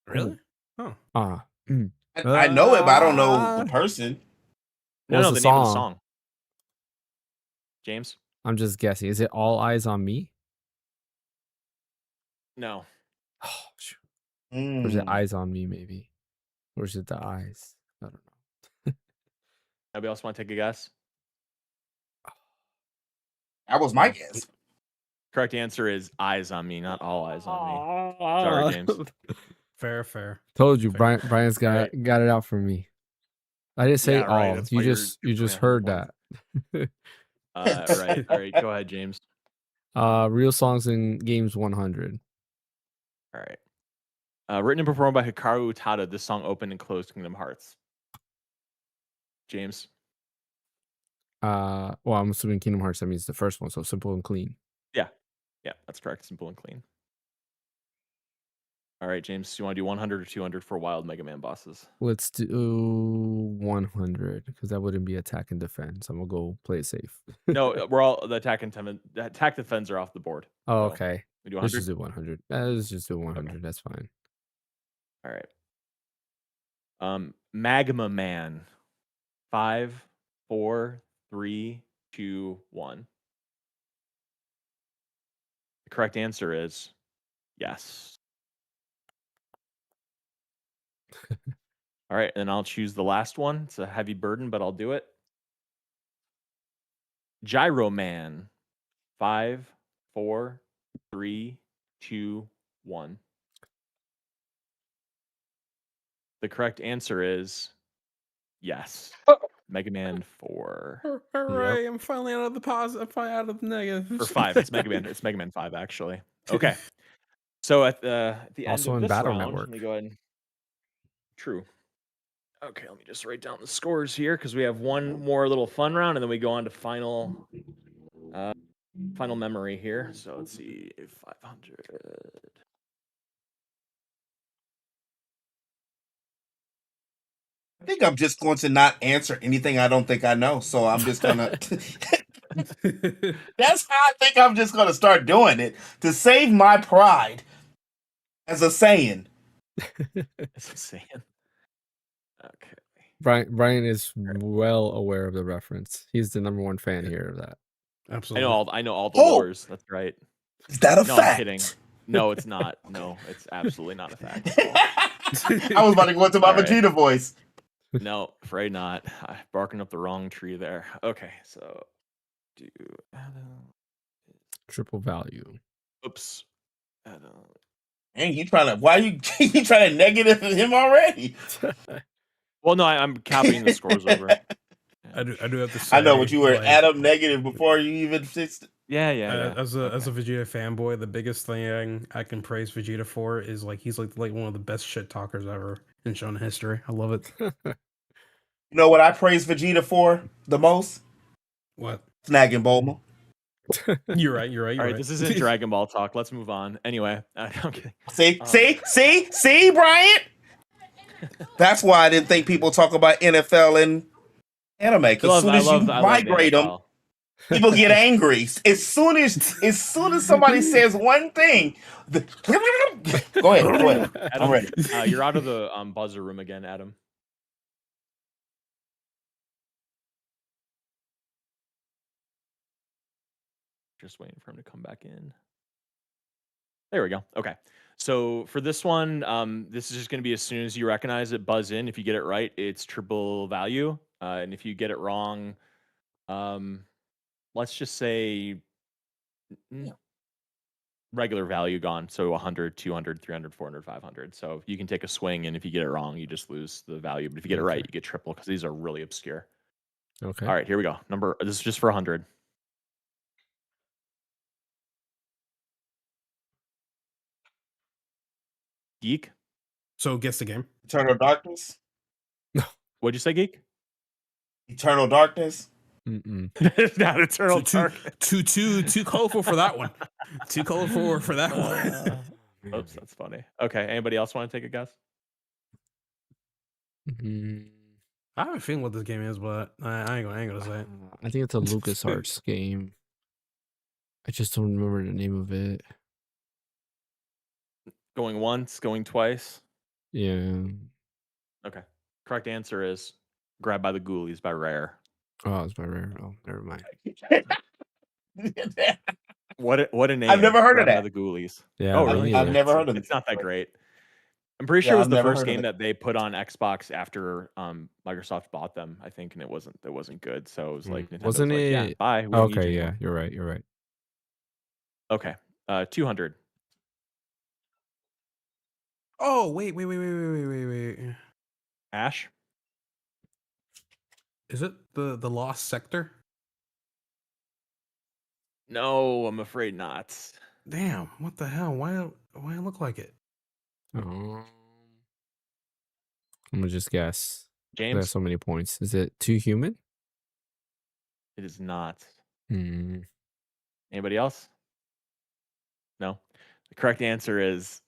Really? Oh. I know it, but I don't know the person. No, the name of the song. James? I'm just guessing. Is it All Eyes on Me? No. Oh, shoot. Or is it Eyes on Me, maybe? Or is it the eyes? I don't know. Anybody else want to take a guess? That was my guess. Correct answer is Eyes on Me, not All Eyes on Me. Sorry, James. Fair. Told you, Brian's got it out for me. I didn't say all. Right. You just heard that. Right. All right. Go ahead, James. Real songs in games 100. All right. Written and performed by Hikaru Utada, this song opened and closed Kingdom Hearts. James? Well, I'm assuming Kingdom Hearts, that means the first one, so Simple and Clean. Yeah, that's correct. Simple and Clean. All right, James, do you want to do 100 or 200 for Wild Mega Man bosses? Let's do 100, because that wouldn't be attack and defense. I'm going to go play it safe. No, we're all the attack defense are off the board. Oh, so okay. We do 100? Let's just do 100. Let's just do 100. Okay. That's fine. All right. Magma Man. 5, 4, 3, 2, 1. The correct answer is yes. All right, and I'll choose the last one. It's a heavy burden, but I'll do it. Gyro Man. 5, 4, 3, 2, 1. The correct answer is yes. Mega Man 4. Hooray! Yep. I'm finally out of the positive. I'm finally out of the negative. Or 5. It's Mega Man. It's Mega Man 5 actually. Okay. So at the end also of in this Battle round, Network. let me go ahead. True. Okay, let me just write down the scores here because we have one more little fun round, and then we go on to final memory here. So let's see, 500. I think I'm just going to not answer anything I don't think I know. So I'm just gonna. That's how I think I'm just gonna start doing it to save my pride. As a saying. As a saying. Okay. Brian is well aware of the reference. He's the #1 fan here of that. Absolutely. I know all the lores. That's right. Is that a fact? I'm kidding. No, it's not. No, it's absolutely not a fact. I was about to go into my Vegeta voice. No, afraid not. I'm barking up the wrong tree there. Okay, so do triple value. Oops. And you trying to? Why you trying to negative him already? Well, no, I'm copying the scores over. I do have to say. I know what you were. Adam negative before you even fixed it. Yeah. As a Vegeta fanboy, the biggest thing I can praise Vegeta for is he's like one of the best shit talkers ever in shonen history. I love it. You know what I praise Vegeta for the most? What? Snagging Bulma. You're right. All right, this isn't Dragon Ball talk. Let's move on. Anyway, I'm kidding. See, Brian. That's why I didn't think people talk about NFL and anime because as soon as you migrate them, People get angry as soon as somebody says one thing. Go ahead. Adam, I'm ready. You're out of the buzzer room again, Adam. Just waiting for him to come back in. There we go. Okay. So for this one, this is just going to be as soon as you recognize it, buzz in. If you get it right, it's triple value. And if you get it wrong, let's just say regular value gone. So 100, 200, 300, 400, 500. So you can take a swing, and if you get it wrong, you just lose the value. But if you get it right, you get triple because these are really obscure. Okay. All right, here we go. This is just for 100. Geek? So guess the game. Eternal Darkness? What'd you say, Geek? Eternal Darkness? Not Eternal Darkness. Too colorful for that one. Too colorful for that one. Oops, that's funny. Okay, anybody else want to take a guess? I have a feeling what this game is, but I ain't gonna say it. I think it's a LucasArts game. I just don't remember the name of it. Going once, going twice. Yeah. Okay. Correct answer is Grabbed by the Ghoulies by Rare. Oh, it's by Rare. Oh, never mind. What a name! I've never heard Grabbed of by that. the Ghoulies. Yeah. Oh, really? I've never heard of it. It's not that great. I'm pretty sure it was I've the never first heard of game it. that they put on Xbox after Microsoft bought them, I think, and it wasn't good. So it was like Nintendo Wasn't was like, it? yeah, bye. We don't need Okay, you yeah, anymore. you're right. You're right. Okay. 200. Oh, wait. Ash? Is it the Lost Sector? No, I'm afraid not. Damn, what the hell? Why it look like it? I'm gonna just guess. James? There's so many points. Is it Too Human? It is not. Hmm. Anybody else? No. The correct answer is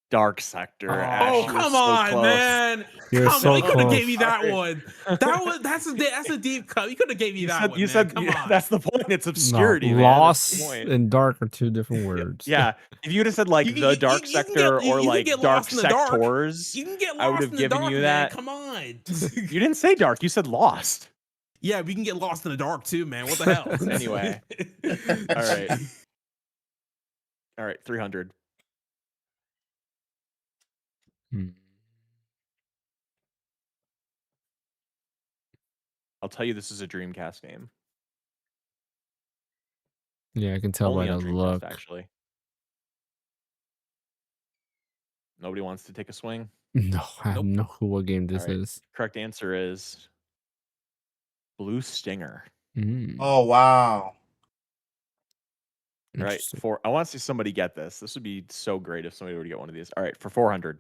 Dark Sector. Ash, Oh, you were come so on, close. man! You're Come so on, you could have close. gave me that one. That's a deep cut. You could have gave me that one. You man. said Come on. that's the point. It's obscurity, No, man. That's the Lost point. and dark are two different words. Yeah, if you'd have said like the Dark Sector or like Dark Sectors, You can get I would lost have in the given dark, you man. that. Come on. You didn't say dark. You said lost. Yeah, we can get lost in the dark too, man. What the hell? Anyway. All right. 300. I'll tell you, this is a Dreamcast game. Yeah, I can tell Only by on the Dreamcast, look. actually. Nobody wants to take a swing? No, I have no clue what game this is. Correct answer is Blue Stinger. Oh, wow. All right, I want to see somebody get this. This would be so great if somebody were to get one of these. All right, for 400.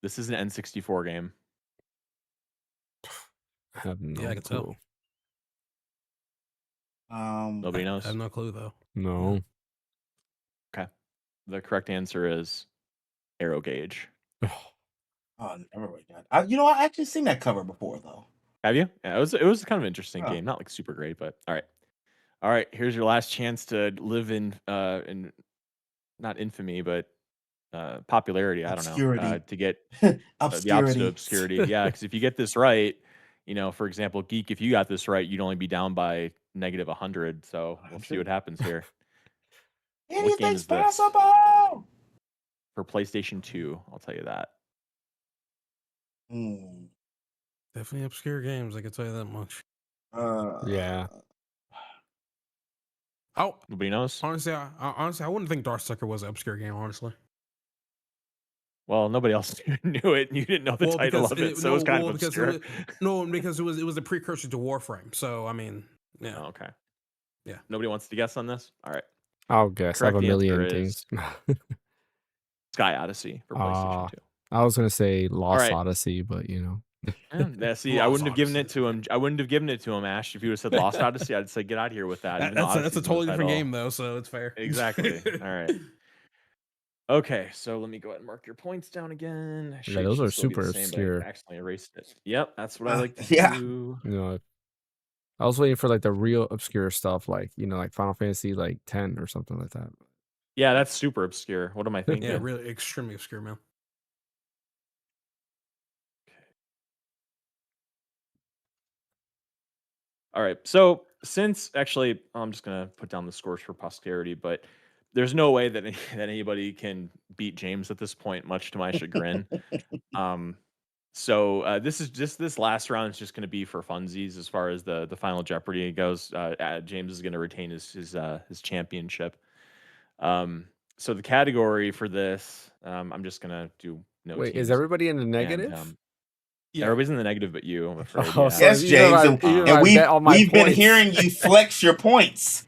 This is an N64 game. I have no I can clue. tell. Nobody knows. I have no clue though. No. Okay. The correct answer is Arrow Gauge. Oh, never really got. I actually seen that cover before though. Have you? Yeah, it was kind of an interesting game. Not like super great, but all right. All right, here's your last chance to live in not infamy, but popularity. I don't know. To get the opposite of obscurity. Yeah, because if you get this right, for example, Geek, if you got this right, you'd only be down by negative 100. So we'll see what happens here. What game is this? For PlayStation 2, I'll tell you that. Definitely obscure games, I can tell you that much. Yeah. Oh, nobody knows. Honestly, I wouldn't think Dark Sector was an obscure game. Honestly. Well, nobody else knew it, and you didn't know the title of it, so it was kind of obscure. Because it was a precursor to Warframe. So I mean, yeah. Oh, okay. Yeah. Nobody wants to guess on this. All right. I'll guess. I have a million things. Sky Odyssey for PlayStation 2. I was gonna say Lost Odyssey, but Yeah, see, I wouldn't have given it to him. I wouldn't have given it to him, Ash. If you would have said Lost Odyssey, I'd say get out of here with that. That's a totally different game, though, so it's fair. Exactly. All right. Okay, so let me go ahead and mark your points down again. Yeah, those are super obscure. I accidentally erased it. Yep, that's what I like to do. I was waiting for like the real obscure stuff, like like Final Fantasy like 10 or something like that. Yeah, that's super obscure. What am I thinking? Yeah, really extremely obscure, man. All right. So since actually, I'm just gonna put down the scores for posterity, but there's no way that anybody can beat James at this point, much to my chagrin. So this last round is just going to be for funsies as far as the final Jeopardy goes. James is going to retain his championship. So the category for this, I'm just going to do no Wait, teams. is everybody in the negative? And, everybody's in the negative, but you, I'm afraid. Oh, yes, James, and we've been hearing you flex your points.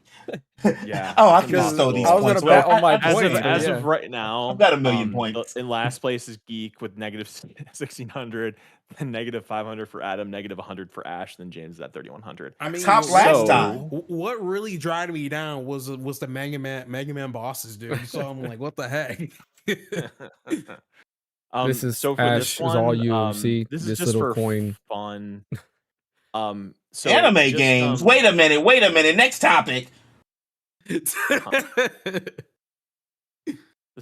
Yeah. Oh, I can bestow these points. I was gonna bet on my points. As of right now, I've got 1,000,000 points. In last place is Geek with negative 1,600, then negative 500 for Adam, negative 100 for Ash, then James is at 3,100. I mean, top last time. What really dragged me down was the Mega Man bosses, dude. So I'm like, what the heck? This is so for Ash this one, is all you see. This is this just little for coin. fun. So anime just, games. Wait a minute. Next topic. This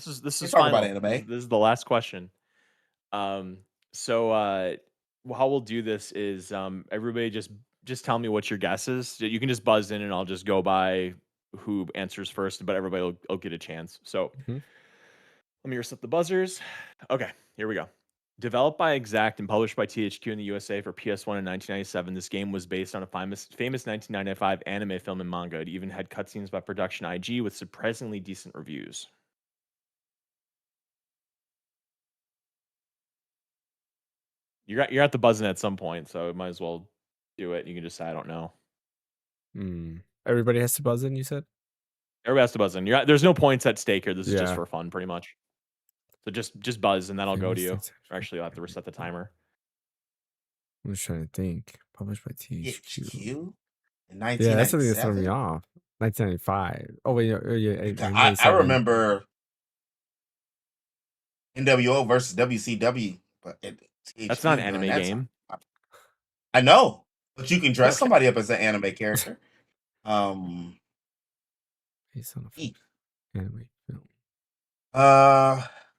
is talk final. about anime. This is the last question. So how we'll do this is everybody just tell me what your guess is. You can just buzz in and I'll just go by who answers first, but everybody will get a chance. So let me reset the buzzers. Okay, here we go. Developed by Exact and published by THQ in the USA for PS1 in 1997, this game was based on a famous 1995 anime film and manga. It even had cutscenes by Production IG with surprisingly decent reviews. You're at the buzzing at some point, so might as well do it. You can just say I don't know. Everybody has to buzz in, you said? Everybody has to buzz in. There's no points at stake here. This is just for fun, pretty much. So just buzz, and then I'll go to you. Or actually, I'll have to reset the timer. I'm just trying to think. Published by THQ. In 1997? Yeah, that's something that's throwing me off. 1995. Oh, wait. Yeah, I remember NWO versus WCW. But that's not an anime game. I know. But you can dress somebody up as an anime character. Based on a anime film.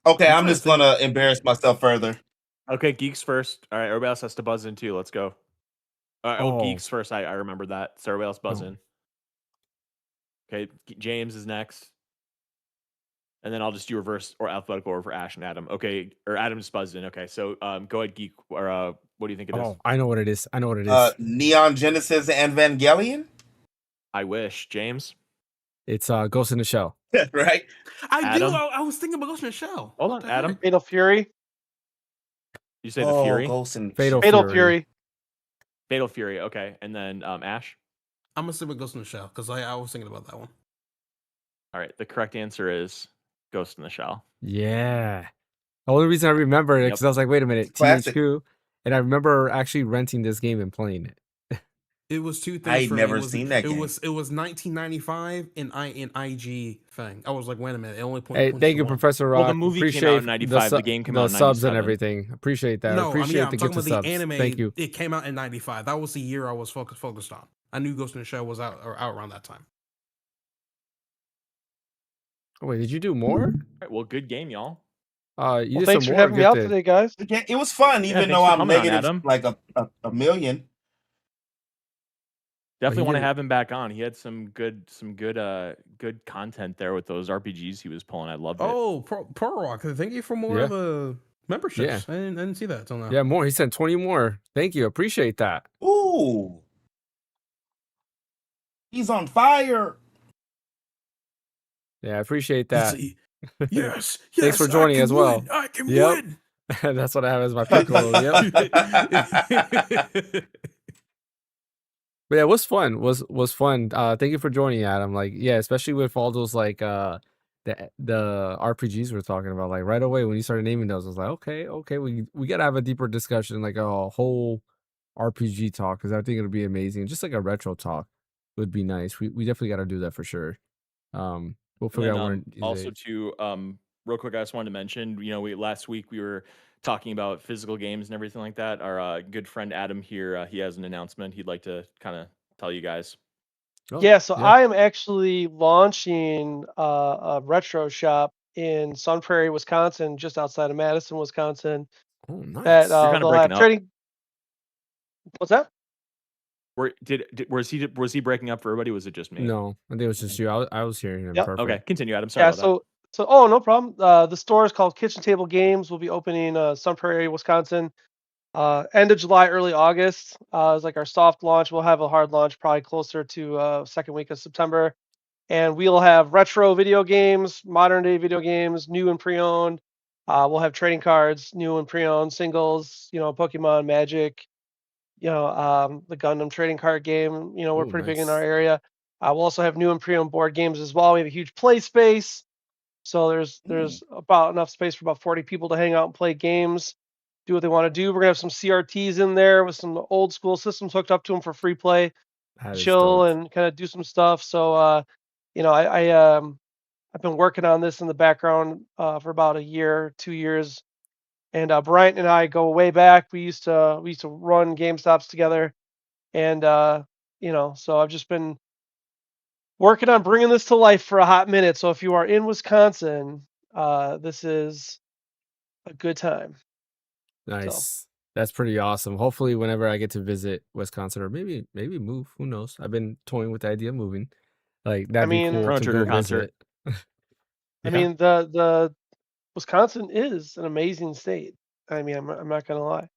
Okay, I'm just gonna embarrass myself further. Okay, Geeks first. All right, everybody else has to buzz in too. Let's go. Geeks first. I remember that. So everybody else buzz in. Okay, James is next. And then I'll just do reverse or alphabetical order for Ash and Adam. Okay, or Adam just buzzed in. Okay, so go ahead, Geek. Or what do you think it is? Oh, I know what it is. Neon Genesis Evangelion? I wish. James? It's Ghost in the Shell. Right? I was thinking about Ghost in the Shell. Hold on, Adam. Fatal Fury. You say the Fury? Ghost in Fatal Fury. Fatal Fury. Okay, and then Ash? I'm gonna say with Ghost in the Shell because I was thinking about that one. All right, the correct answer is Ghost in the Shell. Yeah. The only reason I remember it because I was like, wait a minute, THQ. And I remember actually renting this game and playing it. It was two things. I'd never seen that game. It was 1995 in IG thing. I was like, wait a minute. It only Hey, thank you, Professor Rock. Well, the movie came out in 95. The game came out in 97. Subs and everything. Appreciate that. No, Appreciate I'm talking about the subs. anime. Thank you. It came out in 95. That was the year I was focused on. I knew Ghost in the Shell was out around that time. Oh, wait, did you do more? All right, well, good game, y'all. You did thanks some for more. having me out today, guys. It was fun, even though I'm negative like a million. Definitely want to have him back on. He had some good content there with those RPGs he was pulling. I loved it. Oh, Pro Rock, thank you for more of the memberships. Yeah. I didn't see that till now. Yeah, more. He sent 20 more. Thank you. Appreciate that. Ooh. He's on fire. Yeah, I appreciate that. Yes. Thanks for joining as well. I can win. That's what I have as my piccolo. Yep. But yeah, it was fun. Was fun. Thank you for joining, Adam. Like, yeah, especially with all those like the RPGs we're talking about. Like right away when you started naming those, I was like, okay, we gotta have a deeper discussion, like a whole RPG talk, because I think it'll be amazing. Just like a retro talk would be nice. We definitely got to do that for sure. We'll figure out when. Also, too, real quick, I just wanted to mention, last week we were talking about physical games and everything like that. Our good friend Adam here, he has an announcement he'd like to kind of tell you guys. Yeah, so I am actually launching a retro shop in Sun Prairie, Wisconsin, just outside of Madison, Wisconsin. Oh, nice. That You're kind of they'll breaking have up. trading. What's that? Was he breaking up for everybody? Was it just me? No, I think it was just you. I was hearing him. Yep. Perfect. Okay, continue, Adam. Sorry Yeah, about so oh, no problem. The store is called Kitchen Table Games. Will be opening Sun Prairie, Wisconsin, end of July, early August. Is like our soft launch. We'll have a hard launch probably closer to second week of September, and we'll have retro video games, modern day video games, new and pre-owned. We'll have trading cards, new and pre-owned singles. Pokemon, Magic. The Gundam trading card game. We're Ooh, pretty big in nice. our area. We'll also have new and pre-owned board games as well. We have a huge play space. So there's about enough space for about 40 people to hang out and play games, do what they want to do. We're gonna have some CRTs in there with some old school systems hooked up to them for free play, chill and kind of do some stuff. So I've been working on this in the background for about a year, 2 years, and Bryant and I go way back. We used to run GameStops together, and so I've just been working on bringing this to life for a hot minute. So if you are in Wisconsin, this is a good time. Nice. So. That's pretty awesome. Hopefully, whenever I get to visit Wisconsin, or maybe move, who knows? I've been toying with the idea of moving. Like that'd be cool Chrono to Trigger go concert. visit. I mean, the Wisconsin is an amazing state. I mean, I'm not gonna lie.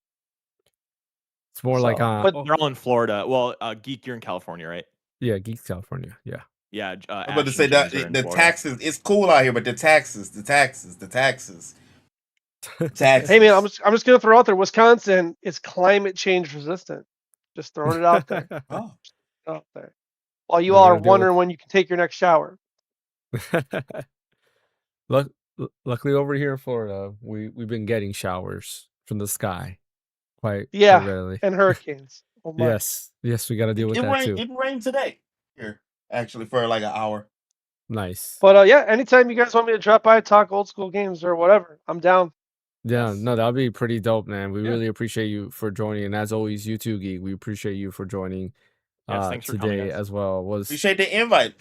It's more like but they're all in Florida. Well, Geek, you're in California, right? Yeah, Geek, California. Yeah. Yeah. I'm about to say that the taxes. It's cool out here, but the taxes. Hey man, I'm just gonna throw out there. Wisconsin is climate change resistant. Just throwing it out there. Out there. While you all are wondering when you can take your next shower. Luckily, over here in Florida, we've been getting showers from the sky quite rarely. And hurricanes. Oh my. Yes, we got to deal with that too. It rained today here, actually, for like an hour. Nice. But anytime you guys want me to drop by, talk old school games or whatever, I'm down. Yeah, no, that'll be pretty dope, man. We really appreciate you for joining, and as always, you too, Geek. We appreciate you for joining thanks for today coming, as well. Appreciate the invite.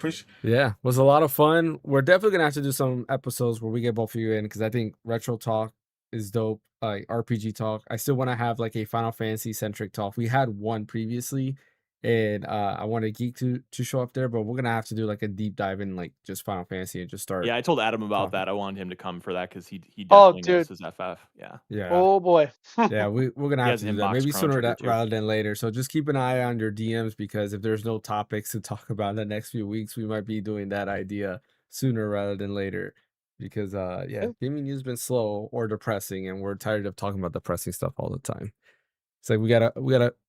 Was a lot of fun. We're definitely gonna have to do some episodes where we get both of you in, because I think retro talk is dope, like RPG talk. I still want to have like a Final Fantasy centric talk. We had one previously, and I wanted Geek to show up there, but we're gonna have to do like a deep dive in like just Final Fantasy and just start. Yeah, I told Adam about that. I wanted him to come for that because he definitely knows his FF. Yeah. Oh boy. Yeah, we're gonna have to do that maybe sooner rather than later. So just keep an eye on your DMs, because if there's no topics to talk about in the next few weeks, we might be doing that idea sooner rather than later. Because gaming news has been slow or depressing, and we're tired of talking about depressing stuff all the time. It's like we got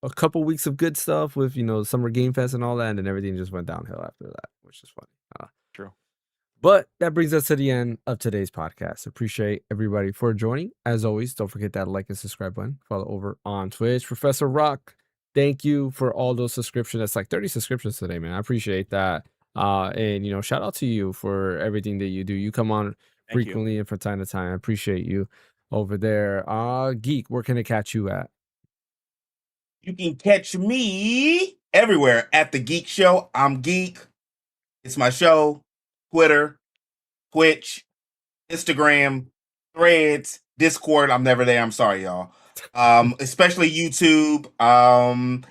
a couple weeks of good stuff with Summer Game Fest and all that, and then everything just went downhill after that, which is funny. True. But that brings us to the end of today's podcast. Appreciate everybody for joining. As always, don't forget that like and subscribe button. Follow over on Twitch. Professor Rock, thank you for all those subscriptions. That's like 30 subscriptions today, man. I appreciate that. And shout out to you for everything that you do. You come on frequently and from time to time. I appreciate you over there. Geek, where can I catch you at? You can catch me everywhere at The Geek Show. I'm Geek. It's my show. Twitter, Twitch, Instagram, Threads, Discord. I'm never there. I'm sorry, y'all. Especially YouTube.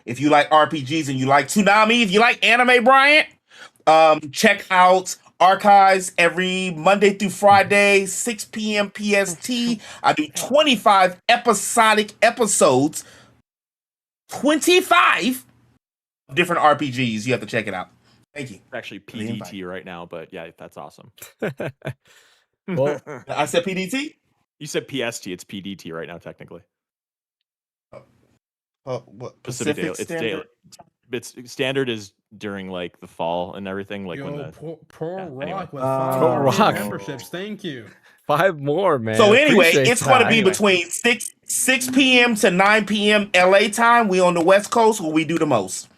If you like RPGs and you like Toonami, if you like anime, Bryant, check out Archives every Monday through Friday, 6 p.m. PST. I do 25 episodic episodes. 25 different RPGs. You have to check it out. Thank you. It's actually PDT right now, but yeah, that's awesome. Well, I said PDT? You said PST. It's PDT right now, technically. What? Pacific Daily. It's daily. It's standard is during like the fall and everything. Like when the poor Rock anyway. with 5 memberships. Thank you. 5 more, man. So anyway, it's going to be between 6 p.m. to 9 p.m. LA time. We on the West Coast where we do the most.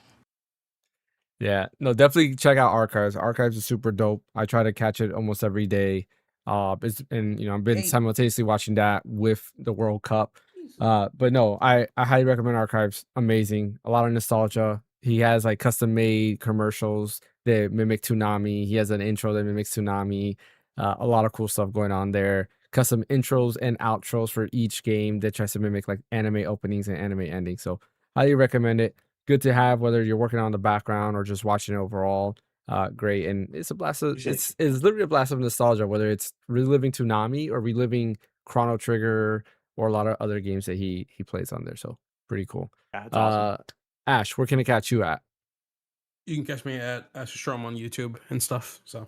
Yeah, no, definitely check out Archives. Archives is super dope. I try to catch it almost every day. I've been simultaneously watching that with the World Cup. But no, I highly recommend Archives. Amazing. A lot of nostalgia. he has like custom made commercials that mimic Toonami. He has an intro that mimics Toonami. A lot of cool stuff going on there. Custom intros and outros for each game that tries to mimic like anime openings and anime endings. So highly recommend it. Good to have whether you're working on the background or just watching it overall. Great, and it's a blast of it's literally a blast of nostalgia, whether it's reliving Toonami or reliving Chrono Trigger or a lot of other games that he plays on there. So pretty cool. Yeah, it's awesome. Ash, where can I catch you at? You can catch me at Strom on YouTube and stuff. So,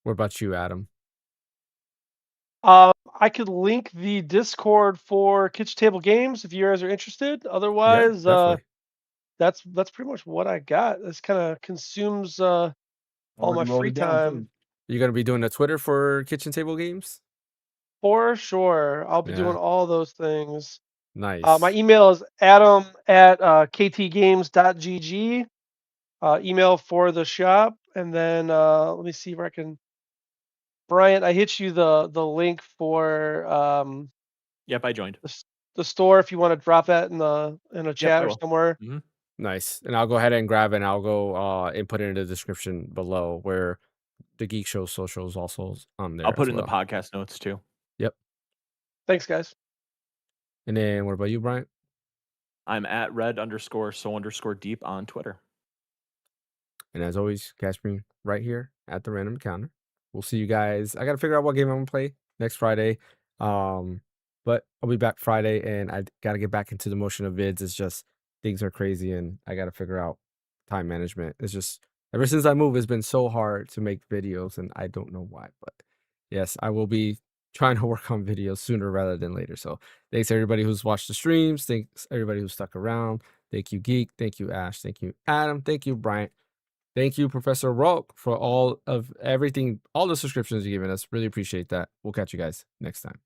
what about you, Adam? I could link the Discord for Kitchen Table Games if you guys are interested. Otherwise, that's pretty much what I got. This kind of consumes all my free time. You're gonna be doing a Twitter for Kitchen Table Games? For sure, I'll be doing all those things. Nice. My email is adam@ktgames.gg. Email for the shop, and then let me see if I can. Bryant, I hit you the link for Yep, I joined the store if you want to drop that in a chat or somewhere. Mm-hmm. Nice, and I'll go ahead and grab it. And I'll go and put it in the description below where the Geek Show social is also on there. I'll put it in the podcast notes too. Yep. Thanks, guys. And then what about you, Bryant? I'm at red_so_deep on Twitter. And as always, catch me right here at the Random Encounter. We'll see you guys. I got to figure out what game I'm going to play next Friday. But I'll be back Friday, and I got to get back into the motion of vids. It's just things are crazy, and I got to figure out time management. It's just ever since I moved, it's been so hard to make videos, and I don't know why. But yes, I will be trying to work on videos sooner rather than later. So thanks everybody who's watched the streams. Thanks everybody who stuck around. Thank you, Geek. Thank you, Ash. Thank you, Adam. Thank you, Bryant. Thank you, Professor Rolk, for all of everything, all the subscriptions you've given us. Really appreciate that. We'll catch you guys next time.